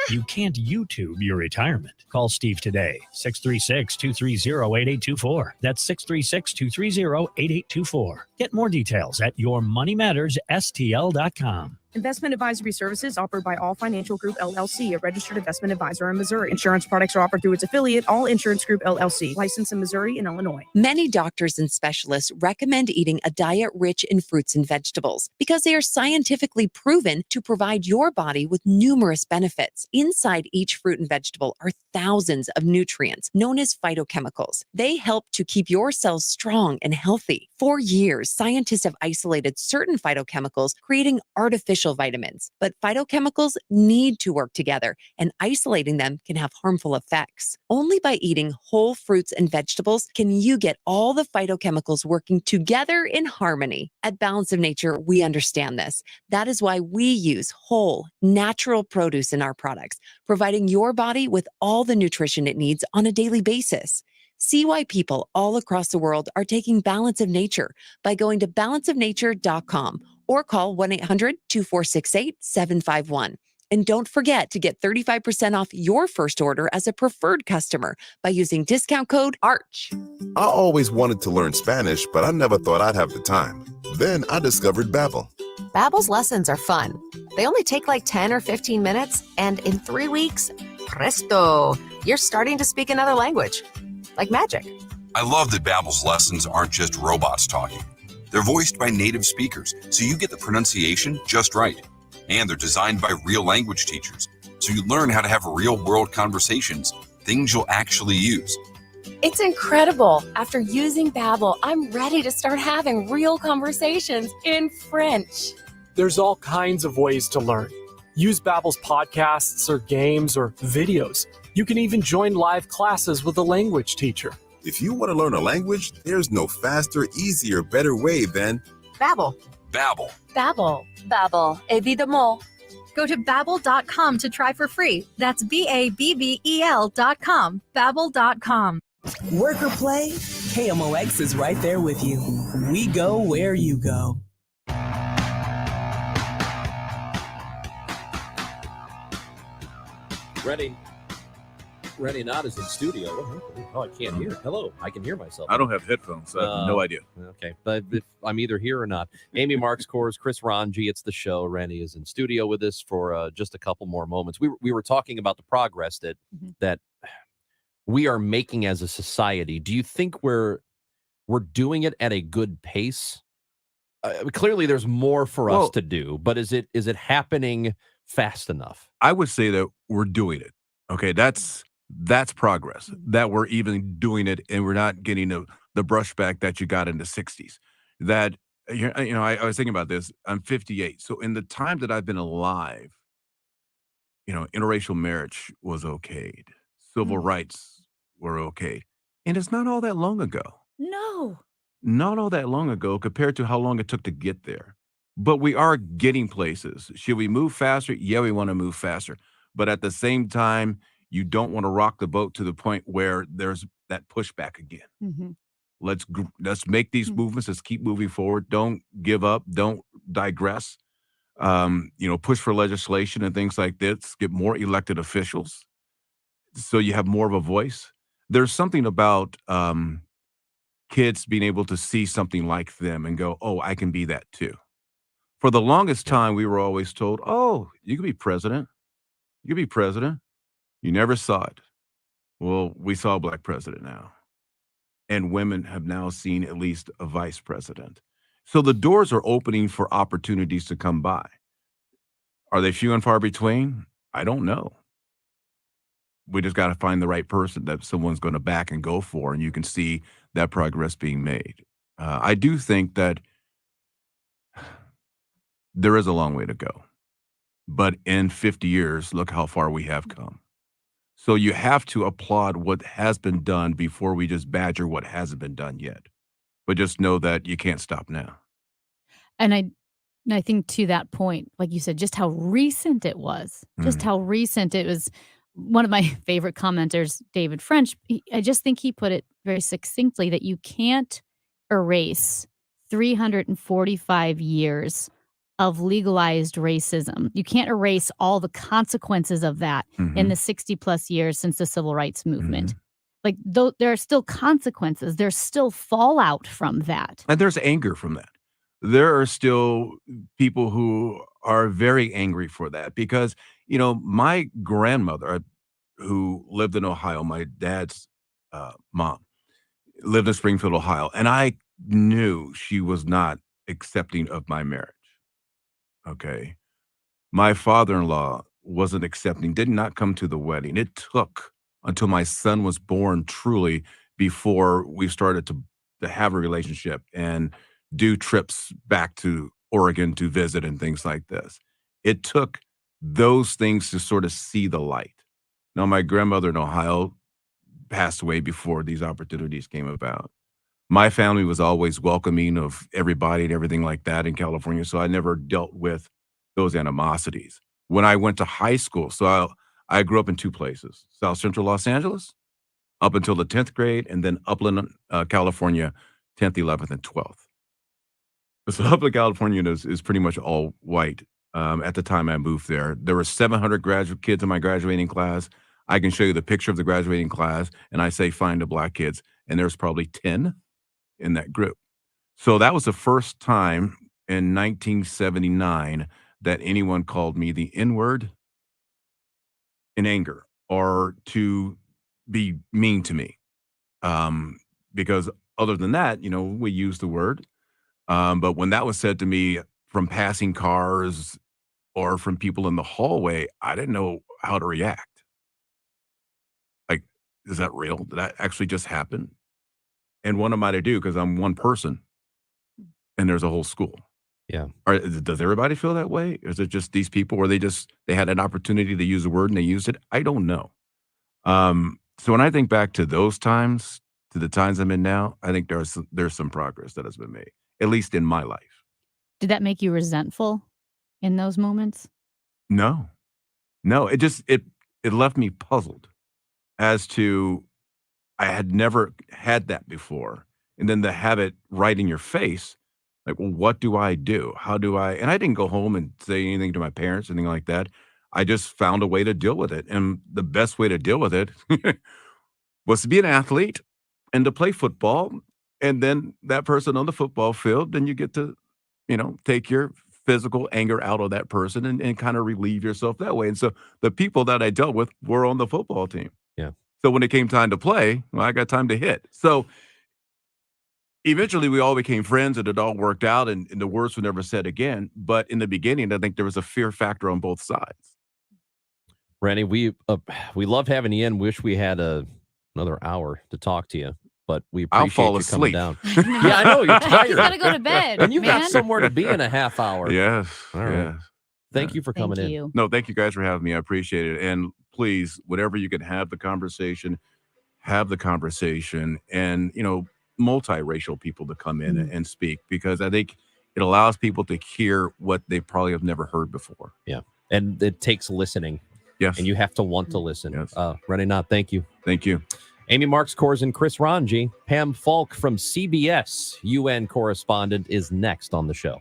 You can't YouTube your retirement. Call Steve today, 636-230-8824. That's 636-230-8824. Get more details at yourmoneymattersstl.com. Investment advisory services offered by All Financial Group, LLC, a registered investment advisor in Missouri. Insurance products are offered through its affiliate, All Insurance Group, LLC, licensed in Missouri and Illinois. Many doctors and specialists recommend eating a diet rich in fruits and vegetables because they are scientifically proven to provide your body with numerous benefits. Inside each fruit and vegetable are thousands of nutrients known as phytochemicals. They help to keep your cells strong and healthy. For years, scientists have isolated certain phytochemicals, creating artificial vitamins. But phytochemicals need to work together, and isolating them can have harmful effects. Only by eating whole fruits and vegetables can you get all the phytochemicals working together in harmony. At Balance of Nature, we understand this. That is why we use whole, natural produce in our products, providing your body with all the nutrition it needs on a daily basis. See why people all across the world are taking Balance of Nature by going to balanceofnature.com or call 1-800-2468-751. And don't forget to get 35% off your first order as a preferred customer by using discount code ARCH. I always wanted to learn Spanish, but I never thought I'd have the time. Then I discovered Babbel. Babbel's lessons are fun. They only take like 10 or 15 minutes, and in 3 weeks, presto, you're starting to speak another language. Like magic. I love that Babbel's lessons aren't just robots talking. They're voiced by native speakers, so you get the pronunciation just right. And they're designed by real language teachers, so you learn how to have real-world conversations, things you'll actually use. It's incredible. After using Babbel, I'm ready to start having real conversations in French. There's all kinds of ways to learn. Use Babbel's podcasts or games or videos. You can even join live classes with a language teacher. If you want to learn a language, there's no faster, easier, better way than Babbel. Babbel. Babbel. Babbel. Évidemment. Go to babbel.com to try for free. That's BABBEL.com. Babbel.com. Work or play, KMOX is right there with you. We go where you go. Rennie Knott is in studio. Oh, I can't hear. Hello, I can hear myself. I don't have headphones, so I have no idea. Okay, but if I'm either here or not. Amy Marks Kors, Chris Ranji, it's the show. Rennie is in studio with us for just a couple more moments. We were talking about the progress that we are making as a society. Do you think we're doing it at a good pace? Clearly, there's more for us to do, but is it happening fast enough? I would say that we're doing it. Okay, that's progress, that we're even doing it and we're not getting the brushback that you got in the 60s. That, I was thinking about this. I'm 58. So in the time that I've been alive, interracial marriage was okayed. Civil rights were okay. And it's not all that long ago. No. Not all that long ago compared to how long it took to get there. But we are getting places. Should we move faster? Yeah, we want to move faster. But at the same time, you don't want to rock the boat to the point where there's that pushback again. Mm-hmm. Let's make these movements. Let's keep moving forward. Don't give up. Don't digress. Push for legislation and things like this. Get more elected officials so you have more of a voice. There's something about kids being able to see something like them and go, oh, I can be that too. For the longest time, we were always told, oh, you can be president. You can be president. You never saw it. Well, we saw a black president now. And women have now seen at least a vice president. So the doors are opening for opportunities to come by. Are they few and far between? I don't know. We just got to find the right person that someone's going to back and go for, and you can see that progress being made. I do think that there is a long way to go. But in 50 years, look how far we have come. So you have to applaud what has been done before we just badger what hasn't been done yet. But just know that you can't stop now. And I think to that point, like you said, just how recent it was. Just how recent it was. One of my favorite commenters, David French, I just think he put it very succinctly that you can't erase 345 years of legalized racism. You can't erase all the consequences of that in the 60 plus years since the civil rights movement. Like, there are still consequences. There's still fallout from that. And there's anger from that. There are still people who are very angry for that because, my grandmother, who lived in Ohio, my dad's mom, lived in Springfield, Ohio, and I knew she was not accepting of my marriage. Okay. My father-in-law wasn't accepting, did not come to the wedding. It took until my son was born truly before we started to have a relationship and do trips back to Oregon to visit and things like this. It took those things to sort of see the light. Now, my grandmother in Ohio passed away before these opportunities came about. My family was always welcoming of everybody and everything like that in California, so I never dealt with those animosities. When I went to high school, so I grew up in two places, South Central Los Angeles, up until the 10th grade, and then Upland, California, 10th, 11th, and 12th. So Upland, California is pretty much all white. At the time I moved there, there were 700 graduate kids in my graduating class. I can show you the picture of the graduating class, and I say find the black kids, and there's probably 10 in that group. So that was the first time in 1979 that anyone called me the N-word in anger or to be mean to me. Because other than that, we use the word. But when that was said to me from passing cars or from people in the hallway, I didn't know how to react. Like, is that real? Did that actually just happen? And what am I to do? Because I'm one person and there's a whole school. Yeah. Does everybody feel that way? Is it just these people where they had an opportunity to use a word and they used it? I don't know. So when I think back to those times, to the times I'm in now, I think there's some progress that has been made, at least in my life. Did that make you resentful in those moments? No, it left me puzzled as to I had never had that before. And then to have it right in your face, like, well, what do I do? How do I? And I didn't go home and say anything to my parents, anything like that. I just found a way to deal with it. And the best way to deal with it was to be an athlete and to play football. And then that person on the football field, then you get to, take your physical anger out of that person and kind of relieve yourself that way. And so the people that I dealt with were on the football team. Yeah. So when it came time to play, well, I got time to hit. So eventually we all became friends and it all worked out and the words were never said again. But in the beginning, I think there was a fear factor on both sides. Randy, we loved having you in. Wish we had another hour to talk to you, but we appreciate I'll fall you coming asleep. down. Yeah, I know you're tired. You gotta go to bed. And you man. got somewhere to be in a half hour. Yes. All right. Yes. Thank you for coming Thank in. you. No, thank you guys for having me. I appreciate it. And please, whatever you can have the conversation and, multiracial people to come in and speak, because I think it allows people to hear what they probably have never heard before. Yeah. And it takes listening. Yes. And you have to want to listen. Yes. Randy Knott, thank you. Thank you. Amy Marks Kors and Chris Ranji. Pam Falk from CBS, UN correspondent, is next on the show.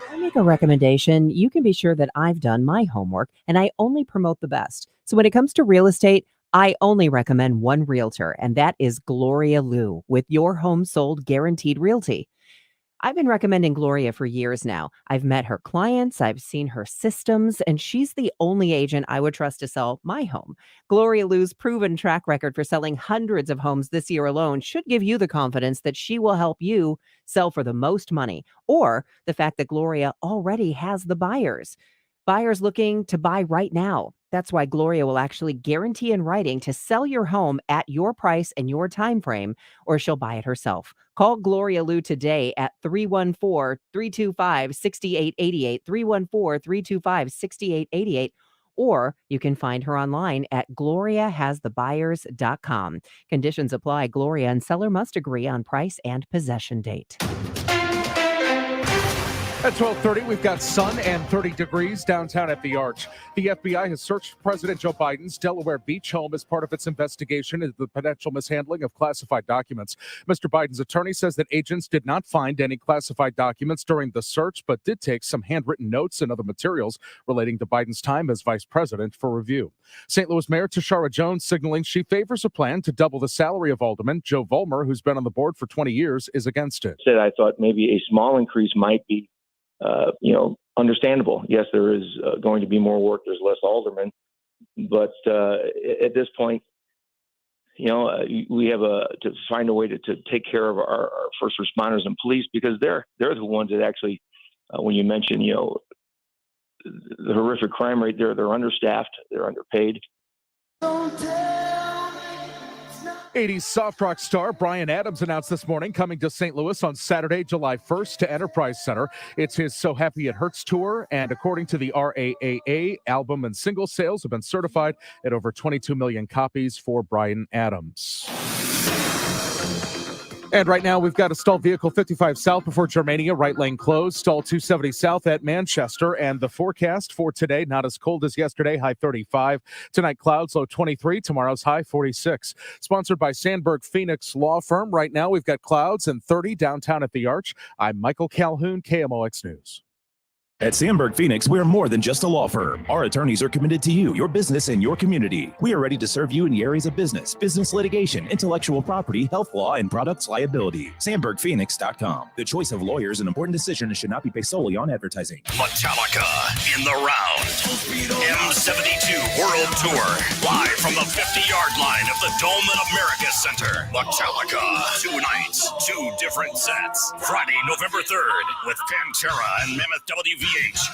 I make a recommendation, you can be sure that I've done my homework and I only promote the best. So when it comes to real estate, I only recommend one realtor, and that is Gloria Liu with Your Home Sold Guaranteed Realty. I've been recommending Gloria for years now. I've met her clients, I've seen her systems, and she's the only agent I would trust to sell my home. Gloria Liu's proven track record for selling hundreds of homes this year alone should give you the confidence that she will help you sell for the most money, or the fact that Gloria already has the buyers looking to buy right now. That's why Gloria will actually guarantee in writing to sell your home at your price and your time frame, or she'll buy it herself. Call Gloria Lou today at 314-325-6888, 314-325-6888, or you can find her online at gloriahasthebuyers.com. Conditions apply. Gloria and seller must agree on price and possession date. At 12:30, we've got sun and 30 degrees downtown at the Arch. The FBI has searched President Joe Biden's Delaware Beach home as part of its investigation into the potential mishandling of classified documents. Mr. Biden's attorney says that agents did not find any classified documents during the search, but did take some handwritten notes and other materials relating to Biden's time as vice president for review. St. Louis Mayor Tashara Jones signaling she favors a plan to double the salary of alderman. Joe Vollmer, who's been on the board for 20 years, is against it. I thought maybe a small increase might be understandable. Yes, there is going to be more work. There's less aldermen, but at this point, we have to find a way to take care of our first responders and police, because they're the ones that actually, when you mention the horrific crime rate, they're understaffed, they're underpaid. 80s soft rock star Bryan Adams announced this morning coming to St. Louis on Saturday, July 1st to Enterprise Center. It's his So Happy It Hurts tour, and according to the RAAA, album and single sales have been certified at over 22 million copies for Bryan Adams. And right now, we've got a stalled vehicle 55 south before Germania, right lane closed. Stall 270 south at Manchester. And the forecast for today, not as cold as yesterday, high 35. Tonight, clouds, low 23. Tomorrow's high 46. Sponsored by Sandberg Phoenix Law Firm. Right now, we've got clouds and 30 downtown at the Arch. I'm Michael Calhoun, KMOX News. At Sandberg Phoenix, we're more than just a law firm. Our attorneys are committed to you, your business, and your community. We are ready to serve you in the areas of business litigation, intellectual property, health law, and products liability. SandbergPhoenix.com. The choice of lawyers and important decisions should not be based solely on advertising. Metallica in the round. M72 World Tour. Live from the 50-yard line of the Dome at America Center. Metallica. 2 nights, 2 different sets. Friday, November 3rd with Pantera and Mammoth WV.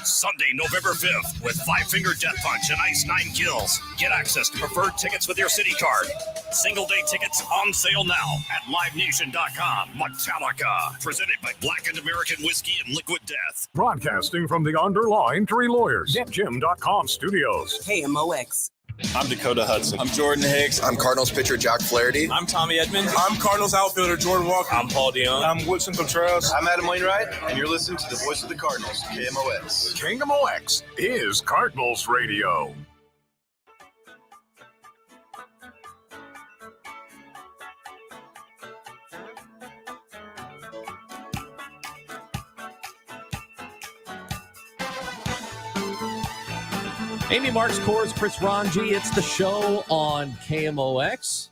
Sunday, November 5th with Five Finger Death Punch and Ice 9 Kills. Get access to preferred tickets with your city card. Single day tickets on sale now at livenation.com. Metallica, presented by Blackened American Whiskey and Liquid Death. Broadcasting from the Underlying Three Lawyers, NetGym.com studios. KMOX. I'm Dakota Hudson. I'm Jordan Hicks. I'm Cardinals pitcher Jack Flaherty. I'm Tommy Edmonds. I'm Cardinals outfielder Jordan Walker. I'm Paul DeYoung. I'm Woodson Contreras. I'm Adam Wainwright, and you're listening to the voice of the Cardinals, KMOX. KMOX is Cardinals Radio. Amy Marks, Coors, Chris Ranji. It's the show on KMOX.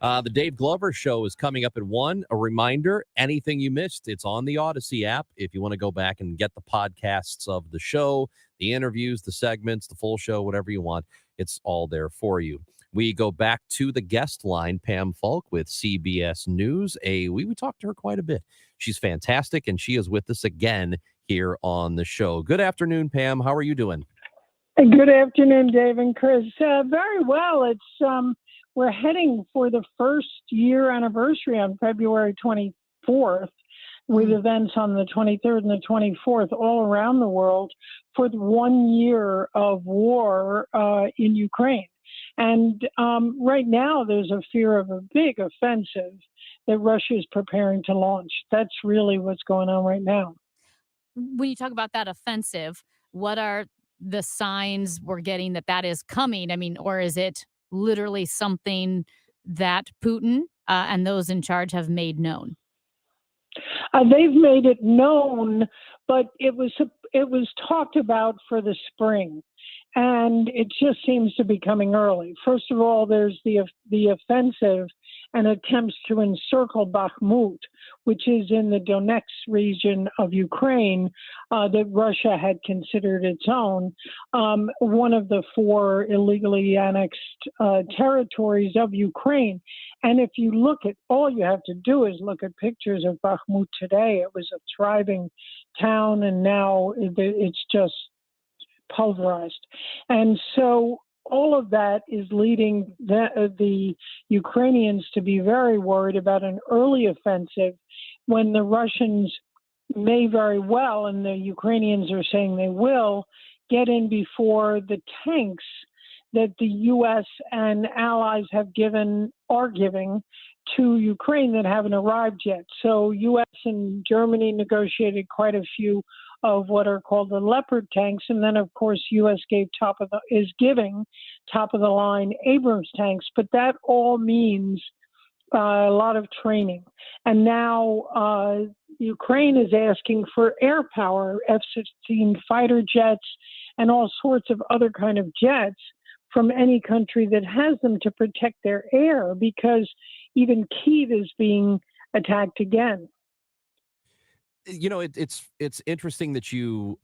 The Dave Glover show is coming up at 1. A reminder, anything you missed, it's on the Odyssey app. If you want to go back and get the podcasts of the show, the interviews, the segments, the full show, whatever you want, it's all there for you. We go back to the guest line, Pam Falk with CBS News. We talked to her quite a bit. She's fantastic, and she is with us again here on the show. Good afternoon, Pam. How are you doing? Good afternoon, Dave and Chris. Very well. It's we're heading for the first year anniversary on February 24th, with events on the 23rd and the 24th all around the world for the 1 year of war in Ukraine. And right now, there's a fear of a big offensive that Russia is preparing to launch. That's really what's going on right now. When you talk about that offensive, what are the signs we're getting that is coming? I mean, or is it literally something that Putin and those in charge have made known? They've made it known, but it was talked about for the spring, and it just seems to be coming early. First of all, there's the offensive and attempts to encircle Bakhmut, which is in the Donetsk region of Ukraine that Russia had considered its own, one of the 4 illegally annexed territories of Ukraine. And if you look at, all you have to do is look at pictures of Bakhmut today. It was a thriving town, and now it's just pulverized. And so all of that is leading the Ukrainians to be very worried about an early offensive when the Russians may very well, and the Ukrainians are saying they will, get in before the tanks that the U.S. and allies are giving to Ukraine that haven't arrived yet. So U.S. and Germany negotiated quite a few of what are called the Leopard tanks, and then of course U.S. is giving top of the line Abrams tanks. But that all means a lot of training, and now Ukraine is asking for air power, F-16 fighter jets, and all sorts of other kind of jets from any country that has them to protect their air, because even Kyiv is being attacked again. You know, it's interesting that you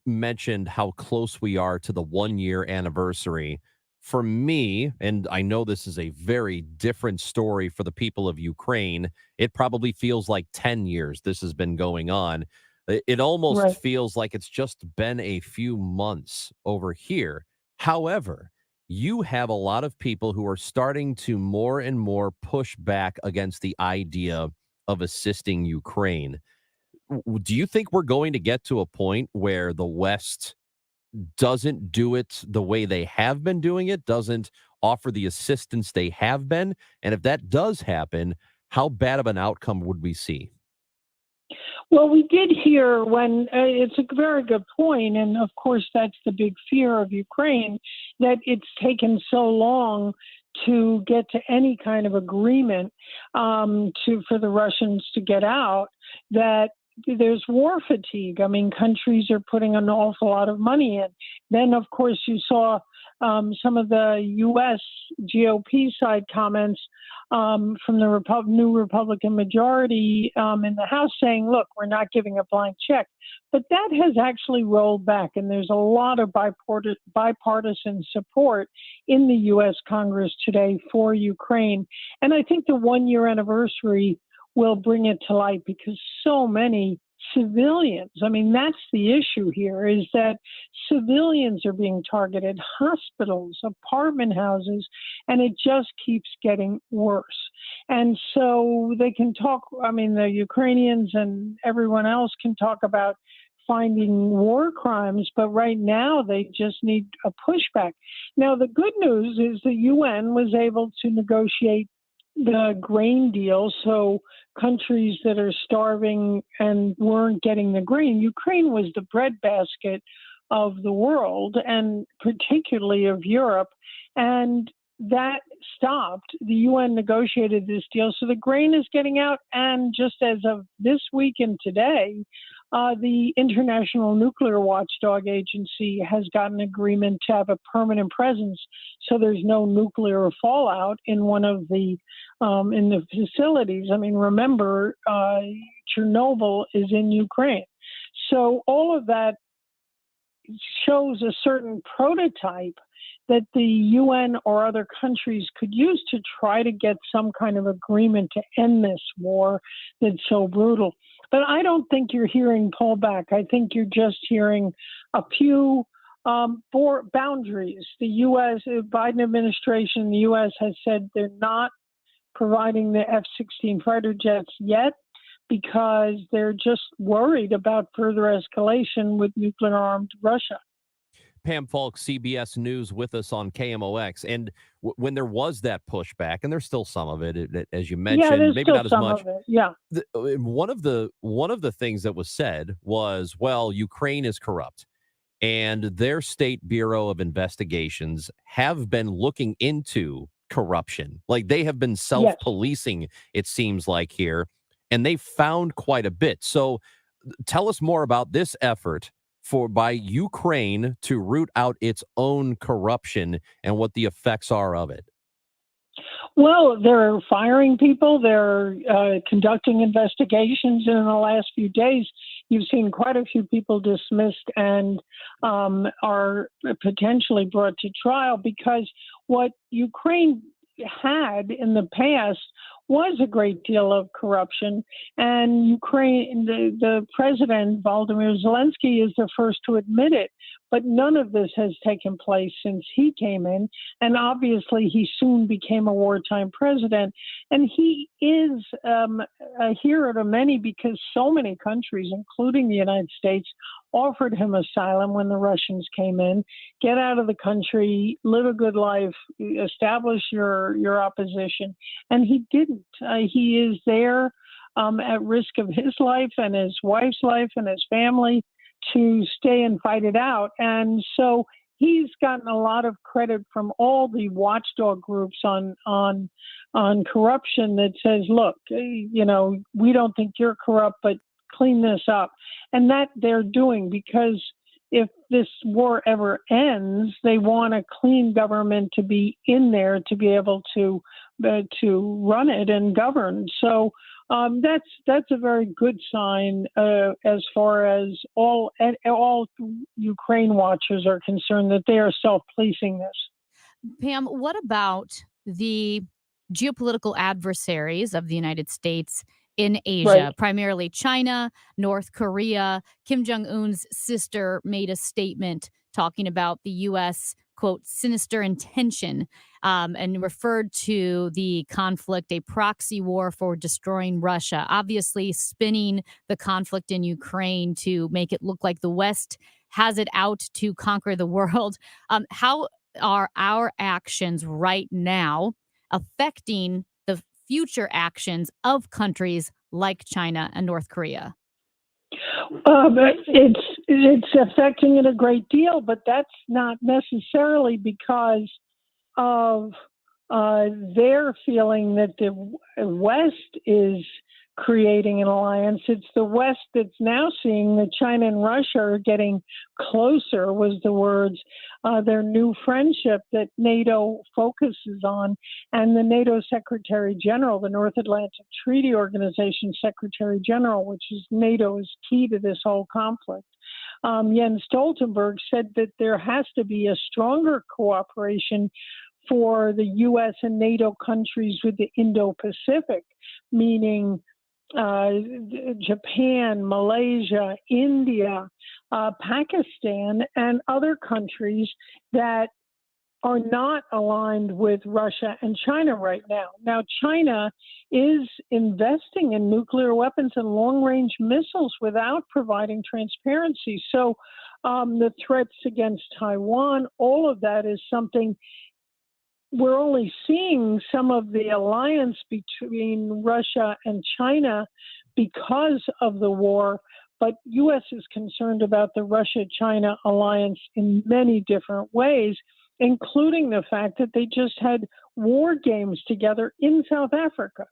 mentioned how close we are to the 1-year anniversary. For me, and I know this is a very different story for the people of Ukraine, it probably feels like 10 years this has been going on. It almost feels like it's just been a few months over here. However, you have a lot of people who are starting to more and more push back against the idea of assisting Ukraine. Do you think we're going to get to a point where the West doesn't do it the way they have been doing it, doesn't offer the assistance they have been? And if that does happen, how bad of an outcome would we see? Well, we did hear when it's a very good point, and of course that's the big fear of Ukraine, that it's taken so long to get to any kind of agreement for the Russians to get out, that there's war fatigue. I mean, countries are putting an awful lot of money in. Then, of course, you saw some of the U.S. GOP side comments from the new Republican majority in the House saying, look, we're not giving a blank check. But that has actually rolled back, and there's a lot of bipartisan support in the U.S. Congress today for Ukraine. And I think the 1-year anniversary will bring it to light, because so many civilians, I mean, that's the issue here, is that civilians are being targeted, hospitals, apartment houses, and it just keeps getting worse. And so they can talk, I mean, the Ukrainians and everyone else can talk about finding war crimes, but right now they just need a pushback. Now, the good news is the UN was able to negotiate the grain deal, so countries that are starving and weren't getting the grain. Ukraine was the breadbasket of the world, and particularly of Europe, and that stopped. The UN negotiated this deal, so the grain is getting out, and just as of this week and today, the International Nuclear Watchdog Agency has gotten agreement to have a permanent presence, so there's no nuclear fallout in one of the in the facilities. I mean, remember, Chernobyl is in Ukraine, so all of that shows a certain prototype that the UN or other countries could use to try to get some kind of agreement to end this war that's so brutal. But I don't think you're hearing pullback. I think you're just hearing a few boundaries. The U.S., Biden administration, the U.S. has said they're not providing the F-16 fighter jets yet because they're just worried about further escalation with nuclear-armed Russia. Pam Falk, CBS News, with us on KMOX. And when there was that pushback, and there's still some of it, as you mentioned, maybe not as much. Yeah. One of the things that was said was, well, Ukraine is corrupt, and their State Bureau of Investigations have been looking into corruption. Like, they have been self-policing, it seems like, here, and they found quite a bit. So tell us more about this effort by Ukraine to root out its own corruption and what the effects are of it. Well, they're firing people. They're conducting investigations. And in the last few days, you've seen quite a few people dismissed and are potentially brought to trial, because what Ukraine had in the past was a great deal of corruption. And Ukraine, the president, Volodymyr Zelensky, is the first to admit it. But none of this has taken place since he came in. And obviously, he soon became a wartime president. And he is a hero to many because so many countries, including the United States, offered him asylum when the Russians came in. Get out of the country, live a good life, establish your opposition. And he didn't. He is there at risk of his life and his wife's life and his family to stay and fight it out. And so he's gotten a lot of credit from all the watchdog groups on corruption that says, look, we don't think you're corrupt, but clean this up. And that they're doing, because if this war ever ends, they want a clean government to be in there to be able to run it and govern. So that's a very good sign as far as all Ukraine watchers are concerned, that they are self-policing this. Pam, what about the geopolitical adversaries of the United States in Asia, Right. primarily China, North Korea? Kim Jong-un's sister made a statement talking about the U.S., quote, sinister intention, and referred to the conflict a proxy war for destroying Russia, obviously spinning the conflict in Ukraine to make it look like the West has it out to conquer the world. How are our actions right now affecting the future actions of countries like China and North Korea? It's affecting it a great deal, but that's not necessarily because of their feeling that the West is creating an alliance. It's the West that's now seeing that China and Russia are getting closer, was the words, their new friendship that NATO focuses on. And the NATO Secretary General, the North Atlantic Treaty Organization Secretary General, which is NATO's key to this whole conflict, Jens Stoltenberg, said that there has to be a stronger cooperation for the U.S. and NATO countries with the Indo-Pacific, meaning Japan, Malaysia, India, Pakistan, and other countries that are not aligned with Russia and China right now. Now, China is investing in nuclear weapons and long-range missiles without providing transparency. So the threats against Taiwan, all of that is something we're only seeing some of the alliance between Russia and China because of the war, but U.S. is concerned about the Russia-China alliance in many different ways, including the fact that they just had war games together in South Africa.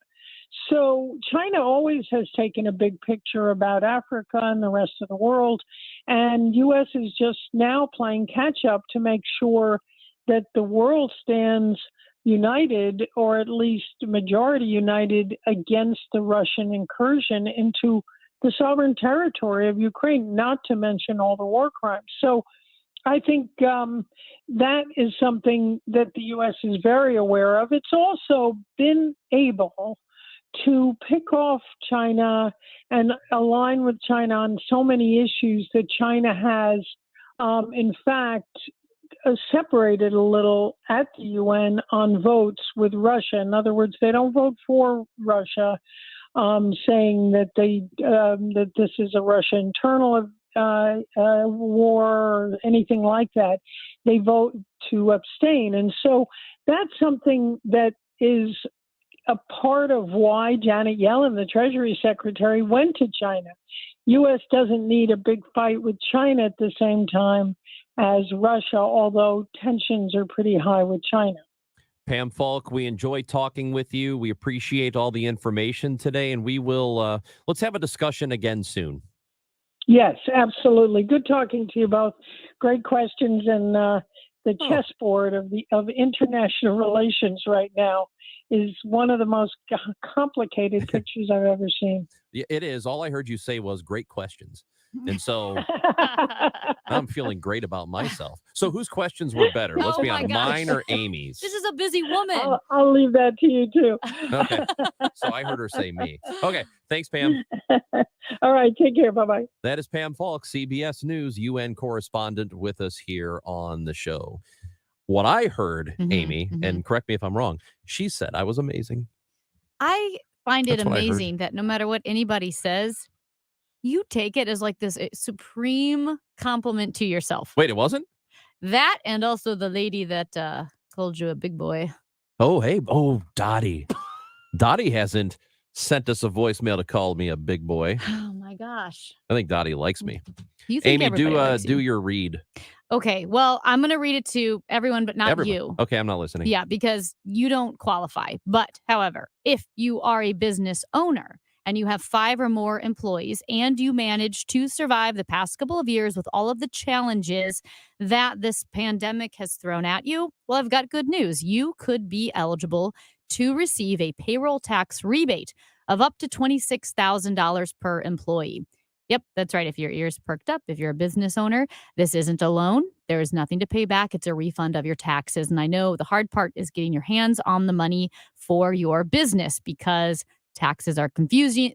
So China always has taken a big picture about Africa and the rest of the world, and U.S. is just now playing catch-up to make sure that the world stands united, or at least majority united, against the Russian incursion into the sovereign territory of Ukraine, not to mention all the war crimes. So I think that is something that the U.S. is very aware of. It's also been able to pick off China and align with China on so many issues that China has, in fact, separated a little at the UN on votes with Russia. In other words, they don't vote for Russia, saying that that this is a Russia internal war or anything like that. They vote to abstain. And so that's something that is a part of why Janet Yellen, the Treasury Secretary, went to China. U.S. doesn't need a big fight with China at the same time as Russia, although tensions are pretty high with China. Pam Falk, we enjoy talking with you. We appreciate all the information today, and we will let's have a discussion again soon. Yes, absolutely. Good talking to you both. Great questions, and the chessboard of international relations right now is one of the most complicated pictures I've ever seen. It is. All I heard you say was great questions. And so I'm feeling great about myself. So whose questions were better? Let's be Oh my honest, gosh. mine or Amy's? This is a busy woman. I'll leave that to you too. Okay. So I heard her say me. Okay. Thanks, Pam. All right. Take care. Bye bye. That is Pam Falk, CBS News UN correspondent with us here on the show. What I heard, Amy, and correct me if I'm wrong, she said I was amazing. I find it That's what I heard. amazing that no matter what anybody says, you take it as like this supreme compliment to yourself. Wait, it wasn't? That and also the lady that called you a big boy. Oh, hey. Oh, Dottie. Dottie hasn't sent us a voicemail to call me a big boy. Oh my gosh. I think Dottie likes me. You think Amy, everybody likes do you. your read. Okay, well, I'm going to read it to everyone, but not Everyone. you. Okay, I'm not listening. Yeah, because you don't qualify. But however, if you are a business owner and you have 5 or more employees and you manage to survive the past couple of years with all of the challenges that this pandemic has thrown at you, well, I've got good news. You could be eligible to receive a payroll tax rebate of up to $26,000 per employee. Yep, that's right. If your ears perked up, if you're a business owner, this isn't a loan. There is nothing to pay back. It's a refund of your taxes. And I know the hard part is getting your hands on the money for your business because taxes are confusing.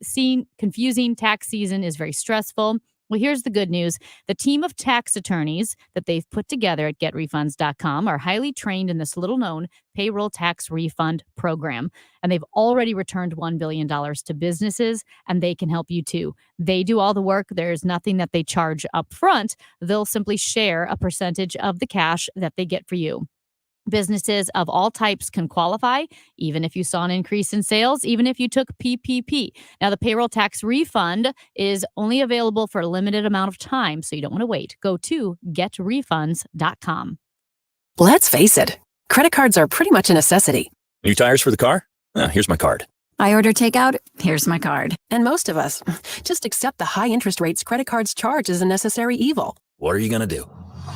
Tax season is very stressful. Well, here's the good news. The team of tax attorneys that they've put together at getrefunds.com are highly trained in this little-known payroll tax refund program. And they've already returned $1 billion to businesses, and they can help you too. They do all the work. There's nothing that they charge up front. They'll simply share a percentage of the cash that they get for you. Businesses of all types can qualify, even if you saw an increase in sales, even if you took PPP. Now, the payroll tax refund is only available for a limited amount of time, so you don't want to wait. Go to getrefunds.com. Let's face it, credit cards are pretty much a necessity. New tires for the car? Here's my card. I order takeout, here's my card. And most of us just accept the high interest rates credit cards charge as a necessary evil. What are you going to do?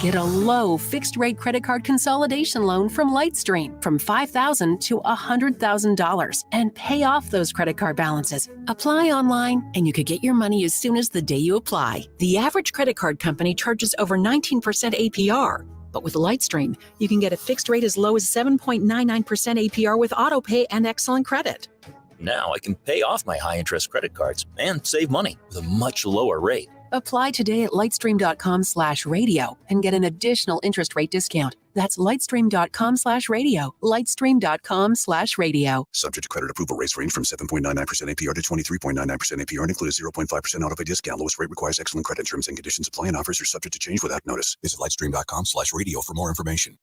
Get a low fixed-rate credit card consolidation loan from Lightstream from $5,000 to $100,000 and pay off those credit card balances. Apply online, and you could get your money as soon as the day you apply. The average credit card company charges over 19% APR. But with Lightstream, you can get a fixed rate as low as 7.99% APR with autopay and excellent credit. Now I can pay off my high-interest credit cards and save money with a much lower rate. Apply today at lightstream.com/radio and get an additional interest rate discount. That's lightstream.com/radio. Lightstream.com/radio. Subject to credit approval. Rates range from 7.99% APR to 23.99% APR and include a 0.5% autopay discount. Lowest rate requires excellent credit. Terms and conditions apply and offers are subject to change without notice. Visit lightstream.com/radio for more information.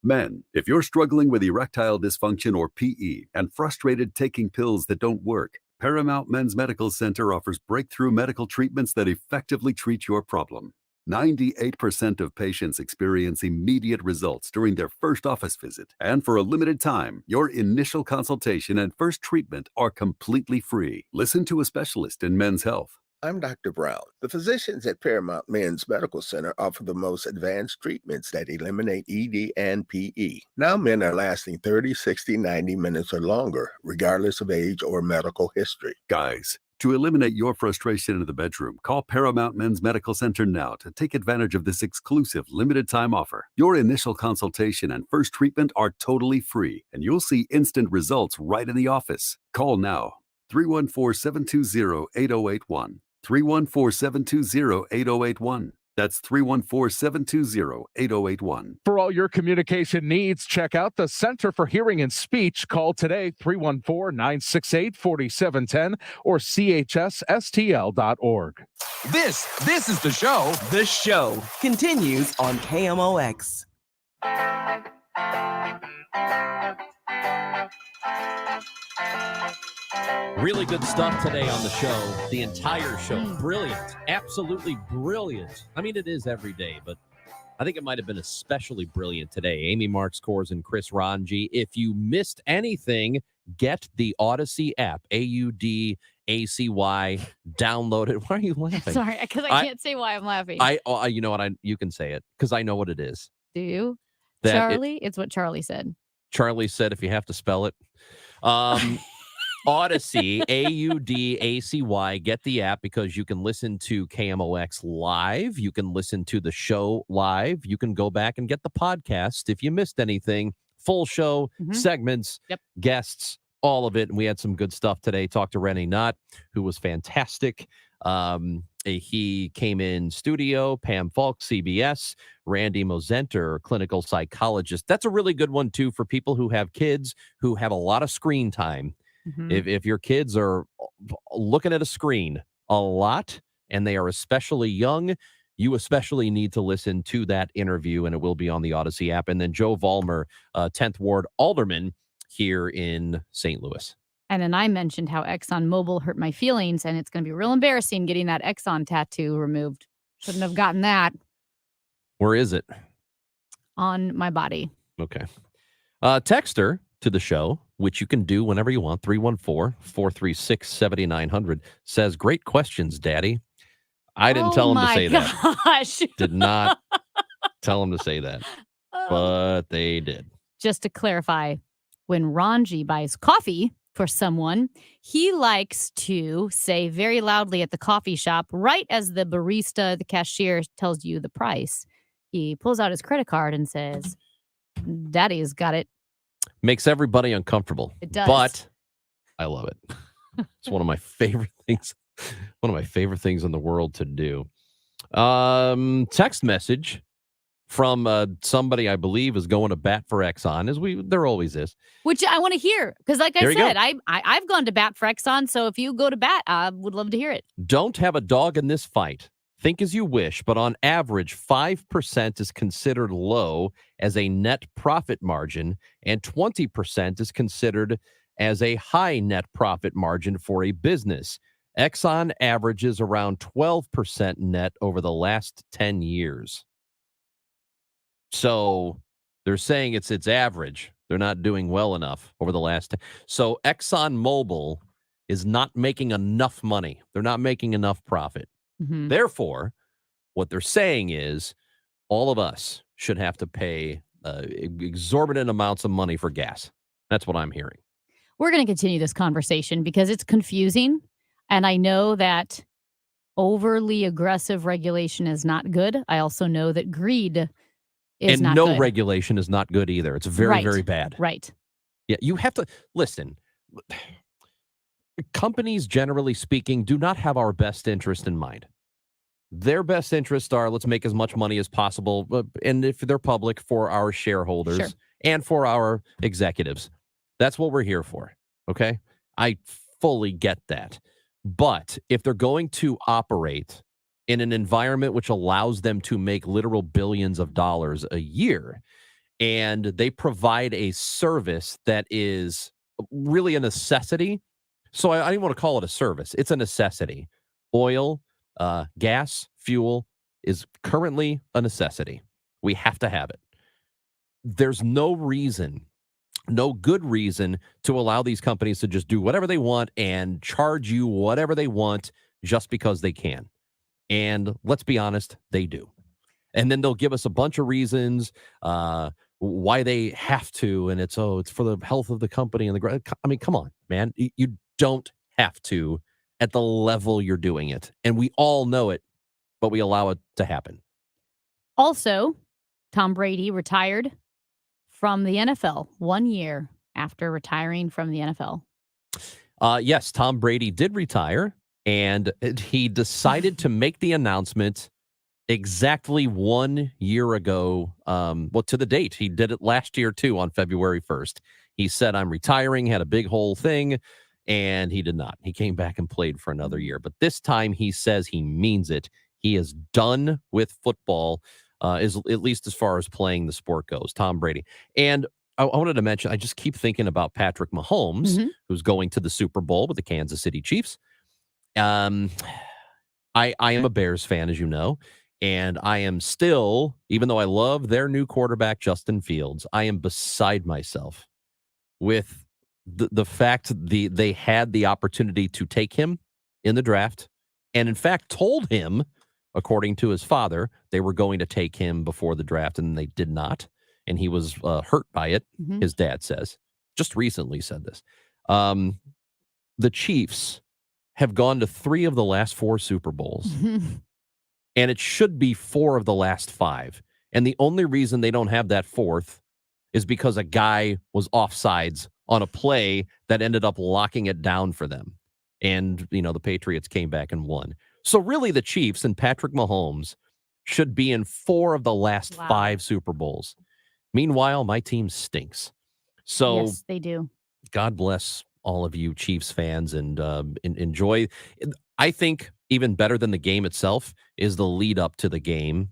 Men, if you're struggling with erectile dysfunction or PE and frustrated taking pills that don't work, Paramount Men's Medical Center offers breakthrough medical treatments that effectively treat your problem. 98% of patients experience immediate results during their first office visit. And for a limited time, your initial consultation and first treatment are completely free. Listen to a specialist in men's health. I'm Dr. Brown. The physicians at Paramount Men's Medical Center offer the most advanced treatments that eliminate ED and PE. Now men are lasting 30, 60, 90 minutes or longer, regardless of age or medical history. Guys, to eliminate your frustration in the bedroom, call Paramount Men's Medical Center now to take advantage of this exclusive limited-time offer. Your initial consultation and first treatment are totally free, and you'll see instant results right in the office. Call now, 314-720-8081. 314-720-8081. That's 314-720-8081. For all your communication needs, check out the Center for Hearing and Speech. Call today, 314-968-4710 or chsstl.org. This is the show. The show continues on KMOX. Really good stuff today on the show. The entire show. Brilliant. Absolutely brilliant. I mean, it is every day, but I think it might have been especially brilliant today. Amy Marks Kors and Chris Ranji. If you missed anything, get the Odyssey app. AUDACY. Download it. Why are you laughing? Sorry, because I can't say why I'm laughing. You know what? You can say it because I know what it is. Do you? That Charlie? It's what Charlie said. Charlie said if you have to spell it. Odyssey, AUDACY. Get the app because you can listen to KMOX live. You can listen to the show live. You can go back and get the podcast if you missed anything. Full show, segments, guests, all of it. And we had some good stuff today. Talked to Rennie Knott, who was fantastic. He came in studio. Pam Falk, CBS. Randy Mosenter, clinical psychologist. That's a really good one, too, for people who have kids who have a lot of screen time. If your kids are looking at a screen a lot and they are especially young, you especially need to listen to that interview, and it will be on the Odyssey app. And then Joe Vollmer, 10th Ward Alderman here in St. Louis. And then I mentioned how ExxonMobil hurt my feelings, and it's going to be real embarrassing getting that Exxon tattoo removed. Shouldn't have gotten that. Where is it? On my body. Okay. Texter to the show, which you can do whenever you want, 314-436-7900, says, great questions, Daddy. I didn't tell him to say that. Did not tell him to say that, but they did. Just to clarify, when Ranji buys coffee for someone, he likes to say very loudly at the coffee shop, right as the barista, the cashier, tells you the price, he pulls out his credit card and says, Daddy's got it. Makes everybody uncomfortable. It does. But I love it. It's one of my favorite things. One of my favorite things in the world to do. Text message from somebody I believe is going to bat for Exxon, as there always is. Which I want to hear, because like I said, I've gone to bat for Exxon, so if you go to bat, I would love to hear it. Don't have a dog in this fight. Think as you wish, but on average, 5% is considered low as a net profit margin, and 20% is considered as a high net profit margin for a business. Exxon averages around 12% net over the last 10 years. So they're saying it's average. They're not doing well enough over the last. So ExxonMobil is not making enough money. They're not making enough profit. Therefore, what they're saying is all of us should have to pay exorbitant amounts of money for gas. That's what I'm hearing. We're going to continue this conversation because it's confusing. And I know that overly aggressive regulation is not good. I also know that greed is not good. And no regulation is not good either. It's very, very bad. Right. Yeah, you have to listen. Companies, generally speaking, do not have our best interest in mind. Their best interests are let's make as much money as possible, and if they're public, for our shareholders and for our executives. That's what we're here for, okay? I fully get that. But if they're going to operate in an environment which allows them to make literal billions of dollars a year, and they provide a service that is really a necessity. So I don't want to call it a service. It's a necessity. Oil, gas, fuel is currently a necessity. We have to have it. There's no reason, no good reason to allow these companies to just do whatever they want and charge you whatever they want just because they can. And let's be honest, they do. And then they'll give us a bunch of reasons why they have to. And it's for the health of the company. And I mean, come on, man. You don't have to at the level you're doing it. And we all know it, but we allow it to happen. Also, Tom Brady retired from the NFL 1 year after retiring from the NFL. Yes, Tom Brady did retire, and he decided to make the announcement exactly 1 year ago. To the date. He did it last year, too, on February 1st. He said, I'm retiring, had a big whole thing. And he did not. He came back and played for another year. But this time he says he means it. He is done with football, at least as far as playing the sport goes, Tom Brady. And I wanted to mention, I just keep thinking about Patrick Mahomes, who's going to the Super Bowl with the Kansas City Chiefs. I am a Bears fan, as you know. And I am still, even though I love their new quarterback, Justin Fields, I am beside myself with the fact they had the opportunity to take him in the draft, and in fact told him, according to his father, they were going to take him before the draft, and they did not. And he was hurt by it. His dad says, just recently said this. the Chiefs have gone to 3 of the last 4 Super Bowls, and it should be 4 of the last 5. And the only reason they don't have that 4th is because a guy was offsides on a play that ended up locking it down for them. And, the Patriots came back and won. So really the Chiefs and Patrick Mahomes should be in 4 of the last 5 Super Bowls. Meanwhile, my team stinks. So yes, they do. God bless all of you Chiefs fans and enjoy. I think even better than the game itself is the lead up to the game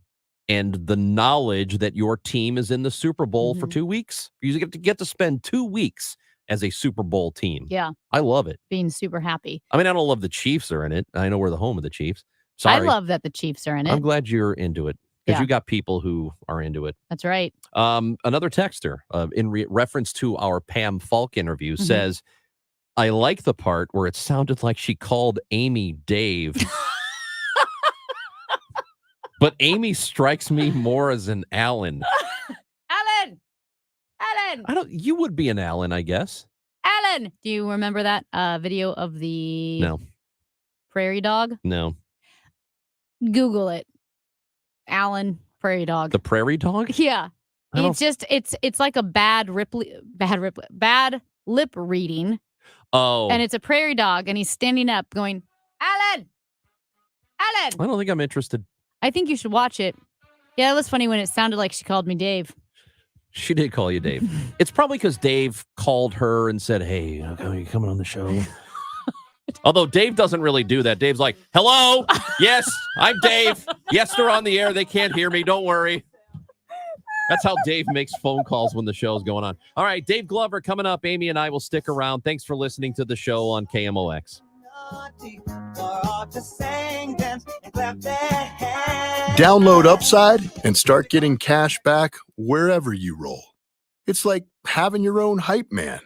and the knowledge that your team is in the Super Bowl for 2 weeks. You get to spend 2 weeks as a Super Bowl team. Yeah. I love it. Being super happy. I mean, I don't love the Chiefs are in it. I know we're the home of the Chiefs. Sorry. I love that the Chiefs are in it. I'm glad you're into it because Yeah. you got people who are into it. That's right. Another texter in reference to our Pam Falk interview says, I like the part where it sounded like she called Amy Dave. But Amy strikes me more as an Alan. Alan! You would be an Alan, I guess. Alan! Do you remember that video of the No. prairie dog? No. Google it. Alan prairie dog. The prairie dog? Yeah. I don't- It's just it's like a bad lip reading. Oh. And it's a prairie dog and he's standing up going, Alan! Alan! I don't think I'm interested. I think you should watch it. Yeah, it was funny when it sounded like she called me Dave. She did call you Dave. It's probably because Dave called her and said, hey, are you coming on the show? Although Dave doesn't really do that. Dave's like, hello? Yes, I'm Dave. Yes, they're on the air. They can't hear me. Don't worry. That's how Dave makes phone calls when the show's going on. All right, Dave Glover coming up. Amy and I will stick around. Thanks for listening to the show on KMOX. Download Upside and start getting cash back wherever you roll. It's like having your own hype man.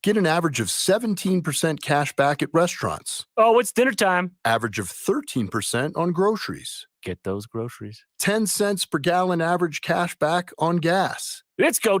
Get an average of 17% cash back at restaurants. Oh, it's dinner time. Average of 13% on groceries. Get those groceries. 10 cents per gallon average cash back on gas. Let's go.